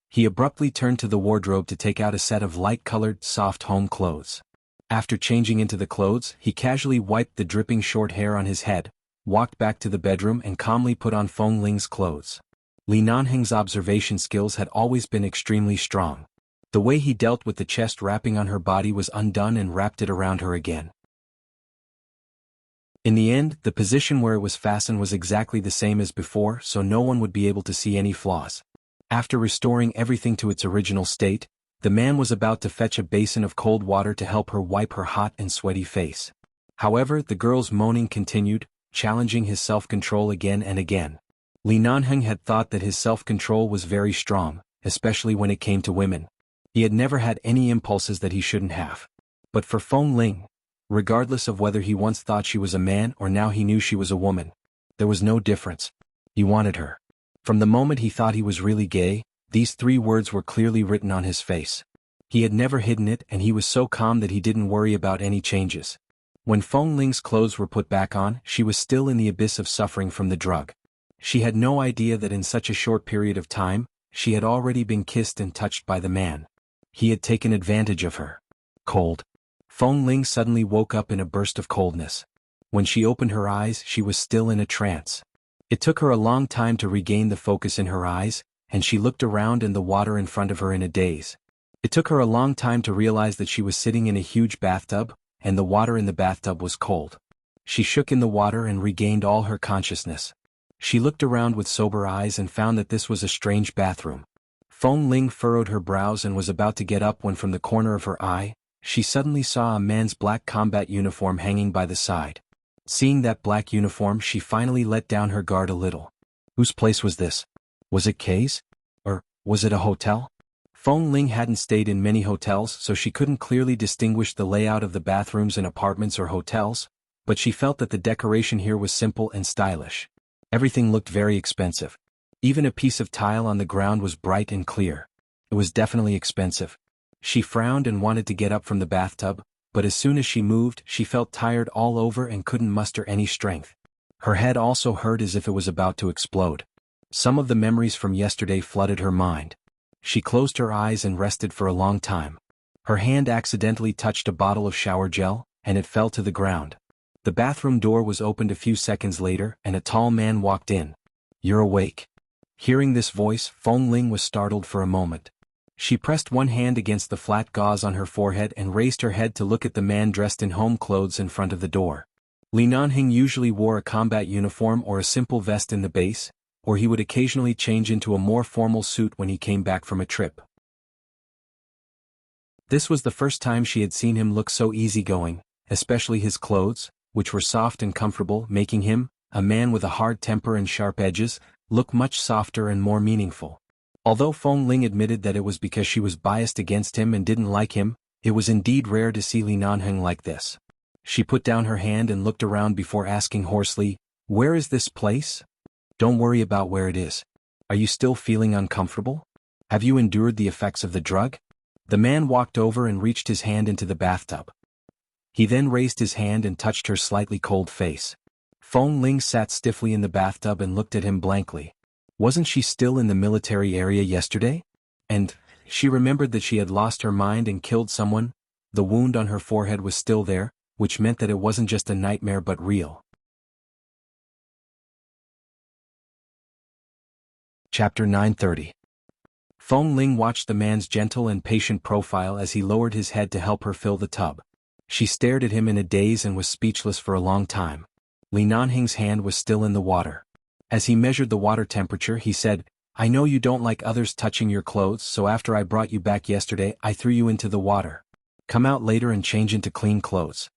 He abruptly turned to the wardrobe to take out a set of light-colored, soft home clothes. After changing into the clothes, he casually wiped the dripping short hair on his head, walked back to the bedroom and calmly put on Feng Ling's clothes. Li Nanheng's observation skills had always been extremely strong. The way he dealt with the chest wrapping on her body was undone and wrapped it around her again. In the end, the position where it was fastened was exactly the same as before, so no one would be able to see any flaws. After restoring everything to its original state, the man was about to fetch a basin of cold water to help her wipe her hot and sweaty face. However, the girl's moaning continued, challenging his self-control again and again. Li Nanheng had thought that his self-control was very strong, especially when it came to women. He had never had any impulses that he shouldn't have. But for Feng Ling, regardless of whether he once thought she was a man or now he knew she was a woman, there was no difference. He wanted her. From the moment he thought he was really gay, these 3 words were clearly written on his face. He had never hidden it and he was so calm that he didn't worry about any changes. When Feng Ling's clothes were put back on, she was still in the abyss of suffering from the drug. She had no idea that in such a short period of time, she had already been kissed and touched by the man. He had taken advantage of her. Cold. Feng Ling suddenly woke up in a burst of coldness. When she opened her eyes, she was still in a trance. It took her a long time to regain the focus in her eyes, and she looked around and the water in front of her in a daze. It took her a long time to realize that she was sitting in a huge bathtub, and the water in the bathtub was cold. She shook in the water and regained all her consciousness. She looked around with sober eyes and found that this was a strange bathroom. Feng Ling furrowed her brows and was about to get up when from the corner of her eye, she suddenly saw a man's black combat uniform hanging by the side. Seeing that black uniform, she finally let down her guard a little. Whose place was this? Was it Kay's? Or was it a hotel? Feng Ling hadn't stayed in many hotels, so she couldn't clearly distinguish the layout of the bathrooms in apartments or hotels, but she felt that the decoration here was simple and stylish. Everything looked very expensive. Even a piece of tile on the ground was bright and clear. It was definitely expensive. She frowned and wanted to get up from the bathtub, but as soon as she moved, she felt tired all over and couldn't muster any strength. Her head also hurt as if it was about to explode. Some of the memories from yesterday flooded her mind. She closed her eyes and rested for a long time. Her hand accidentally touched a bottle of shower gel, and it fell to the ground. The bathroom door was opened a few seconds later, and a tall man walked in. "You're awake." Hearing this voice, Feng Ling was startled for a moment. She pressed one hand against the flat gauze on her forehead and raised her head to look at the man dressed in home clothes in front of the door. Li Nanheng usually wore a combat uniform or a simple vest in the base, or he would occasionally change into a more formal suit when he came back from a trip. This was the first time she had seen him look so easygoing, especially his clothes, which were soft and comfortable, making him, a man with a hard temper and sharp edges, look much softer and more meaningful. Although Feng Ling admitted that it was because she was biased against him and didn't like him, it was indeed rare to see Li Nanheng like this. She put down her hand and looked around before asking hoarsely, "Where is this place?" "Don't worry about where it is. Are you still feeling uncomfortable? Have you endured the effects of the drug?" The man walked over and reached his hand into the bathtub. He then raised his hand and touched her slightly cold face. Feng Ling sat stiffly in the bathtub and looked at him blankly. Wasn't she still in the military area yesterday? And she remembered that she had lost her mind and killed someone. The wound on her forehead was still there, which meant that it wasn't just a nightmare but real. Chapter 930. Feng Ling watched the man's gentle and patient profile as he lowered his head to help her fill the tub. She stared at him in a daze and was speechless for a long time. Li Nanheng's hand was still in the water. As he measured the water temperature, he said, "I know you don't like others touching your clothes, so after I brought you back yesterday, I threw you into the water. Come out later and change into clean clothes."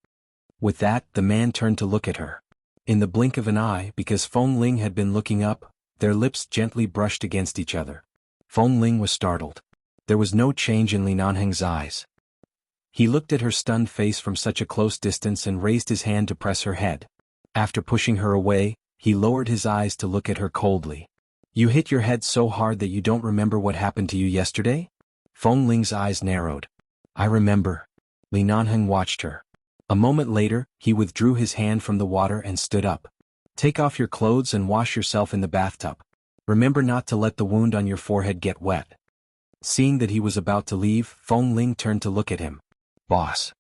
With that, the man turned to look at her. In the blink of an eye, because Feng Ling had been looking up, their lips gently brushed against each other. Feng Ling was startled. There was no change in Li Nanheng's eyes. He looked at her stunned face from such a close distance and raised his hand to press her head. After pushing her away, he lowered his eyes to look at her coldly. "You hit your head so hard that you don't remember what happened to you yesterday?" Feng Ling's eyes narrowed. "I remember." Li Nanheng watched her. A moment later, he withdrew his hand from the water and stood up. "Take off your clothes and wash yourself in the bathtub. Remember not to let the wound on your forehead get wet." Seeing that he was about to leave, Feng Ling turned to look at him. "Boss."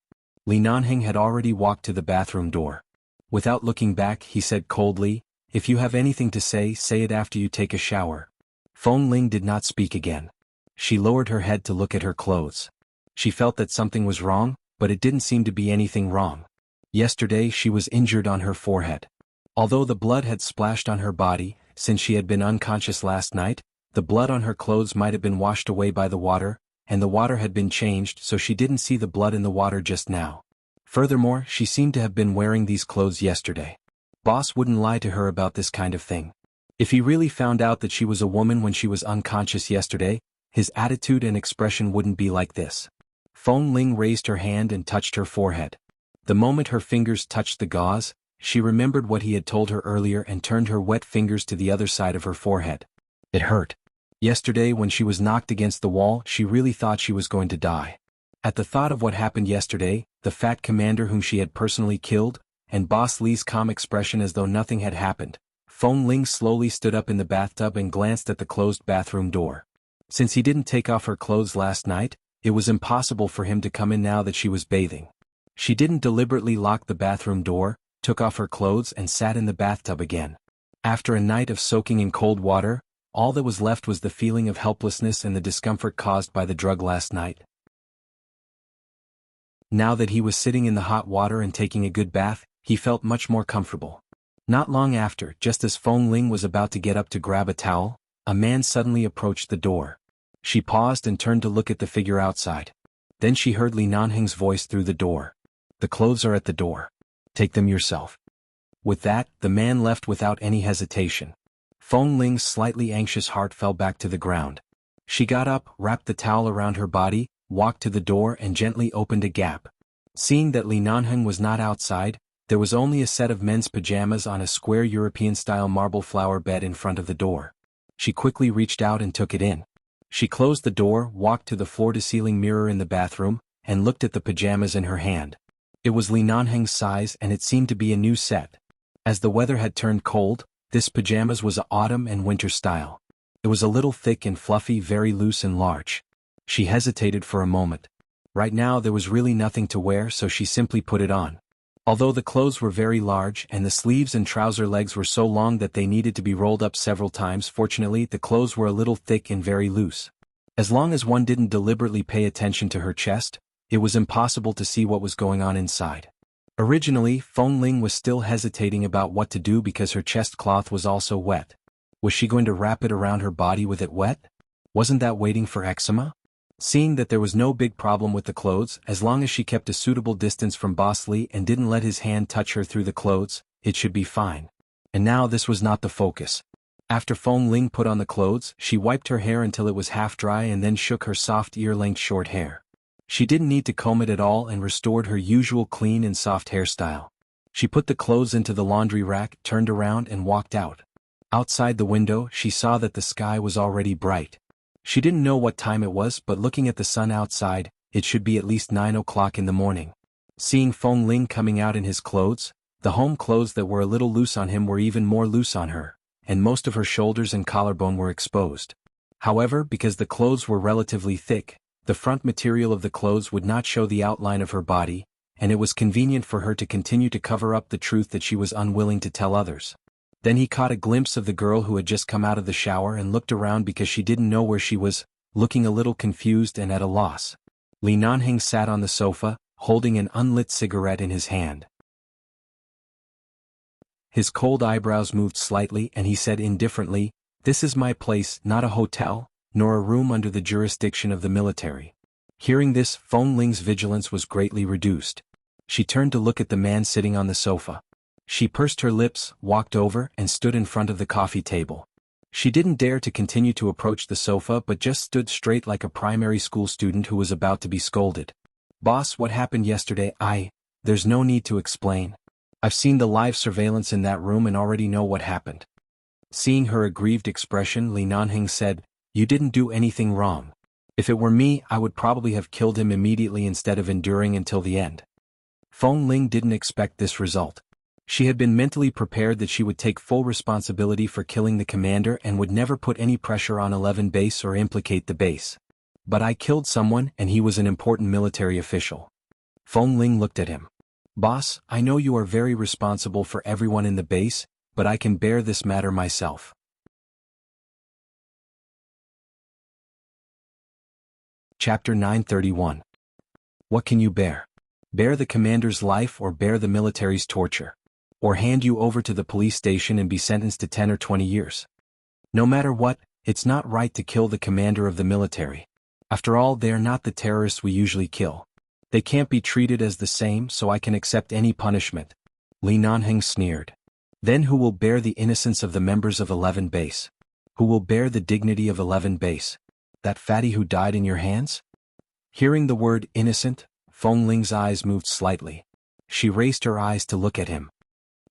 Li Nanheng had already walked to the bathroom door. Without looking back, he said coldly, "If you have anything to say, say it after you take a shower." Feng Ling did not speak again. She lowered her head to look at her clothes. She felt that something was wrong, but it didn't seem to be anything wrong. Yesterday she was injured on her forehead. Although the blood had splashed on her body, since she had been unconscious last night, the blood on her clothes might have been washed away by the water, and the water had been changed so she didn't see the blood in the water just now. Furthermore, she seemed to have been wearing these clothes yesterday. Boss wouldn't lie to her about this kind of thing. If he really found out that she was a woman when she was unconscious yesterday, his attitude and expression wouldn't be like this. Feng Ling raised her hand and touched her forehead. The moment her fingers touched the gauze, she remembered what he had told her earlier and turned her wet fingers to the other side of her forehead. It hurt. Yesterday when she was knocked against the wall, she really thought she was going to die. At the thought of what happened yesterday, the fat commander whom she had personally killed, and Boss Li's calm expression as though nothing had happened, Feng Ling slowly stood up in the bathtub and glanced at the closed bathroom door. Since he didn't take off her clothes last night, it was impossible for him to come in now that she was bathing. She didn't deliberately lock the bathroom door, took off her clothes and sat in the bathtub again. After a night of soaking in cold water, all that was left was the feeling of helplessness and the discomfort caused by the drug last night. Now that he was sitting in the hot water and taking a good bath, he felt much more comfortable. Not long after, just as Feng Ling was about to get up to grab a towel, a man suddenly approached the door. She paused and turned to look at the figure outside. Then she heard Li Nanheng's voice through the door. "The clothes are at the door. Take them yourself." With that, the man left without any hesitation. Feng Ling's slightly anxious heart fell back to the ground. She got up, wrapped the towel around her body, walked to the door and gently opened a gap. Seeing that Li Nanheng was not outside, there was only a set of men's pajamas on a square European-style marble flower bed in front of the door. She quickly reached out and took it in. She closed the door, walked to the floor-to-ceiling mirror in the bathroom, and looked at the pajamas in her hand. It was Li Nanheng's size and it seemed to be a new set. As the weather had turned cold, this pajamas was autumn and winter style. It was a little thick and fluffy, very loose and large. She hesitated for a moment. Right now there was really nothing to wear, so she simply put it on. Although the clothes were very large and the sleeves and trouser legs were so long that they needed to be rolled up several times, fortunately the clothes were a little thick and very loose. As long as one didn't deliberately pay attention to her chest, it was impossible to see what was going on inside. Originally, Feng Ling was still hesitating about what to do because her chest cloth was also wet. Was she going to wrap it around her body with it wet? Wasn't that waiting for eczema? Seeing that there was no big problem with the clothes, as long as she kept a suitable distance from Boss Li and didn't let his hand touch her through the clothes, it should be fine. And now this was not the focus. After Feng Ling put on the clothes, she wiped her hair until it was half dry and then shook her soft ear-length short hair. She didn't need to comb it at all and restored her usual clean and soft hairstyle. She put the clothes into the laundry rack, turned around and walked out. Outside the window, she saw that the sky was already bright. She didn't know what time it was, but looking at the sun outside, it should be at least 9 o'clock in the morning. Seeing Feng Ling coming out in his clothes, the home clothes that were a little loose on him were even more loose on her, and most of her shoulders and collarbone were exposed. However, because the clothes were relatively thick, the front material of the clothes would not show the outline of her body, and it was convenient for her to continue to cover up the truth that she was unwilling to tell others. Then he caught a glimpse of the girl who had just come out of the shower and looked around because she didn't know where she was, looking a little confused and at a loss. Li Nanheng sat on the sofa, holding an unlit cigarette in his hand. His cold eyebrows moved slightly and he said indifferently, "This is my place, not a hotel, nor a room under the jurisdiction of the military." Hearing this, Feng Ling's vigilance was greatly reduced. She turned to look at the man sitting on the sofa. She pursed her lips, walked over, and stood in front of the coffee table. She didn't dare to continue to approach the sofa but just stood straight like a primary school student who was about to be scolded. "Boss, what happened yesterday? There's no need to explain. I've seen the live surveillance in that room and already know what happened." Seeing her aggrieved expression, Li Nanheng said, "You didn't do anything wrong. If it were me, I would probably have killed him immediately instead of enduring until the end." Feng Ling didn't expect this result. She had been mentally prepared that she would take full responsibility for killing the commander and would never put any pressure on 11 base or implicate the base. "But I killed someone and he was an important military official." Feng Ling looked at him. "Boss, I know you are very responsible for everyone in the base, but I can bear this matter myself." Chapter 931. What can you bear? Bear the commander's life or bear the military's torture? Or hand you over to the police station and be sentenced to 10 or 20 years. No matter what, it's not right to kill the commander of the military. After all, they are not the terrorists we usually kill. They can't be treated as the same, so I can accept any punishment. Li Nanheng sneered. Then who will bear the innocence of the members of 11 base? Who will bear the dignity of 11 base? That fatty who died in your hands? Hearing the word innocent, Feng Ling's eyes moved slightly. She raised her eyes to look at him.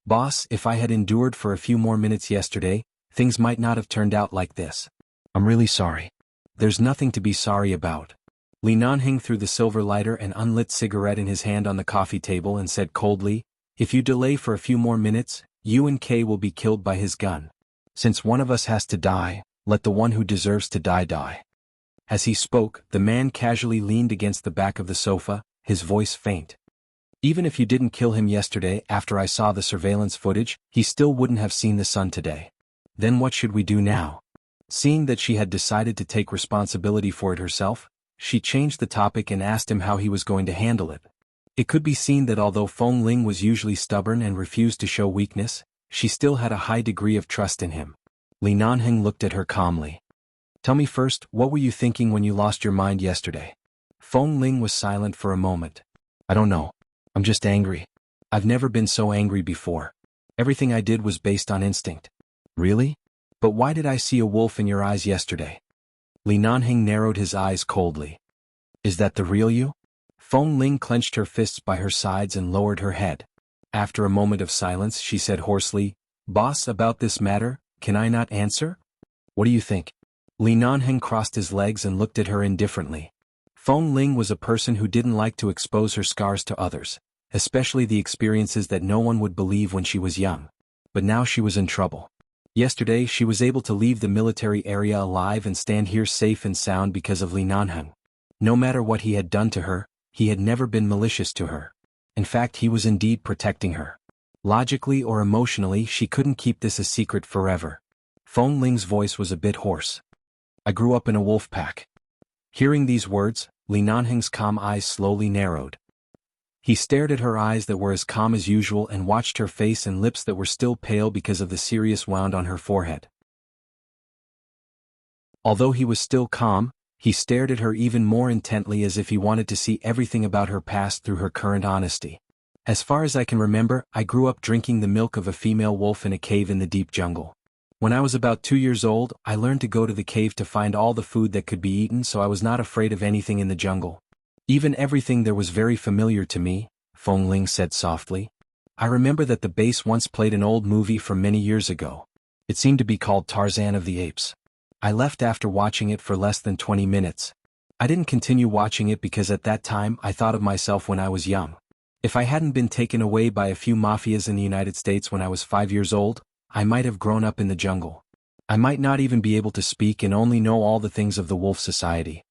"Boss, if I had endured for a few more minutes yesterday, things might not have turned out like this. I'm really sorry." "There's nothing to be sorry about." Li Nanheng threw the silver lighter and unlit cigarette in his hand on the coffee table and said coldly, "If you delay for a few more minutes, you and Kay will be killed by his gun. Since one of us has to die, let the one who deserves to die die." As he spoke, the man casually leaned against the back of the sofa, his voice faint. "Even if you didn't kill him yesterday after I saw the surveillance footage, he still wouldn't have seen the sun today. Then what should we do now?" Seeing that she had decided to take responsibility for it herself, she changed the topic and asked him how he was going to handle it. It could be seen that although Feng Ling was usually stubborn and refused to show weakness, she still had a high degree of trust in him. Li Nanheng looked at her calmly. "Tell me first, what were you thinking when you lost your mind yesterday?" Feng Ling was silent for a moment. "I don't know. I'm just angry. I've never been so angry before. Everything I did was based on instinct. Really? But why did I see a wolf in your eyes yesterday? Li Nanheng narrowed his eyes coldly. Is that the real you? Feng Ling clenched her fists by her sides and lowered her head. After a moment of silence she said hoarsely, Boss, about this matter, can I not answer? What do you think? Li Nanheng crossed his legs and looked at her indifferently. Feng Ling was a person who didn't like to expose her scars to others, especially the experiences that no one would believe when she was young. But now she was in trouble. Yesterday she was able to leave the military area alive and stand here safe and sound because of Li Nanheng. No matter what he had done to her, he had never been malicious to her. In fact, he was indeed protecting her. Logically or emotionally, she couldn't keep this a secret forever. Feng Ling's voice was a bit hoarse. I grew up in a wolf pack. Hearing these words, Li Nanheng's calm eyes slowly narrowed. He stared at her eyes that were as calm as usual and watched her face and lips that were still pale because of the serious wound on her forehead. Although he was still calm, he stared at her even more intently as if he wanted to see everything about her past through her current honesty. As far as I can remember, I grew up drinking the milk of a female wolf in a cave in the deep jungle. When I was about 2 years old, I learned to go to the cave to find all the food that could be eaten, so I was not afraid of anything in the jungle. Even everything there was very familiar to me, Feng Ling said softly. I remember that the base once played an old movie from many years ago. It seemed to be called Tarzan of the Apes. I left after watching it for less than 20 minutes. I didn't continue watching it because at that time I thought of myself when I was young. If I hadn't been taken away by a few mafias in the United States when I was 5 years old, I might have grown up in the jungle. I might not even be able to speak and only know all the things of the wolf society.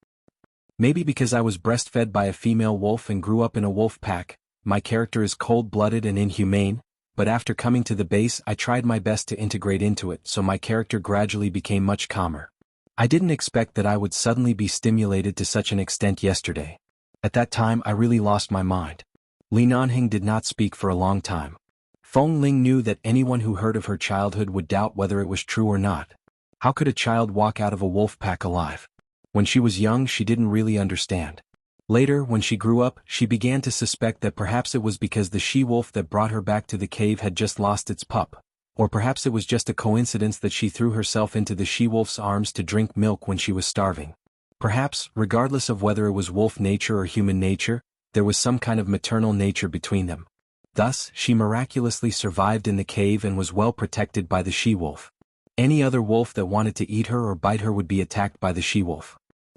Maybe because I was breastfed by a female wolf and grew up in a wolf pack, my character is cold-blooded and inhumane, but after coming to the base I tried my best to integrate into it, so my character gradually became much calmer. I didn't expect that I would suddenly be stimulated to such an extent yesterday. At that time I really lost my mind. Li Nanheng did not speak for a long time. Feng Ling knew that anyone who heard of her childhood would doubt whether it was true or not. How could a child walk out of a wolf pack alive? When she was young she didn't really understand. Later, when she grew up, she began to suspect that perhaps it was because the she-wolf that brought her back to the cave had just lost its pup, or perhaps it was just a coincidence that she threw herself into the she-wolf's arms to drink milk when she was starving. Perhaps, regardless of whether it was wolf nature or human nature, there was some kind of maternal nature between them. Thus, she miraculously survived in the cave and was well protected by the she-wolf. Any other wolf that wanted to eat her or bite her would be attacked by the she-wolf.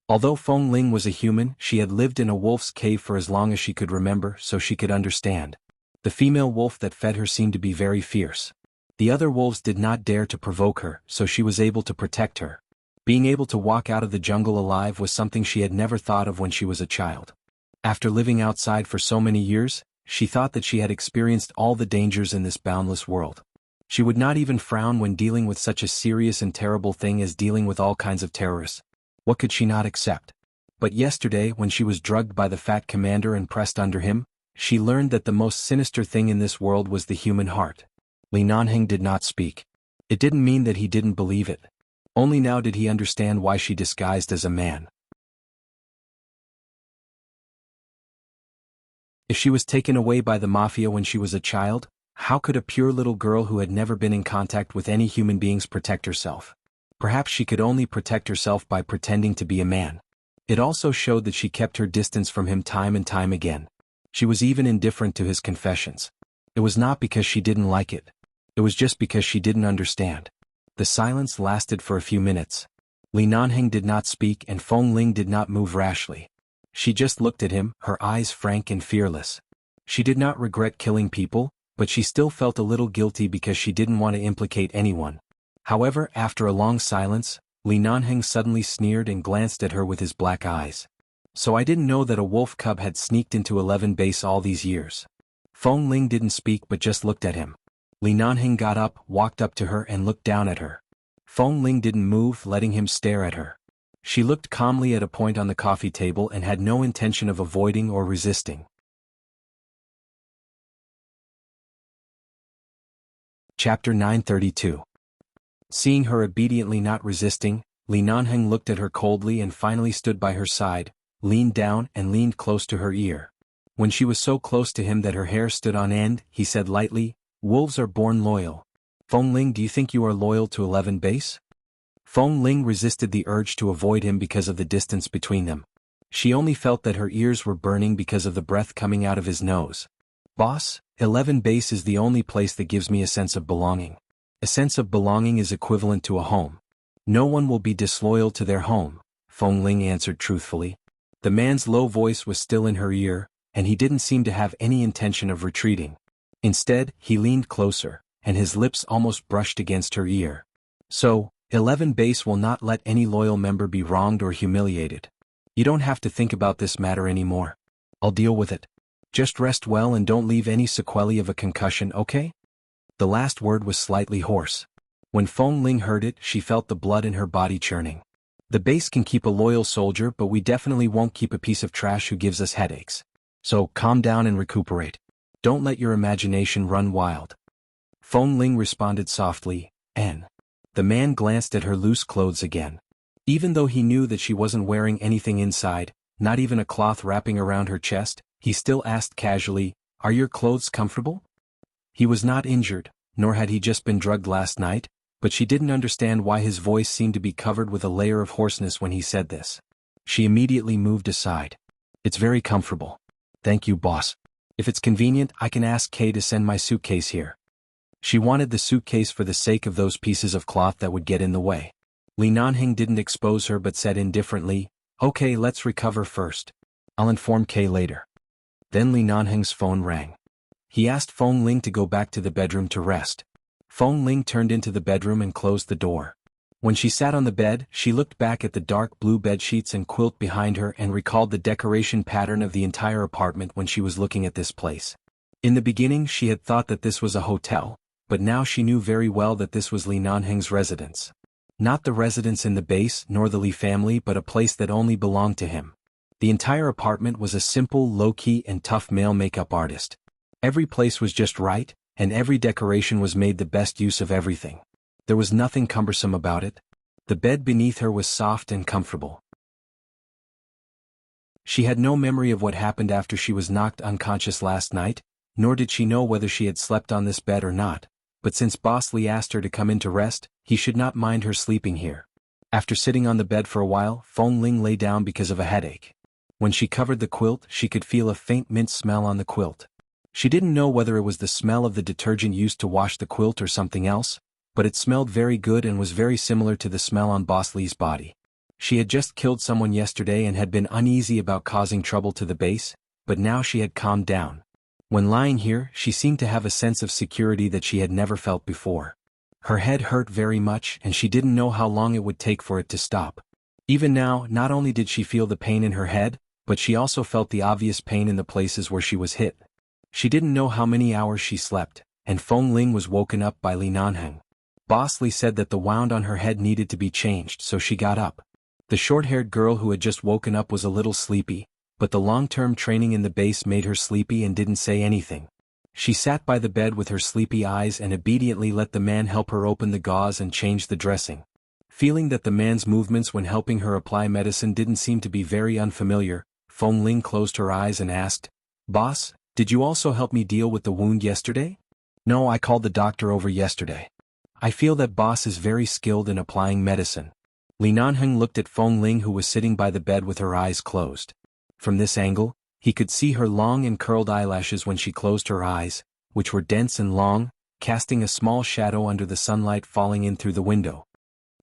Although Feng Ling was a human, she had lived in a wolf's cave for as long as she could remember, so she could understand. The female wolf that fed her seemed to be very fierce. The other wolves did not dare to provoke her, so she was able to protect her. Being able to walk out of the jungle alive was something she had never thought of when she was a child. After living outside for so many years, she thought that she had experienced all the dangers in this boundless world. She would not even frown when dealing with such a serious and terrible thing as dealing with all kinds of terrorists. What could she not accept? But yesterday, when she was drugged by the fat commander and pressed under him, she learned that the most sinister thing in this world was the human heart. Li Nanheng did not speak. It didn't mean that he didn't believe it. Only now did he understand why she disguised as a man. If she was taken away by the mafia when she was a child, how could a pure little girl who had never been in contact with any human beings protect herself? Perhaps she could only protect herself by pretending to be a man. It also showed that she kept her distance from him time and time again. She was even indifferent to his confessions. It was not because she didn't like it. It was just because she didn't understand. The silence lasted for a few minutes. Li Nanheng did not speak and Feng Ling did not move rashly. She just looked at him, her eyes frank and fearless. She did not regret killing people, but she still felt a little guilty because she didn't want to implicate anyone. However, after a long silence, Li Nanheng suddenly sneered and glanced at her with his black eyes. So I didn't know that a wolf cub had sneaked into 11 base all these years. Feng Ling didn't speak but just looked at him. Li Nanheng got up, walked up to her and looked down at her. Feng Ling didn't move, letting him stare at her. She looked calmly at a point on the coffee table and had no intention of avoiding or resisting. Chapter 932. Seeing her obediently not resisting, Li Nanheng looked at her coldly and finally stood by her side, leaned down and leaned close to her ear. When she was so close to him that her hair stood on end, he said lightly, Wolves are born loyal. Feng Ling, do you think you are loyal to 11 base? Feng Ling resisted the urge to avoid him because of the distance between them. She only felt that her ears were burning because of the breath coming out of his nose. Boss, 11 base is the only place that gives me a sense of belonging. A sense of belonging is equivalent to a home. No one will be disloyal to their home, Feng Ling answered truthfully. The man's low voice was still in her ear, and he didn't seem to have any intention of retreating. Instead, he leaned closer, and his lips almost brushed against her ear. So, 11 base will not let any loyal member be wronged or humiliated. You don't have to think about this matter anymore. I'll deal with it. Just rest well and don't leave any sequelae of a concussion, okay? The last word was slightly hoarse. When Feng Ling heard it, she felt the blood in her body churning. The base can keep a loyal soldier, but we definitely won't keep a piece of trash who gives us headaches. So, calm down and recuperate. Don't let your imagination run wild. Feng Ling responded softly, "N." The man glanced at her loose clothes again. Even though he knew that she wasn't wearing anything inside, not even a cloth wrapping around her chest, he still asked casually, "Are your clothes comfortable?" He was not injured, nor had he just been drugged last night, but she didn't understand why his voice seemed to be covered with a layer of hoarseness when he said this. She immediately moved aside. "It's very comfortable. Thank you, boss. If it's convenient, I can ask Kay to send my suitcase here." She wanted the suitcase for the sake of those pieces of cloth that would get in the way. Li Nanheng didn't expose her but said indifferently, "Okay, let's recover first. I'll inform Kay later." Then Li Nanheng's phone rang. He asked Feng Ling to go back to the bedroom to rest. Feng Ling turned into the bedroom and closed the door. When she sat on the bed, she looked back at the dark blue bedsheets and quilt behind her and recalled the decoration pattern of the entire apartment when she was looking at this place. In the beginning she had thought that this was a hotel, but now she knew very well that this was Li Nanheng's residence. Not the residence in the base nor the Li family, but a place that only belonged to him. The entire apartment was a simple, low-key and tough male makeup artist. Every place was just right, and every decoration was made the best use of everything. There was nothing cumbersome about it. The bed beneath her was soft and comfortable. She had no memory of what happened after she was knocked unconscious last night, nor did she know whether she had slept on this bed or not, but since Boss Li asked her to come in to rest, he should not mind her sleeping here. After sitting on the bed for a while, Feng Ling lay down because of a headache. When she covered the quilt, she could feel a faint mint smell on the quilt. She didn't know whether it was the smell of the detergent used to wash the quilt or something else, but it smelled very good and was very similar to the smell on Boss Li's body. She had just killed someone yesterday and had been uneasy about causing trouble to the base, but now she had calmed down. When lying here, she seemed to have a sense of security that she had never felt before. Her head hurt very much and she didn't know how long it would take for it to stop. Even now, not only did she feel the pain in her head, but she also felt the obvious pain in the places where she was hit. She didn't know how many hours she slept, and Feng Ling was woken up by Li Nanheng. Boss Li said that the wound on her head needed to be changed, so she got up. The short-haired girl who had just woken up was a little sleepy, but the long-term training in the base made her sleepy and didn't say anything. She sat by the bed with her sleepy eyes and obediently let the man help her open the gauze and change the dressing. Feeling that the man's movements when helping her apply medicine didn't seem to be very unfamiliar, Feng Ling closed her eyes and asked, "Boss, did you also help me deal with the wound yesterday?" "No, I called the doctor over yesterday. I feel that Boss is very skilled in applying medicine." Li Nanheng looked at Feng Ling, who was sitting by the bed with her eyes closed. From this angle, he could see her long and curled eyelashes when she closed her eyes, which were dense and long, casting a small shadow under the sunlight falling in through the window.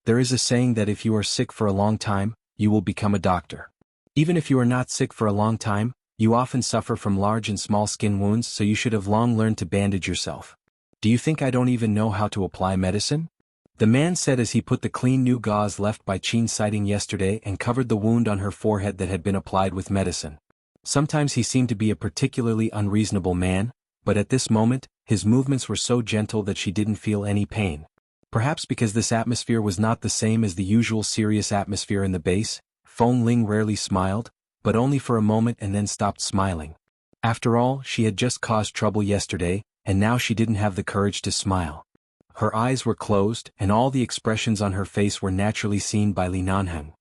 There is a saying that if you are sick for a long time, you will become a doctor. Even if you are not sick for a long time, you often suffer from large and small skin wounds, so you should have long learned to bandage yourself. "Do you think I don't even know how to apply medicine?" the man said as he put the clean new gauze left by Qin sighting yesterday and covered the wound on her forehead that had been applied with medicine. Sometimes he seemed to be a particularly unreasonable man, but at this moment, his movements were so gentle that she didn't feel any pain. Perhaps because this atmosphere was not the same as the usual serious atmosphere in the base, Feng Ling rarely smiled, but only for a moment and then stopped smiling. After all, she had just caused trouble yesterday, and now she didn't have the courage to smile. Her eyes were closed, and all the expressions on her face were naturally seen by Li Nanheng.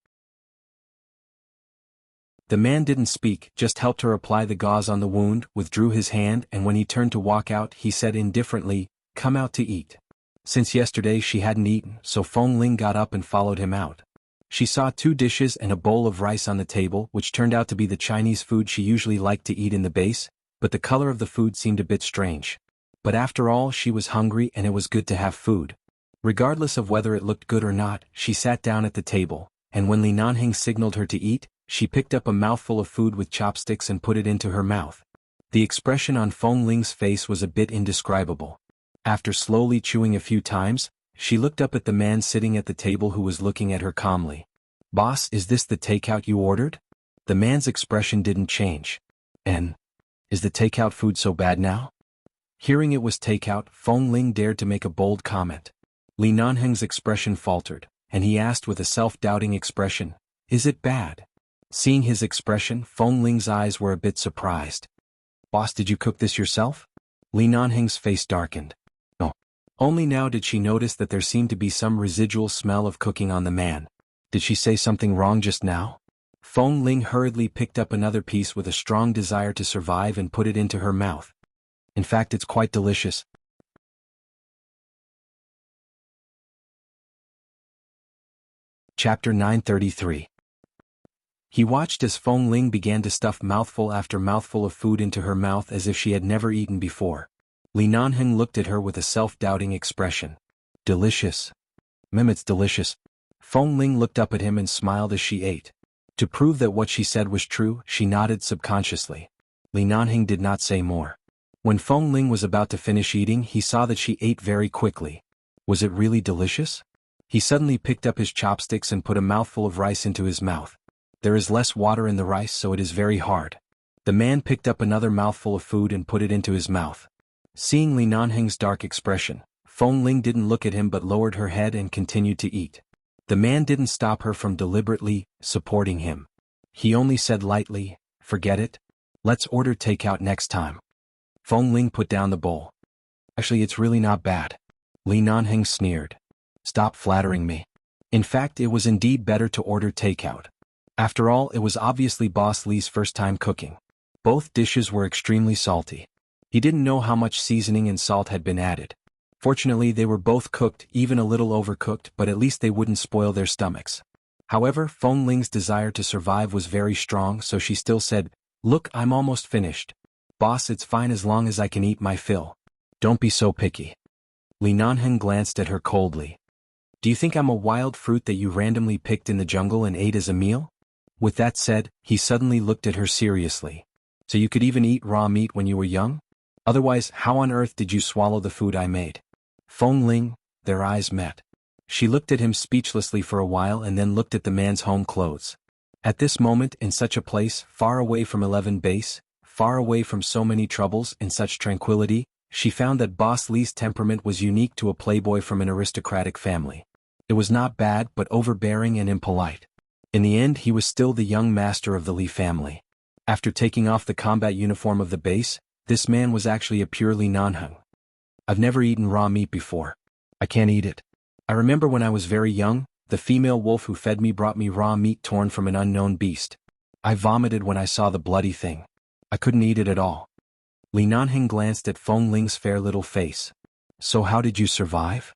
The man didn't speak, just helped her apply the gauze on the wound, withdrew his hand, and when he turned to walk out he said indifferently, "Come out to eat." Since yesterday she hadn't eaten, so Feng Ling got up and followed him out. She saw 2 dishes and a bowl of rice on the table, which turned out to be the Chinese food she usually liked to eat in the base, but the color of the food seemed a bit strange. But after all, she was hungry and it was good to have food. Regardless of whether it looked good or not, she sat down at the table, and when Li Nanheng signaled her to eat, she picked up a mouthful of food with chopsticks and put it into her mouth. The expression on Feng Ling's face was a bit indescribable. After slowly chewing a few times, she looked up at the man sitting at the table who was looking at her calmly. "Boss, is this the takeout you ordered?" The man's expression didn't change. "And is the takeout food so bad now?" Hearing it was takeout, Feng Ling dared to make a bold comment. Li Nanheng's expression faltered, and he asked with a self-doubting expression, "Is it bad?" Seeing his expression, Feng Ling's eyes were a bit surprised. "Boss, did you cook this yourself?" Li Nanheng's face darkened. No. Only now did she notice that there seemed to be some residual smell of cooking on the man. Did she say something wrong just now? Feng Ling hurriedly picked up another piece with a strong desire to survive and put it into her mouth. "In fact, it's quite delicious." Chapter 933. He watched as Feng Ling began to stuff mouthful after mouthful of food into her mouth as if she had never eaten before. Li Nanheng looked at her with a self-doubting expression. "Delicious. It's delicious." Feng Ling looked up at him and smiled as she ate. To prove that what she said was true, she nodded subconsciously. Li Nanheng did not say more. When Feng Ling was about to finish eating, he saw that she ate very quickly. Was it really delicious? He suddenly picked up his chopsticks and put a mouthful of rice into his mouth. There is less water in the rice, so it is very hard. The man picked up another mouthful of food and put it into his mouth. Seeing Li Nanheng's dark expression, Feng Ling didn't look at him but lowered her head and continued to eat. The man didn't stop her from deliberately supporting him. He only said lightly, "Forget it. Let's order takeout next time." Feng Ling put down the bowl. "Actually, it's really not bad." Li Nanheng sneered. "Stop flattering me. In fact, it was indeed better to order takeout. After all, it was obviously Boss Li's first time cooking. Both dishes were extremely salty. He didn't know how much seasoning and salt had been added. Fortunately, they were both cooked, even a little overcooked, but at least they wouldn't spoil their stomachs. However, Feng Ling's desire to survive was very strong, so she still said, "Look, I'm almost finished. Boss, it's fine as long as I can eat my fill. Don't be so picky." Li Nanheng glanced at her coldly. "Do you think I'm a wild fruit that you randomly picked in the jungle and ate as a meal?" With that said, he suddenly looked at her seriously. "So you could even eat raw meat when you were young? Otherwise, how on earth did you swallow the food I made?" Feng Ling, their eyes met. She looked at him speechlessly for a while and then looked at the man's home clothes. At this moment, in such a place, far away from 11 Base, far away from so many troubles, in such tranquility, she found that Boss Li's temperament was unique to a playboy from an aristocratic family. It was not bad but overbearing and impolite. In the end, he was still the young master of the Li family. After taking off the combat uniform of the base, this man was actually a pure Li Nanheng. "I've never eaten raw meat before. I can't eat it. I remember when I was very young, the female wolf who fed me brought me raw meat torn from an unknown beast. I vomited when I saw the bloody thing. I couldn't eat it at all." Li Nanheng glanced at Feng Ling's fair little face. "So how did you survive?"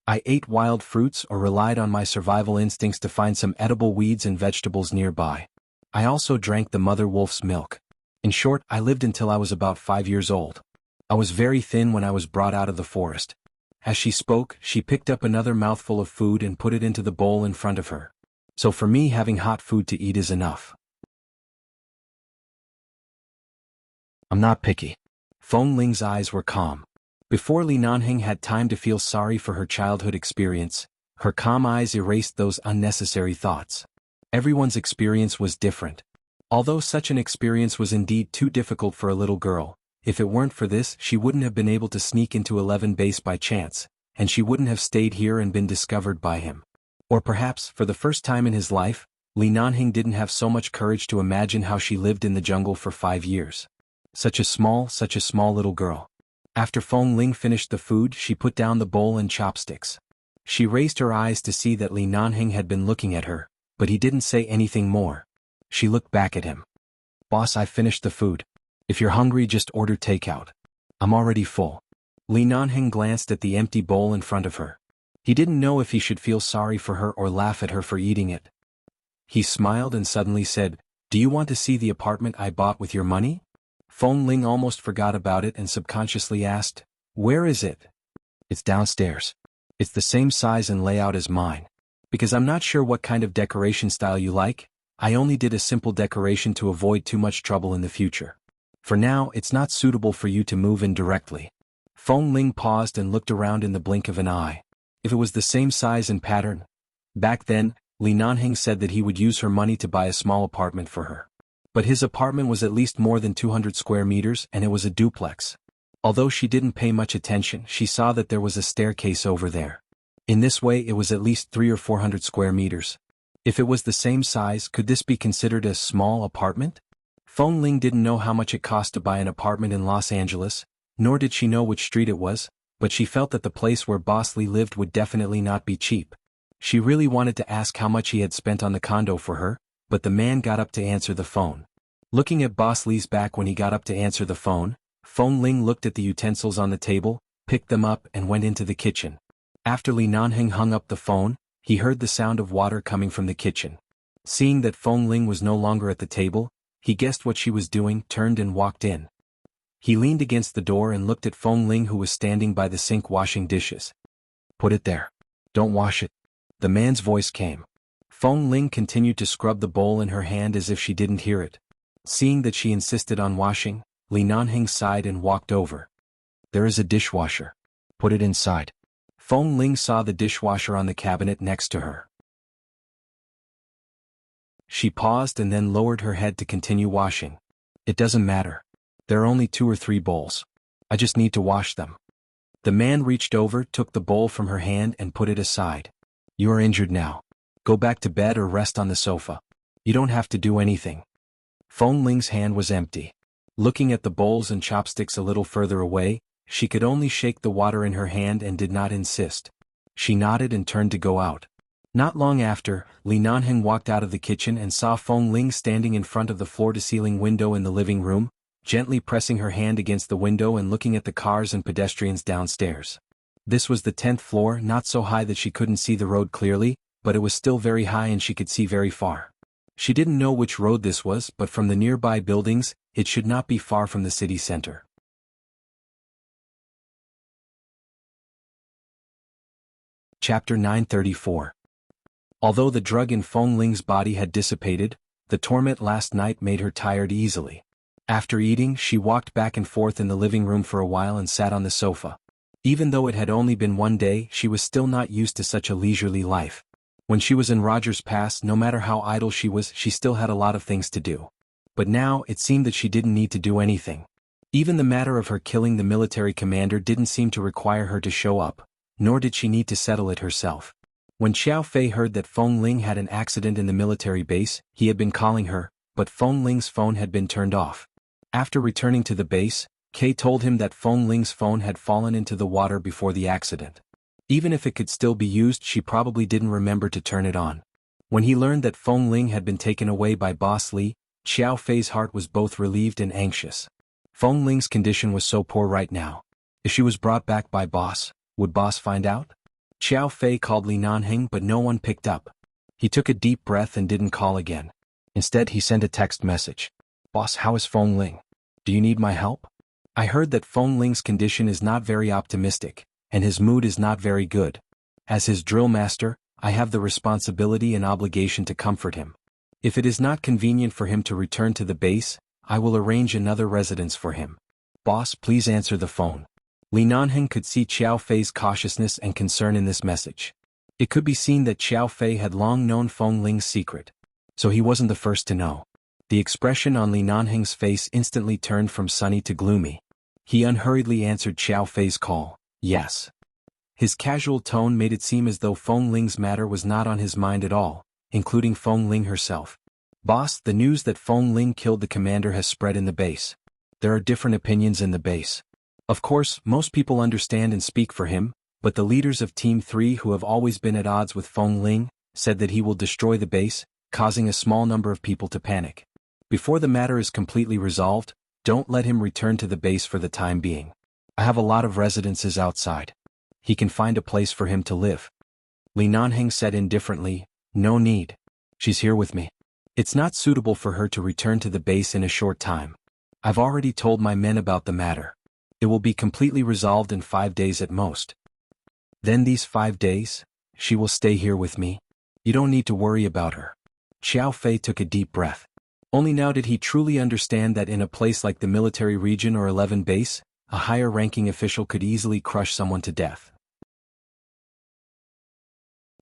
"I ate wild fruits or relied on my survival instincts to find some edible weeds and vegetables nearby. I also drank the mother wolf's milk. In short, I lived until I was about 5 years old. I was very thin when I was brought out of the forest." As she spoke, she picked up another mouthful of food and put it into the bowl in front of her. "So for me, having hot food to eat is enough. I'm not picky." Feng Ling's eyes were calm. Before Li Nanheng had time to feel sorry for her childhood experience, her calm eyes erased those unnecessary thoughts. Everyone's experience was different. Although such an experience was indeed too difficult for a little girl, if it weren't for this, she wouldn't have been able to sneak into 11 Base by chance, and she wouldn't have stayed here and been discovered by him. Or perhaps, for the first time in his life, Li Nanheng didn't have so much courage to imagine how she lived in the jungle for 5 years. Such a small little girl. After Feng Ling finished the food, she put down the bowl and chopsticks. She raised her eyes to see that Li Nanheng had been looking at her, but he didn't say anything more. She looked back at him. Boss, I finished the food. If you're hungry, just order takeout. I'm already full. Li Nanheng glanced at the empty bowl in front of her. He didn't know if he should feel sorry for her or laugh at her for eating it. He smiled and suddenly said, "Do you want to see the apartment I bought with your money?" Feng Ling almost forgot about it and subconsciously asked, "Where is it?" "It's downstairs. It's the same size and layout as mine. Because I'm not sure what kind of decoration style you like, I only did a simple decoration to avoid too much trouble in the future. For now, it's not suitable for you to move in directly." Feng Ling paused and looked around in the blink of an eye. If it was the same size and pattern. Back then, Li Nanheng said that he would use her money to buy a small apartment for her. But his apartment was at least more than 200 square meters and it was a duplex. Although she didn't pay much attention, she saw that there was a staircase over there. In this way it was at least 300 or 400 square meters. If it was the same size, could this be considered a small apartment? Feng Ling didn't know how much it cost to buy an apartment in Los Angeles, nor did she know which street it was, but she felt that the place where Boss Lee lived would definitely not be cheap. She really wanted to ask how much he had spent on the condo for her, but the man got up to answer the phone. Looking at Boss Lee's back when he got up to answer the phone, Feng Ling looked at the utensils on the table, picked them up and went into the kitchen. After Li Nanheng hung up the phone, he heard the sound of water coming from the kitchen. Seeing that Feng Ling was no longer at the table, he guessed what she was doing, turned and walked in. He leaned against the door and looked at Feng Ling, who was standing by the sink washing dishes. "Put it there. Don't wash it." The man's voice came. Feng Ling continued to scrub the bowl in her hand as if she didn't hear it. Seeing that she insisted on washing, Li Nanheng sighed and walked over. "There is a dishwasher. Put it inside." Feng Ling saw the dishwasher on the cabinet next to her. She paused and then lowered her head to continue washing. "It doesn't matter. There are only 2 or 3 bowls. I just need to wash them." The man reached over, took the bowl from her hand and put it aside. "You are injured now. Go back to bed or rest on the sofa. You don't have to do anything." Feng Ling's hand was empty. Looking at the bowls and chopsticks a little further away, she could only shake the water in her hand and did not insist. She nodded and turned to go out. Not long after, Li Nanheng walked out of the kitchen and saw Feng Ling standing in front of the floor-to-ceiling window in the living room, gently pressing her hand against the window and looking at the cars and pedestrians downstairs. This was the 10th floor, not so high that she couldn't see the road clearly, but it was still very high and she could see very far. She didn't know which road this was, but from the nearby buildings, it should not be far from the city center. Chapter 934. Although the drug in Feng Ling's body had dissipated, the torment last night made her tired easily. After eating, she walked back and forth in the living room for a while and sat on the sofa. Even though it had only been one day, she was still not used to such a leisurely life. When she was in Rogers Pass, no matter how idle she was, she still had a lot of things to do. But now, it seemed that she didn't need to do anything. Even the matter of her killing the military commander didn't seem to require her to show up, nor did she need to settle it herself. When Xiao Fei heard that Feng Ling had an accident in the military base, he had been calling her, but Feng Ling's phone had been turned off. After returning to the base, Kei told him that Feng Ling's phone had fallen into the water before the accident. Even if it could still be used, she probably didn't remember to turn it on. When he learned that Feng Ling had been taken away by Boss Li, Xiao Fei's heart was both relieved and anxious. Feng Ling's condition was so poor right now. If she was brought back by Boss, would Boss find out? Xiao Fei called Li Nanheng, but no one picked up. He took a deep breath and didn't call again. Instead, he sent a text message. "Boss, how is Feng Ling? Do you need my help? I heard that Feng Ling's condition is not very optimistic, and his mood is not very good. As his drill master, I have the responsibility and obligation to comfort him. If it is not convenient for him to return to the base, I will arrange another residence for him. Boss, please answer the phone." Li Nanheng could see Xiao Fei's cautiousness and concern in this message. It could be seen that Xiao Fei had long known Feng Ling's secret. So he wasn't the first to know. The expression on Li Nanheng's face instantly turned from sunny to gloomy. He unhurriedly answered Xiao Fei's call. "Yes." His casual tone made it seem as though Feng Ling's matter was not on his mind at all, including Feng Ling herself. "Boss, the news that Feng Ling killed the commander has spread in the base. There are different opinions in the base. Of course, most people understand and speak for him, but the leaders of Team 3 who have always been at odds with Feng Ling, said that he will destroy the base, causing a small number of people to panic. Before the matter is completely resolved, don't let him return to the base for the time being. I have a lot of residences outside. He can find a place for him to live. Li Nanheng said indifferently, no need. She's here with me. It's not suitable for her to return to the base in a short time. I've already told my men about the matter. It will be completely resolved in 5 days at most. Then these 5 days, she will stay here with me. You don't need to worry about her. Xiao Fei took a deep breath. Only now did he truly understand that in a place like the military region or 11 base, a higher-ranking official could easily crush someone to death.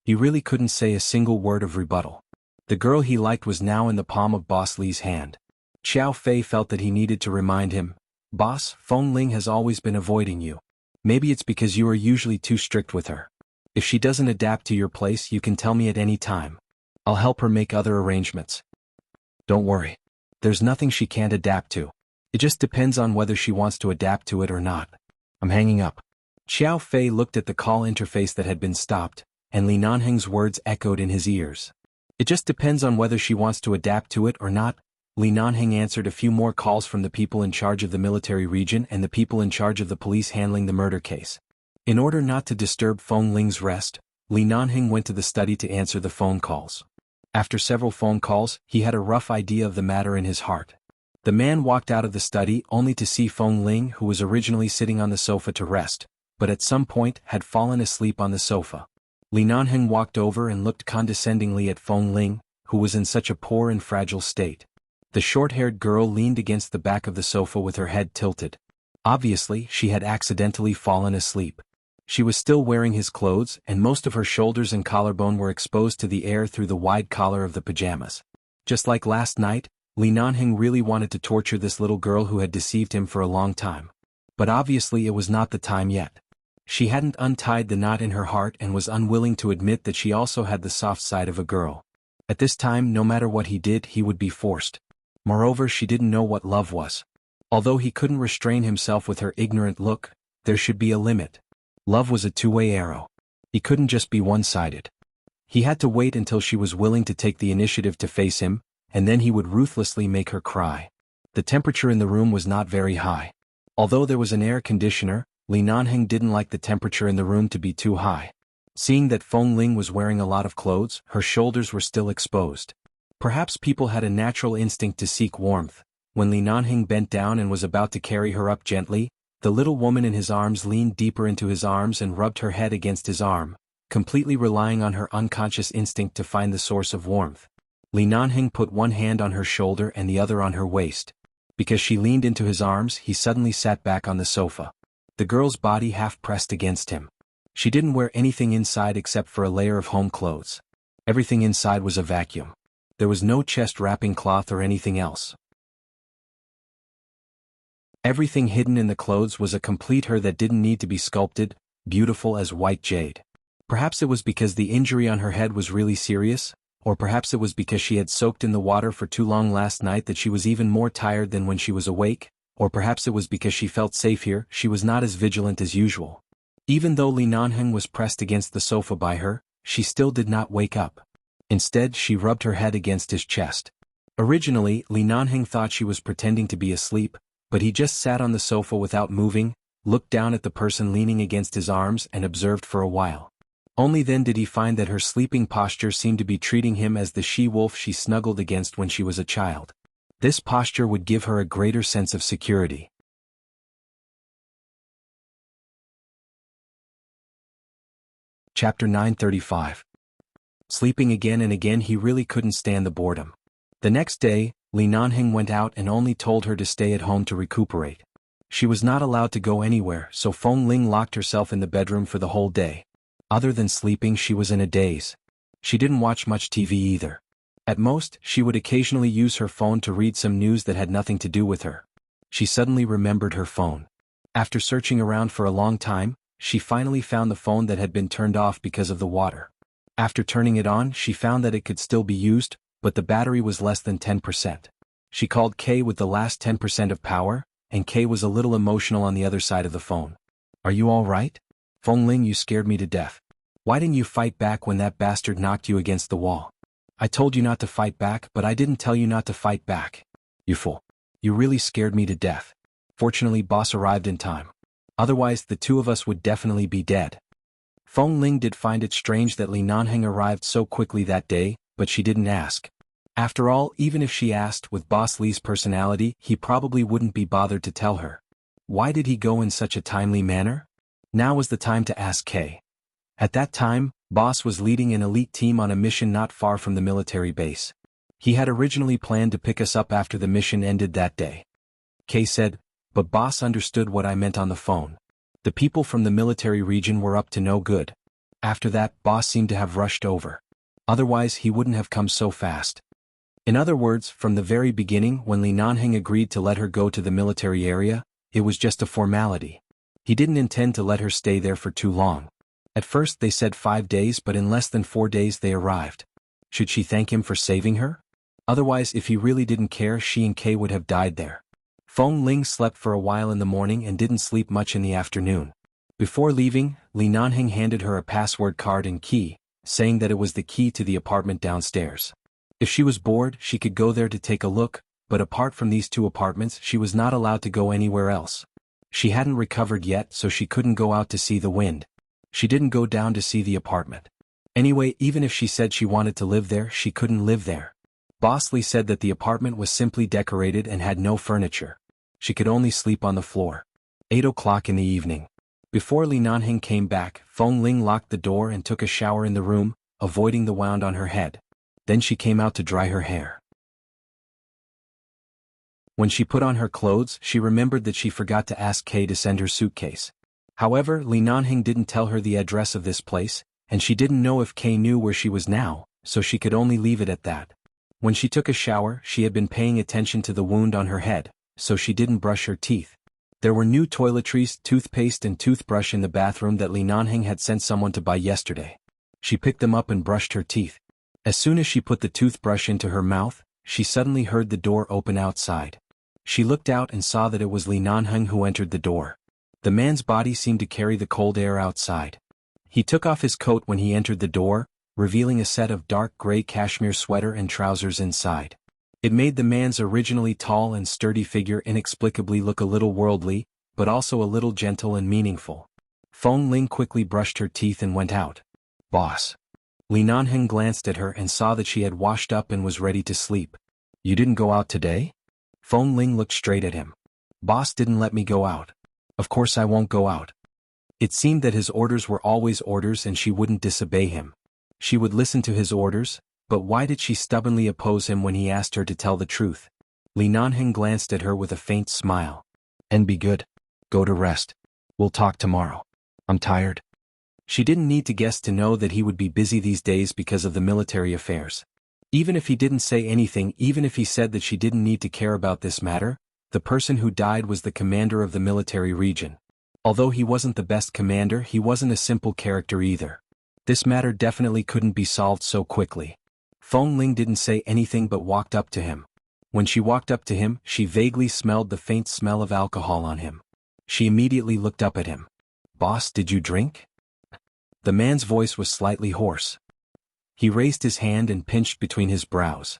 He really couldn't say a single word of rebuttal. The girl he liked was now in the palm of Boss Li's hand. Xiao Fei felt that he needed to remind him, Boss, Feng Ling has always been avoiding you. Maybe it's because you are usually too strict with her. If she doesn't adapt to your place, you can tell me at any time. I'll help her make other arrangements. Don't worry. There's nothing she can't adapt to. It just depends on whether she wants to adapt to it or not. I'm hanging up. Xiao Fei looked at the call interface that had been stopped, and Li Nanheng's words echoed in his ears. It just depends on whether she wants to adapt to it or not. Li Nanheng answered a few more calls from the people in charge of the military region and the people in charge of the police handling the murder case. In order not to disturb Feng Ling's rest, Li Nanheng went to the study to answer the phone calls. After several phone calls, he had a rough idea of the matter in his heart. The man walked out of the study only to see Feng Ling, who was originally sitting on the sofa to rest, but at some point had fallen asleep on the sofa. Li Nanheng walked over and looked condescendingly at Feng Ling, who was in such a poor and fragile state. The short-haired girl leaned against the back of the sofa with her head tilted. Obviously, she had accidentally fallen asleep. She was still wearing his clothes, and most of her shoulders and collarbone were exposed to the air through the wide collar of the pajamas. Just like last night, Li Nanheng really wanted to torture this little girl who had deceived him for a long time. But obviously it was not the time yet. She hadn't untied the knot in her heart and was unwilling to admit that she also had the soft side of a girl. At this time, no matter what he did, he would be forced. Moreover, she didn't know what love was. Although he couldn't restrain himself with her ignorant look, there should be a limit. Love was a two-way arrow. He couldn't just be one-sided. He had to wait until she was willing to take the initiative to face him, and then he would ruthlessly make her cry. The temperature in the room was not very high. Although there was an air conditioner, Li Nanheng didn't like the temperature in the room to be too high. Seeing that Feng Ling was wearing a lot of clothes, her shoulders were still exposed. Perhaps people had a natural instinct to seek warmth. When Li Nanheng bent down and was about to carry her up gently, the little woman in his arms leaned deeper into his arms and rubbed her head against his arm, completely relying on her unconscious instinct to find the source of warmth. Li Nanheng put one hand on her shoulder and the other on her waist. Because she leaned into his arms, he suddenly sat back on the sofa. The girl's body half pressed against him. She didn't wear anything inside except for a layer of home clothes. Everything inside was a vacuum. There was no chest wrapping cloth or anything else. Everything hidden in the clothes was a complete her that didn't need to be sculpted, beautiful as white jade. Perhaps it was because the injury on her head was really serious, or perhaps it was because she had soaked in the water for too long last night that she was even more tired than when she was awake, or perhaps it was because she felt safe here, she was not as vigilant as usual. Even though Li Nanheng was pressed against the sofa by her, she still did not wake up. Instead, she rubbed her head against his chest. Originally, Li Nanheng thought she was pretending to be asleep, but he just sat on the sofa without moving, looked down at the person leaning against his arms and observed for a while. Only then did he find that her sleeping posture seemed to be treating him as the she-wolf she snuggled against when she was a child. This posture would give her a greater sense of security. Chapter 935. Sleeping again and again, he really couldn't stand the boredom. The next day, Li Nanheng went out and only told her to stay at home to recuperate. She was not allowed to go anywhere, so Feng Ling locked herself in the bedroom for the whole day. Other than sleeping, she was in a daze. She didn't watch much TV either. At most, she would occasionally use her phone to read some news that had nothing to do with her. She suddenly remembered her phone. After searching around for a long time, she finally found the phone that had been turned off because of the water. After turning it on, she found that it could still be used, but the battery was less than 10%. She called Kay with the last 10% of power, and Kay was a little emotional on the other side of the phone. "Are you all right? Feng Ling, you scared me to death. Why didn't you fight back when that bastard knocked you against the wall? I told you not to fight back, but I didn't tell you not to fight back. You fool. You really scared me to death. Fortunately, boss arrived in time. Otherwise, the two of us would definitely be dead. Feng Ling did find it strange that Li Nanheng arrived so quickly that day, but she didn't ask. After all, even if she asked, with Boss Li's personality, he probably wouldn't be bothered to tell her. Why did he go in such a timely manner? Now was the time to ask Kay. At that time, Boss was leading an elite team on a mission not far from the military base. He had originally planned to pick us up after the mission ended that day. Kay said, but Boss understood what I meant on the phone. The people from the military region were up to no good. After that, Boss seemed to have rushed over. Otherwise, he wouldn't have come so fast. In other words, from the very beginning, when Li Nanheng agreed to let her go to the military area, it was just a formality. He didn't intend to let her stay there for too long. At first they said 5 days, but in less than 4 days they arrived. Should she thank him for saving her? Otherwise, if he really didn't care, she and Kay would have died there. Feng Ling slept for a while in the morning and didn't sleep much in the afternoon. Before leaving, Li Nanheng handed her a password card and key, saying that it was the key to the apartment downstairs. If she was bored, she could go there to take a look, but apart from these 2 apartments, she was not allowed to go anywhere else. She hadn't recovered yet, so she couldn't go out to see the wind. She didn't go down to see the apartment. Anyway, even if she said she wanted to live there, she couldn't live there. Boss Li said that the apartment was simply decorated and had no furniture. She could only sleep on the floor. 8 o'clock in the evening. Before Li Nanheng came back, Feng Ling locked the door and took a shower in the room, avoiding the wound on her head. Then she came out to dry her hair. When she put on her clothes, she remembered that she forgot to ask Kay to send her suitcase. However, Li Nanheng didn't tell her the address of this place, and she didn't know if Kay knew where she was now, so she could only leave it at that. When she took a shower, she had been paying attention to the wound on her head, so she didn't brush her teeth. There were new toiletries, toothpaste and toothbrush in the bathroom that Li Nanheng had sent someone to buy yesterday. She picked them up and brushed her teeth. As soon as she put the toothbrush into her mouth, she suddenly heard the door open outside. She looked out and saw that it was Li Nanheng who entered the door. The man's body seemed to carry the cold air outside. He took off his coat when he entered the door, revealing a set of dark gray cashmere sweater and trousers inside. It made the man's originally tall and sturdy figure inexplicably look a little worldly, but also a little gentle and meaningful. Feng Ling quickly brushed her teeth and went out. Boss. Li Nanheng glanced at her and saw that she had washed up and was ready to sleep. You didn't go out today? Feng Ling looked straight at him. Boss didn't let me go out. Of course I won't go out. It seemed that his orders were always orders and she wouldn't disobey him. She would listen to his orders, but why did she stubbornly oppose him when he asked her to tell the truth? Li Nanheng glanced at her with a faint smile. And be good. Go to rest. We'll talk tomorrow. I'm tired. She didn't need to guess to know that he would be busy these days because of the military affairs. Even if he didn't say anything, even if he said that she didn't need to care about this matter, the person who died was the commander of the military region. Although he wasn't the best commander, he wasn't a simple character either. This matter definitely couldn't be solved so quickly. Feng Ling didn't say anything but walked up to him. When she walked up to him, she vaguely smelled the faint smell of alcohol on him. She immediately looked up at him. Boss, did you drink? The man's voice was slightly hoarse. He raised his hand and pinched between his brows.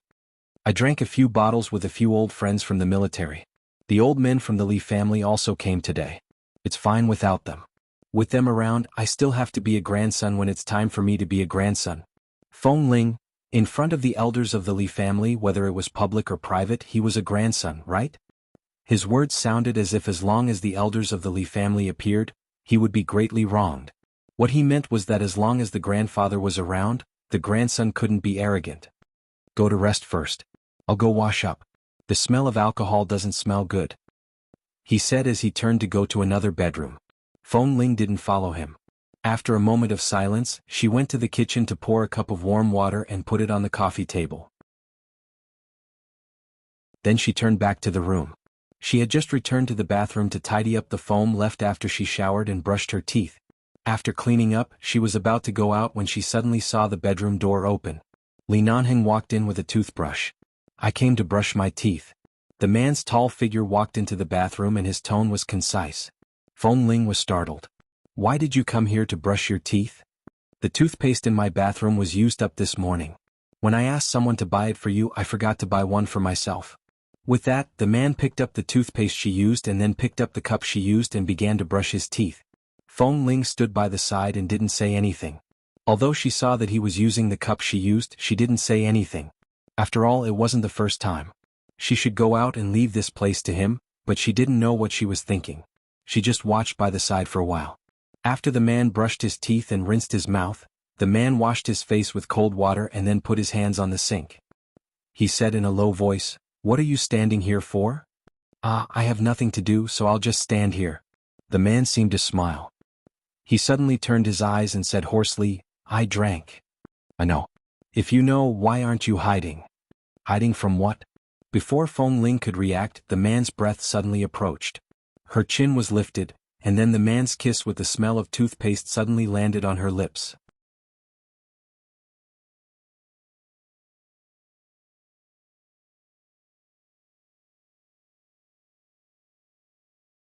I drank a few bottles with a few old friends from the military. The old men from the Li family also came today. It's fine without them. With them around, I still have to be a grandson when it's time for me to be a grandson. Feng Ling, in front of the elders of the Li family, whether it was public or private, he was a grandson, right? His words sounded as if as long as the elders of the Li family appeared, he would be greatly wronged. What he meant was that as long as the grandfather was around, the grandson couldn't be arrogant. Go to rest first. I'll go wash up. The smell of alcohol doesn't smell good, he said as he turned to go to another bedroom. Feng Ling didn't follow him. After a moment of silence, she went to the kitchen to pour a cup of warm water and put it on the coffee table. Then she turned back to the room. She had just returned to the bathroom to tidy up the foam left after she showered and brushed her teeth. After cleaning up, she was about to go out when she suddenly saw the bedroom door open. Li Nanheng walked in with a toothbrush. I came to brush my teeth. The man's tall figure walked into the bathroom and his tone was concise. Feng Ling was startled. Why did you come here to brush your teeth? The toothpaste in my bathroom was used up this morning. When I asked someone to buy it for you, I forgot to buy one for myself. With that, the man picked up the toothpaste she used and then picked up the cup she used and began to brush his teeth. Feng Ling stood by the side and didn't say anything. Although she saw that he was using the cup she used, she didn't say anything. After all, it wasn't the first time. She should go out and leave this place to him, but she didn't know what she was thinking. She just watched by the side for a while. After the man brushed his teeth and rinsed his mouth, the man washed his face with cold water and then put his hands on the sink. He said in a low voice, "What are you standing here for?" I have nothing to do, so I'll just stand here." The man seemed to smile. He suddenly turned his eyes and said hoarsely, "I drank." "I know. If you know, why aren't you hiding?" "Hiding from what?" Before Feng Ling could react, the man's breath suddenly approached. Her chin was lifted, and then the man's kiss with the smell of toothpaste suddenly landed on her lips.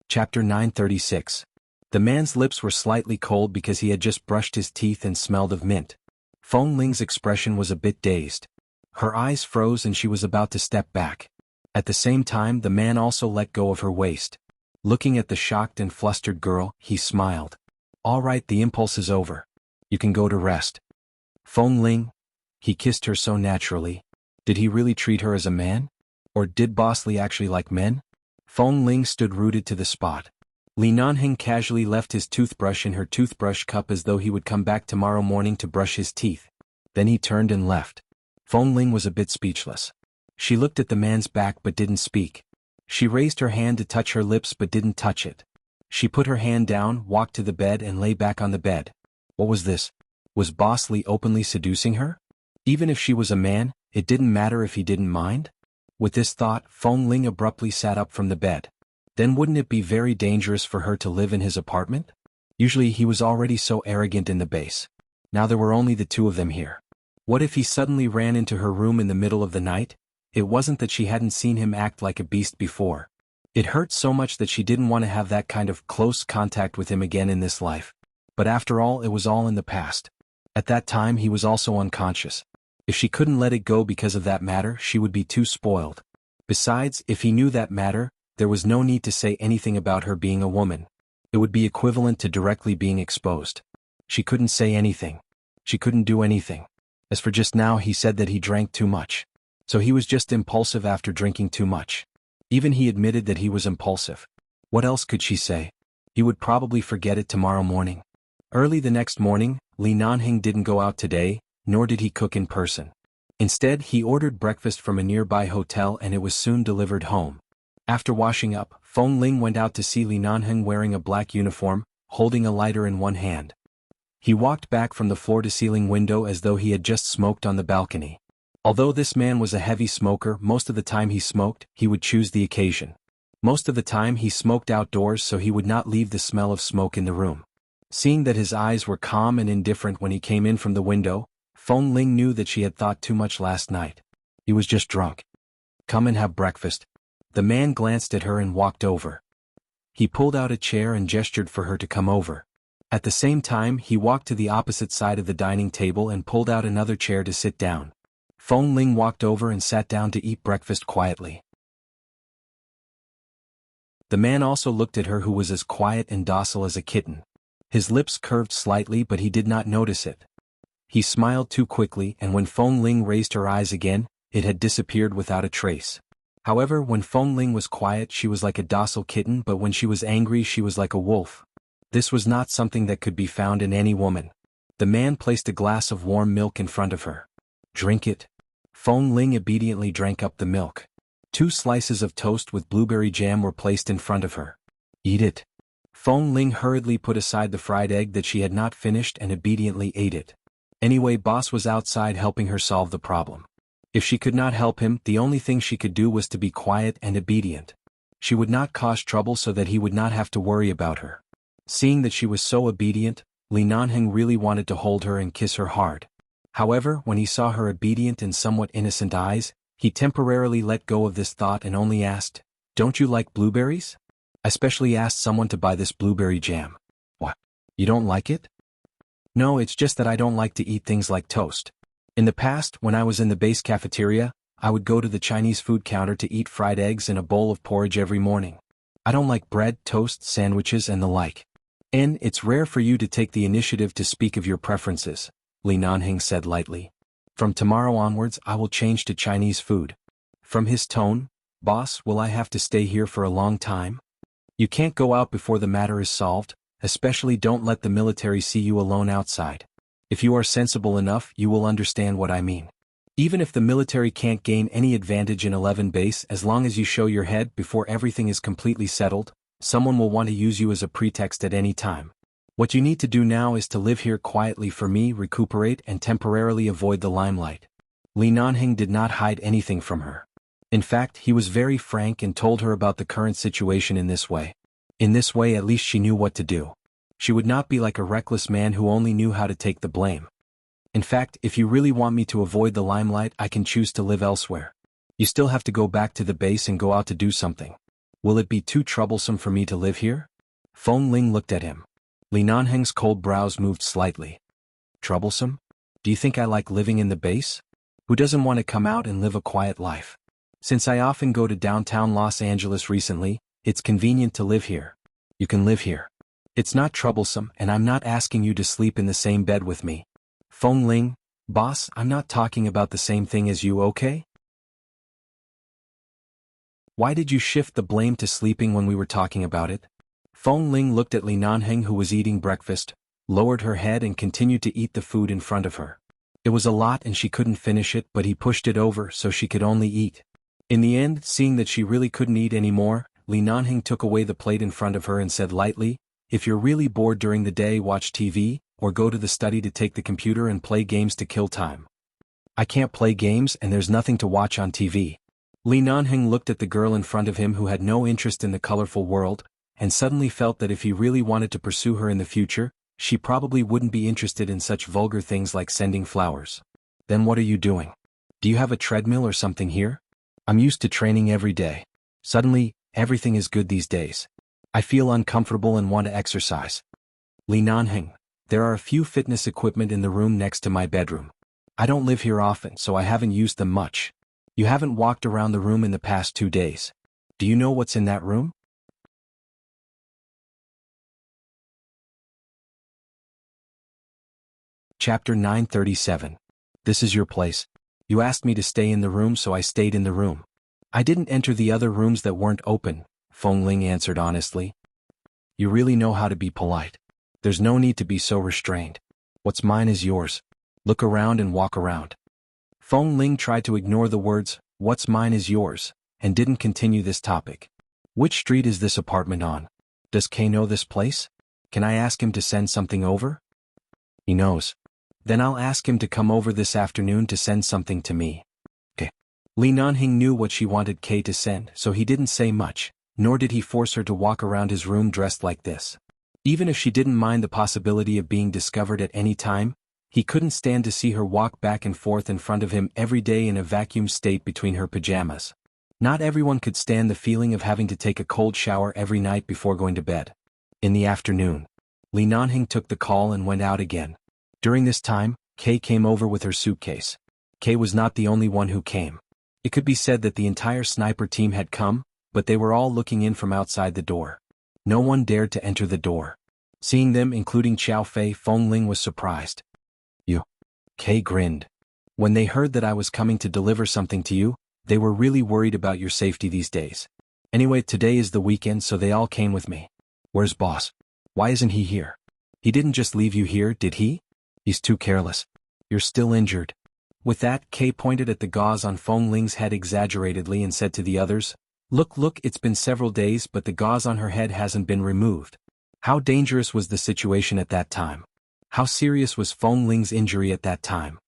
Chapter 936. The man's lips were slightly cold because he had just brushed his teeth and smelled of mint. Feng Ling's expression was a bit dazed. Her eyes froze and she was about to step back. At the same time, the man also let go of her waist. Looking at the shocked and flustered girl, he smiled. "All right, the impulse is over. You can go to rest." Feng Ling? He kissed her so naturally. Did he really treat her as a man? Or did Boss Li actually like men? Feng Ling stood rooted to the spot. Li Nanheng casually left his toothbrush in her toothbrush cup as though he would come back tomorrow morning to brush his teeth. Then he turned and left. Feng Ling was a bit speechless. She looked at the man's back but didn't speak. She raised her hand to touch her lips but didn't touch it. She put her hand down, walked to the bed and lay back on the bed. What was this? Was Boss Li openly seducing her? Even if she was a man, it didn't matter if he didn't mind? With this thought, Feng Ling abruptly sat up from the bed. Then wouldn't it be very dangerous for her to live in his apartment? Usually he was already so arrogant in the base. Now there were only the two of them here. What if he suddenly ran into her room in the middle of the night? It wasn't that she hadn't seen him act like a beast before. It hurt so much that she didn't want to have that kind of close contact with him again in this life. But after all, it was all in the past. At that time he was also unconscious. If she couldn't let it go because of that matter, she would be too spoiled. Besides, if he knew that matter, there was no need to say anything about her being a woman. It would be equivalent to directly being exposed. She couldn't say anything. She couldn't do anything. As for just now, he said that he drank too much. So he was just impulsive after drinking too much. Even he admitted that he was impulsive. What else could she say? He would probably forget it tomorrow morning. Early the next morning, Li Nanheng didn't go out today, nor did he cook in person. Instead, he ordered breakfast from a nearby hotel and it was soon delivered home. After washing up, Feng Ling went out to see Li Nanheng wearing a black uniform, holding a lighter in one hand. He walked back from the floor-to-ceiling window as though he had just smoked on the balcony. Although this man was a heavy smoker, most of the time he smoked, he would choose the occasion. Most of the time he smoked outdoors so he would not leave the smell of smoke in the room. Seeing that his eyes were calm and indifferent when he came in from the window, Feng Ling knew that she had thought too much last night. He was just drunk. "Come and have breakfast." The man glanced at her and walked over. He pulled out a chair and gestured for her to come over. At the same time, he walked to the opposite side of the dining table and pulled out another chair to sit down. Feng Ling walked over and sat down to eat breakfast quietly. The man also looked at her, who was as quiet and docile as a kitten. His lips curved slightly, but he did not notice it. He smiled too quickly, and when Feng Ling raised her eyes again, it had disappeared without a trace. However, when Feng Ling was quiet, she was like a docile kitten, but when she was angry, she was like a wolf. This was not something that could be found in any woman. The man placed a glass of warm milk in front of her. "Drink it." Feng Ling obediently drank up the milk. 2 slices of toast with blueberry jam were placed in front of her. "Eat it." Feng Ling hurriedly put aside the fried egg that she had not finished and obediently ate it. Anyway, Boss was outside helping her solve the problem. If she could not help him, the only thing she could do was to be quiet and obedient. She would not cause trouble so that he would not have to worry about her. Seeing that she was so obedient, Li Nanheng really wanted to hold her and kiss her hard. However, when he saw her obedient and somewhat innocent eyes, he temporarily let go of this thought and only asked, "Don't you like blueberries? I specially asked someone to buy this blueberry jam." "What? You don't like it?" "No, it's just that I don't like to eat things like toast." In the past, when I was in the base cafeteria, I would go to the Chinese food counter to eat fried eggs and a bowl of porridge every morning. I don't like bread, toast, sandwiches and the like. And it's rare for you to take the initiative to speak of your preferences, Li Nanhing said lightly. From tomorrow onwards I will change to Chinese food. From his tone, boss, will I have to stay here for a long time? You can't go out before the matter is solved, especially don't let the military see you alone outside. If you are sensible enough, you will understand what I mean. Even if the military can't gain any advantage in 11 base, as long as you show your head before everything is completely settled, someone will want to use you as a pretext at any time. What you need to do now is to live here quietly for me, recuperate and temporarily avoid the limelight. Li Nanhing did not hide anything from her. In fact, he was very frank and told her about the current situation in this way. In this way at least she knew what to do. She would not be like a reckless man who only knew how to take the blame. In fact, if you really want me to avoid the limelight, I can choose to live elsewhere. You still have to go back to the base and go out to do something. Will it be too troublesome for me to live here? Feng Ling looked at him. Li Nanheng's cold brows moved slightly. Troublesome? Do you think I like living in the base? Who doesn't want to come out and live a quiet life? Since I often go to downtown Los Angeles recently, it's convenient to live here. You can live here. It's not troublesome, and I'm not asking you to sleep in the same bed with me. Feng Ling, boss, I'm not talking about the same thing as you, okay? Why did you shift the blame to sleeping when we were talking about it? Feng Ling looked at Li Nanheng, who was eating breakfast, lowered her head and continued to eat the food in front of her. It was a lot and she couldn't finish it, but he pushed it over so she could only eat. In the end, seeing that she really couldn't eat anymore, Li Nanheng took away the plate in front of her and said lightly, if you're really bored during the day, watch TV, or go to the study to take the computer and play games to kill time. I can't play games and there's nothing to watch on TV. Li Nanheng looked at the girl in front of him who had no interest in the colorful world, and suddenly felt that if he really wanted to pursue her in the future, she probably wouldn't be interested in such vulgar things like sending flowers. Then what are you doing? Do you have a treadmill or something here? I'm used to training every day. Suddenly, everything is good these days. I feel uncomfortable and want to exercise. Li Nanheng, there are a few fitness equipment in the room next to my bedroom. I don't live here often, so I haven't used them much. You haven't walked around the room in the past 2 days. Do you know what's in that room? Chapter 937. This is your place. You asked me to stay in the room, so I stayed in the room. I didn't enter the other rooms that weren't open, Feng Ling answered honestly. You really know how to be polite. There's no need to be so restrained. What's mine is yours. Look around and walk around. Feng Ling tried to ignore the words, what's mine is yours, and didn't continue this topic. Which street is this apartment on? Does Kay know this place? Can I ask him to send something over? He knows. Then I'll ask him to come over this afternoon to send something to me. Okay. Li Nanhing knew what she wanted Kay to send, so he didn't say much, nor did he force her to walk around his room dressed like this. Even if she didn't mind the possibility of being discovered at any time, he couldn't stand to see her walk back and forth in front of him every day in a vacuum state between her pajamas. Not everyone could stand the feeling of having to take a cold shower every night before going to bed. In the afternoon, Li Nanhing took the call and went out again. During this time, Kay came over with her suitcase. Kay was not the only one who came. It could be said that the entire sniper team had come, but they were all looking in from outside the door. No one dared to enter the door. Seeing them, including Xiao Fei, Feng Ling was surprised. You? Kay grinned. When they heard that I was coming to deliver something to you, they were really worried about your safety these days. Anyway, today is the weekend, so they all came with me. Where's boss? Why isn't he here? He didn't just leave you here, did he? He's too careless. You're still injured. With that, Kay pointed at the gauze on Feng Ling's head exaggeratedly and said to the others, Look, it's been several days, but the gauze on her head hasn't been removed. How dangerous was the situation at that time? How serious was Feng Ling's injury at that time?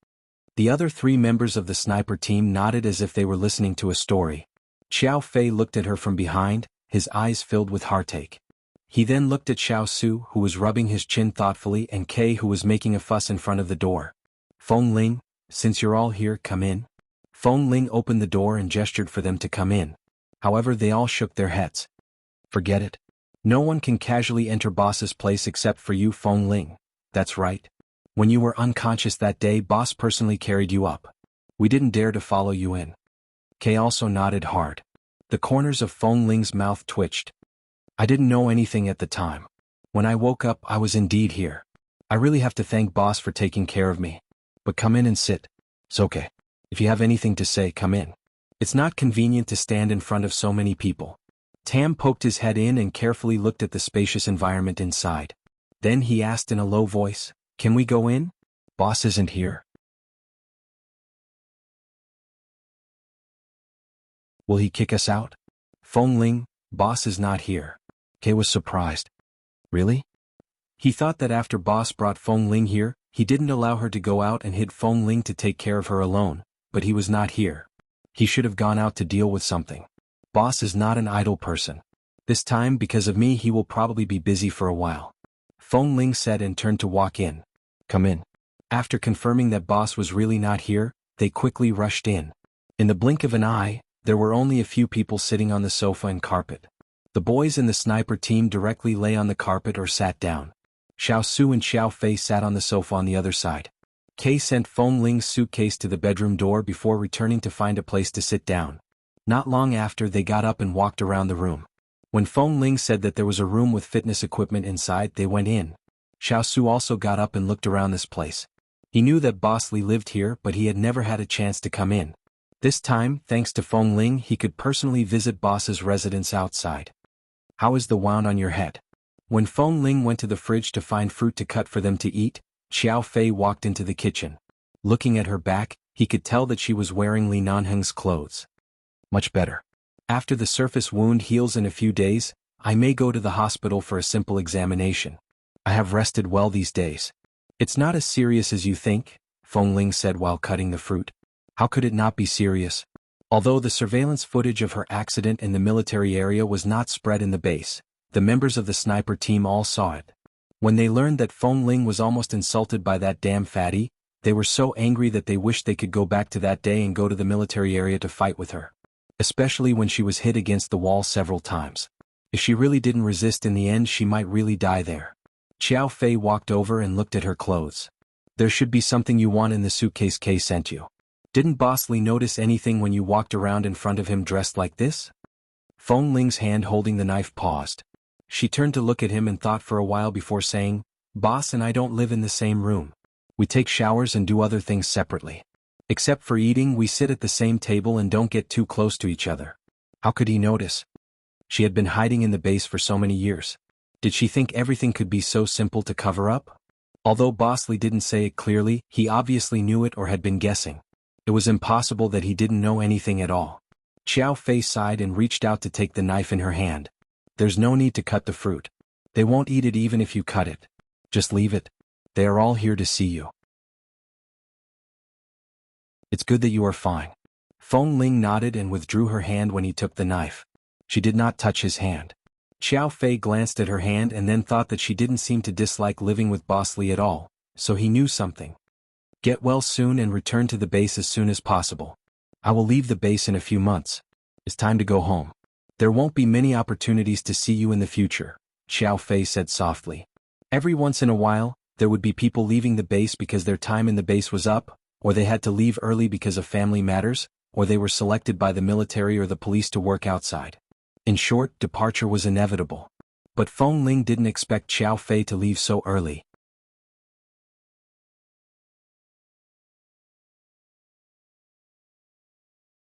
The other 3 members of the sniper team nodded as if they were listening to a story. Xiao Fei looked at her from behind, his eyes filled with heartache. He then looked at Xiao Su, who was rubbing his chin thoughtfully, and Kay, who was making a fuss in front of the door. Feng Ling, since you're all here, come in. Feng Ling opened the door and gestured for them to come in. However, they all shook their heads. Forget it. No one can casually enter boss's place except for you, Feng Ling. That's right. When you were unconscious that day, boss personally carried you up. We didn't dare to follow you in. Kay also nodded hard. The corners of Feng Ling's mouth twitched. I didn't know anything at the time. When I woke up, I was indeed here. I really have to thank boss for taking care of me. But come in and sit. It's okay. If you have anything to say, come in. It's not convenient to stand in front of so many people. Tam poked his head in and carefully looked at the spacious environment inside. Then he asked in a low voice, "Can we go in? Boss isn't here." Will he kick us out? Feng Ling, boss is not here. Kay was surprised. Really? He thought that after boss brought Feng Ling here, he didn't allow her to go out and hid Feng Ling to take care of her alone, but he was not here. He should have gone out to deal with something. Boss is not an idle person. This time, because of me, he will probably be busy for a while. Feng Ling said and turned to walk in. Come in. After confirming that boss was really not here, they quickly rushed in. In the blink of an eye, there were only a few people sitting on the sofa and carpet. The boys in the sniper team directly lay on the carpet or sat down. Xiao Su and Xiao Fei sat on the sofa on the other side. Kay sent Feng Ling's suitcase to the bedroom door before returning to find a place to sit down. Not long after, they got up and walked around the room. When Feng Ling said that there was a room with fitness equipment inside, they went in. Xiao Su also got up and looked around this place. He knew that Boss Li lived here, but he had never had a chance to come in. This time, thanks to Feng Ling, he could personally visit Boss's residence outside. How is the wound on your head? When Feng Ling went to the fridge to find fruit to cut for them to eat, Xiao Fei walked into the kitchen. Looking at her back, he could tell that she was wearing Li Nanheng's clothes. Much better. After the surface wound heals in a few days, I may go to the hospital for a simple examination. I have rested well these days. It's not as serious as you think, Feng Ling said while cutting the fruit. How could it not be serious? Although the surveillance footage of her accident in the military area was not spread in the base, the members of the sniper team all saw it. When they learned that Feng Ling was almost insulted by that damn fatty, they were so angry that they wished they could go back to that day and go to the military area to fight with her. Especially when she was hit against the wall several times. If she really didn't resist in the end, she might really die there. Xiao Fei walked over and looked at her clothes. There should be something you want in the suitcase Kay sent you. Didn't Boss Li notice anything when you walked around in front of him dressed like this? Feng Ling's hand holding the knife paused. She turned to look at him and thought for a while before saying, Boss and I don't live in the same room. We take showers and do other things separately. Except for eating, we sit at the same table and don't get too close to each other. How could he notice? She had been hiding in the base for so many years. Did she think everything could be so simple to cover up? Although Boss Li didn't say it clearly, he obviously knew it or had been guessing. It was impossible that he didn't know anything at all. Xiao Fei sighed and reached out to take the knife in her hand. There's no need to cut the fruit. They won't eat it even if you cut it. Just leave it. They are all here to see you. It's good that you are fine. Feng Ling nodded and withdrew her hand when he took the knife. She did not touch his hand. Xiao Fei glanced at her hand and then thought that she didn't seem to dislike living with Boss Li at all, so he knew something. Get well soon and return to the base as soon as possible. I will leave the base in a few months. It's time to go home. There won't be many opportunities to see you in the future, Xiao Fei said softly. Every once in a while, there would be people leaving the base because their time in the base was up, or they had to leave early because of family matters, or they were selected by the military or the police to work outside. In short, departure was inevitable. But Feng Ling didn't expect Xiao Fei to leave so early.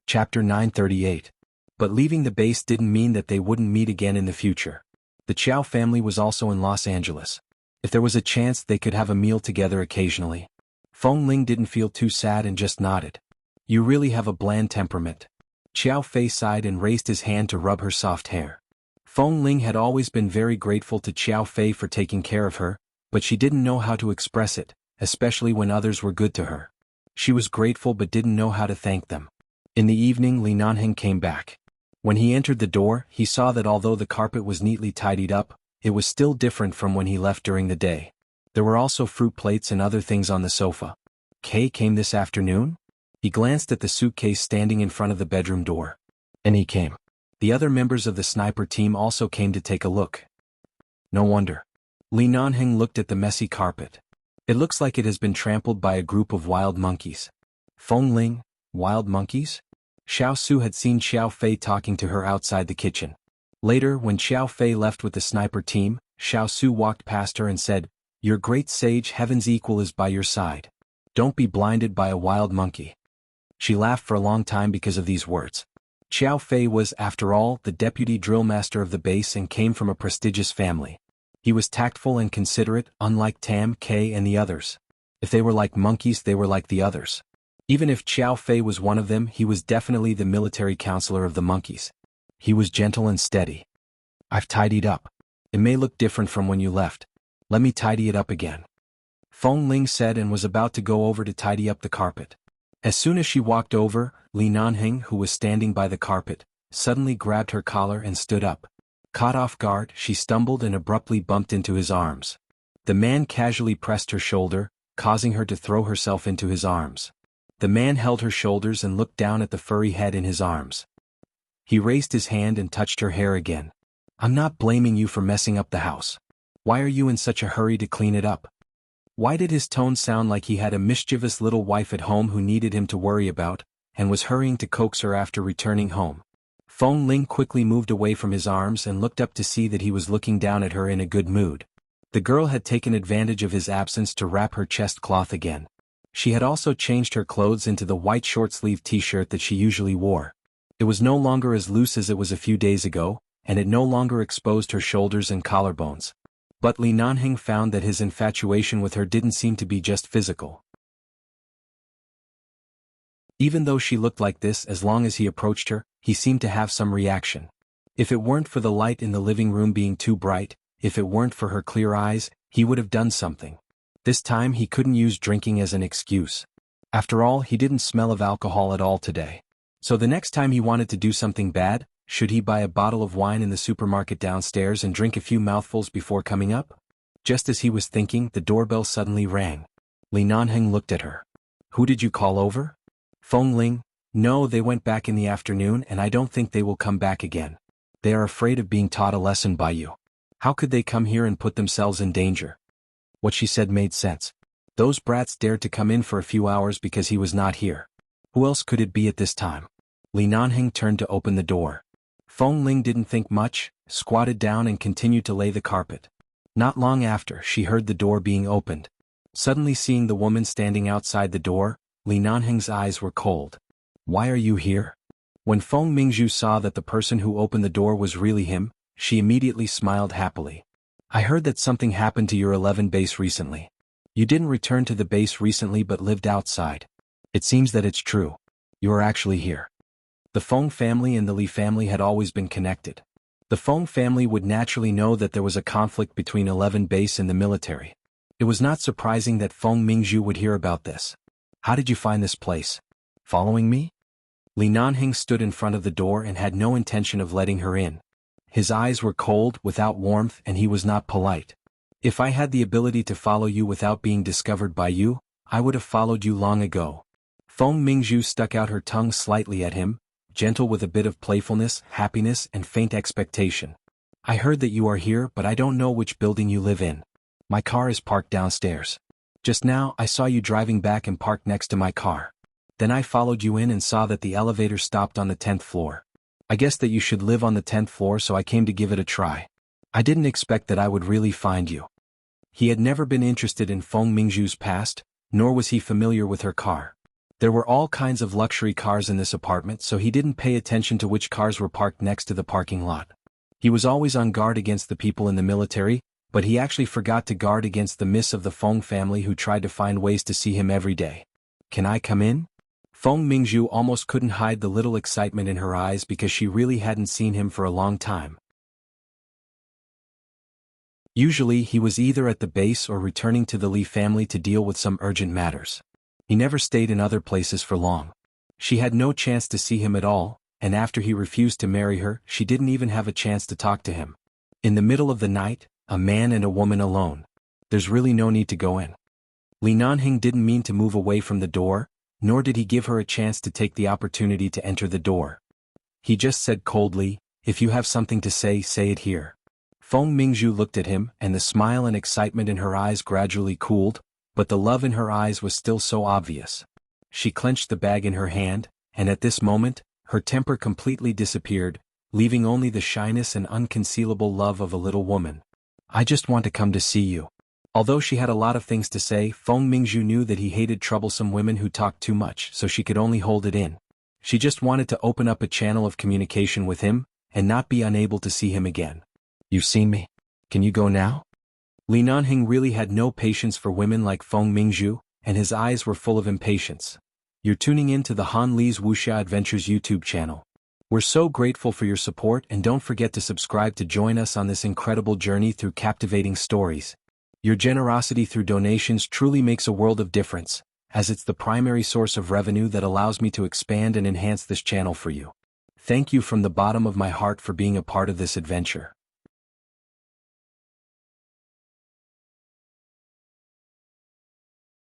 Chapter 938. But leaving the base didn't mean that they wouldn't meet again in the future. The Chow family was also in Los Angeles. If there was a chance, they could have a meal together occasionally. Feng Ling didn't feel too sad and just nodded. You really have a bland temperament. Xiao Fei sighed and raised his hand to rub her soft hair. Feng Ling had always been very grateful to Xiao Fei for taking care of her, but she didn't know how to express it, especially when others were good to her. She was grateful but didn't know how to thank them. In the evening, Li Nanheng came back. When he entered the door, he saw that although the carpet was neatly tidied up, it was still different from when he left during the day. There were also fruit plates and other things on the sofa. Kay came this afternoon? He glanced at the suitcase standing in front of the bedroom door. And he came. The other members of the sniper team also came to take a look. No wonder. Li Nanheng looked at the messy carpet. It looks like it has been trampled by a group of wild monkeys. Feng Ling, wild monkeys? Xiao Su had seen Xiao Fei talking to her outside the kitchen. Later, when Xiao Fei left with the sniper team, Xiao Su walked past her and said, "Your great sage heaven's equal is by your side. Don't be blinded by a wild monkey." She laughed for a long time because of these words. Xiao Fei was, after all, the deputy drill master of the base and came from a prestigious family. He was tactful and considerate, unlike Tam, Kei and the others. If they were like monkeys, they were like the others. Even if Xiao Fei was one of them, he was definitely the military counselor of the monkeys. He was gentle and steady. "I've tidied up. It may look different from when you left. Let me tidy it up again," Feng Ling said and was about to go over to tidy up the carpet. As soon as she walked over, Li Nanheng, who was standing by the carpet, suddenly grabbed her collar and stood up. Caught off guard, she stumbled and abruptly bumped into his arms. The man casually pressed her shoulder, causing her to throw herself into his arms. The man held her shoulders and looked down at the furry head in his arms. He raised his hand and touched her hair again. "I'm not blaming you for messing up the house. Why are you in such a hurry to clean it up?" Why did his tone sound like he had a mischievous little wife at home who needed him to worry about, and was hurrying to coax her after returning home? Feng Ling quickly moved away from his arms and looked up to see that he was looking down at her in a good mood. The girl had taken advantage of his absence to wrap her chest cloth again. She had also changed her clothes into the white short-sleeved t-shirt that she usually wore. It was no longer as loose as it was a few days ago, and it no longer exposed her shoulders and collarbones. But Li Nanheng found that his infatuation with her didn't seem to be just physical. Even though she looked like this, as long as he approached her, he seemed to have some reaction. If it weren't for the light in the living room being too bright, if it weren't for her clear eyes, he would have done something. This time he couldn't use drinking as an excuse. After all, he didn't smell of alcohol at all today. So the next time he wanted to do something bad, should he buy a bottle of wine in the supermarket downstairs and drink a few mouthfuls before coming up? Just as he was thinking, the doorbell suddenly rang. Li Nanheng looked at her. "Who did you call over?" "Feng Ling." "No, they went back in the afternoon and I don't think they will come back again. They are afraid of being taught a lesson by you. How could they come here and put themselves in danger?" What she said made sense. Those brats dared to come in for a few hours because he was not here. Who else could it be at this time? Li Nanheng turned to open the door. Feng Ling didn't think much, squatted down and continued to lay the carpet. Not long after, she heard the door being opened. Suddenly seeing the woman standing outside the door, Li Nanheng's eyes were cold. "Why are you here?" When Feng Mingzhu saw that the person who opened the door was really him, she immediately smiled happily. "I heard that something happened to your 11 base recently. You didn't return to the base recently but lived outside. It seems that it's true. You are actually here." The Feng family and the Li family had always been connected. The Feng family would naturally know that there was a conflict between 11 base and the military. It was not surprising that Feng Mingzhu would hear about this. "How did you find this place? Following me?" Li Nanheng stood in front of the door and had no intention of letting her in. His eyes were cold, without warmth, and he was not polite. "If I had the ability to follow you without being discovered by you, I would have followed you long ago." Feng Mingzhu stuck out her tongue slightly at him, gentle with a bit of playfulness, happiness, and faint expectation. "I heard that you are here, but I don't know which building you live in. My car is parked downstairs. Just now I saw you driving back and parked next to my car. Then I followed you in and saw that the elevator stopped on the 10th floor. I guessed that you should live on the 10th floor, so I came to give it a try. I didn't expect that I would really find you." He had never been interested in Feng Mingzhu's past, nor was he familiar with her car. There were all kinds of luxury cars in this apartment, so he didn't pay attention to which cars were parked next to the parking lot. He was always on guard against the people in the military, but he actually forgot to guard against the miss of the Feng family who tried to find ways to see him every day. "Can I come in?" Feng Mingzhu almost couldn't hide the little excitement in her eyes because she really hadn't seen him for a long time. Usually he was either at the base or returning to the Li family to deal with some urgent matters. He never stayed in other places for long. She had no chance to see him at all, and after he refused to marry her, she didn't even have a chance to talk to him. In the middle of the night, a man and a woman alone. There's really no need to go in. Li Nanheng didn't mean to move away from the door, nor did he give her a chance to take the opportunity to enter the door. He just said coldly, "If you have something to say, say it here." Feng Mingzhu looked at him, and the smile and excitement in her eyes gradually cooled, but the love in her eyes was still so obvious. She clenched the bag in her hand, and at this moment, her temper completely disappeared, leaving only the shyness and unconcealable love of a little woman. I just want to come to see you. Although she had a lot of things to say, Feng Mingzhu knew that he hated troublesome women who talked too much, so she could only hold it in. She just wanted to open up a channel of communication with him, and not be unable to see him again. You've seen me? Can you go now? Li Nanhing really had no patience for women like Feng Mingzhu, and his eyes were full of impatience. You're tuning in to the Han Li's Wuxia Adventures YouTube channel. We're so grateful for your support, and don't forget to subscribe to join us on this incredible journey through captivating stories. Your generosity through donations truly makes a world of difference, as it's the primary source of revenue that allows me to expand and enhance this channel for you. Thank you from the bottom of my heart for being a part of this adventure.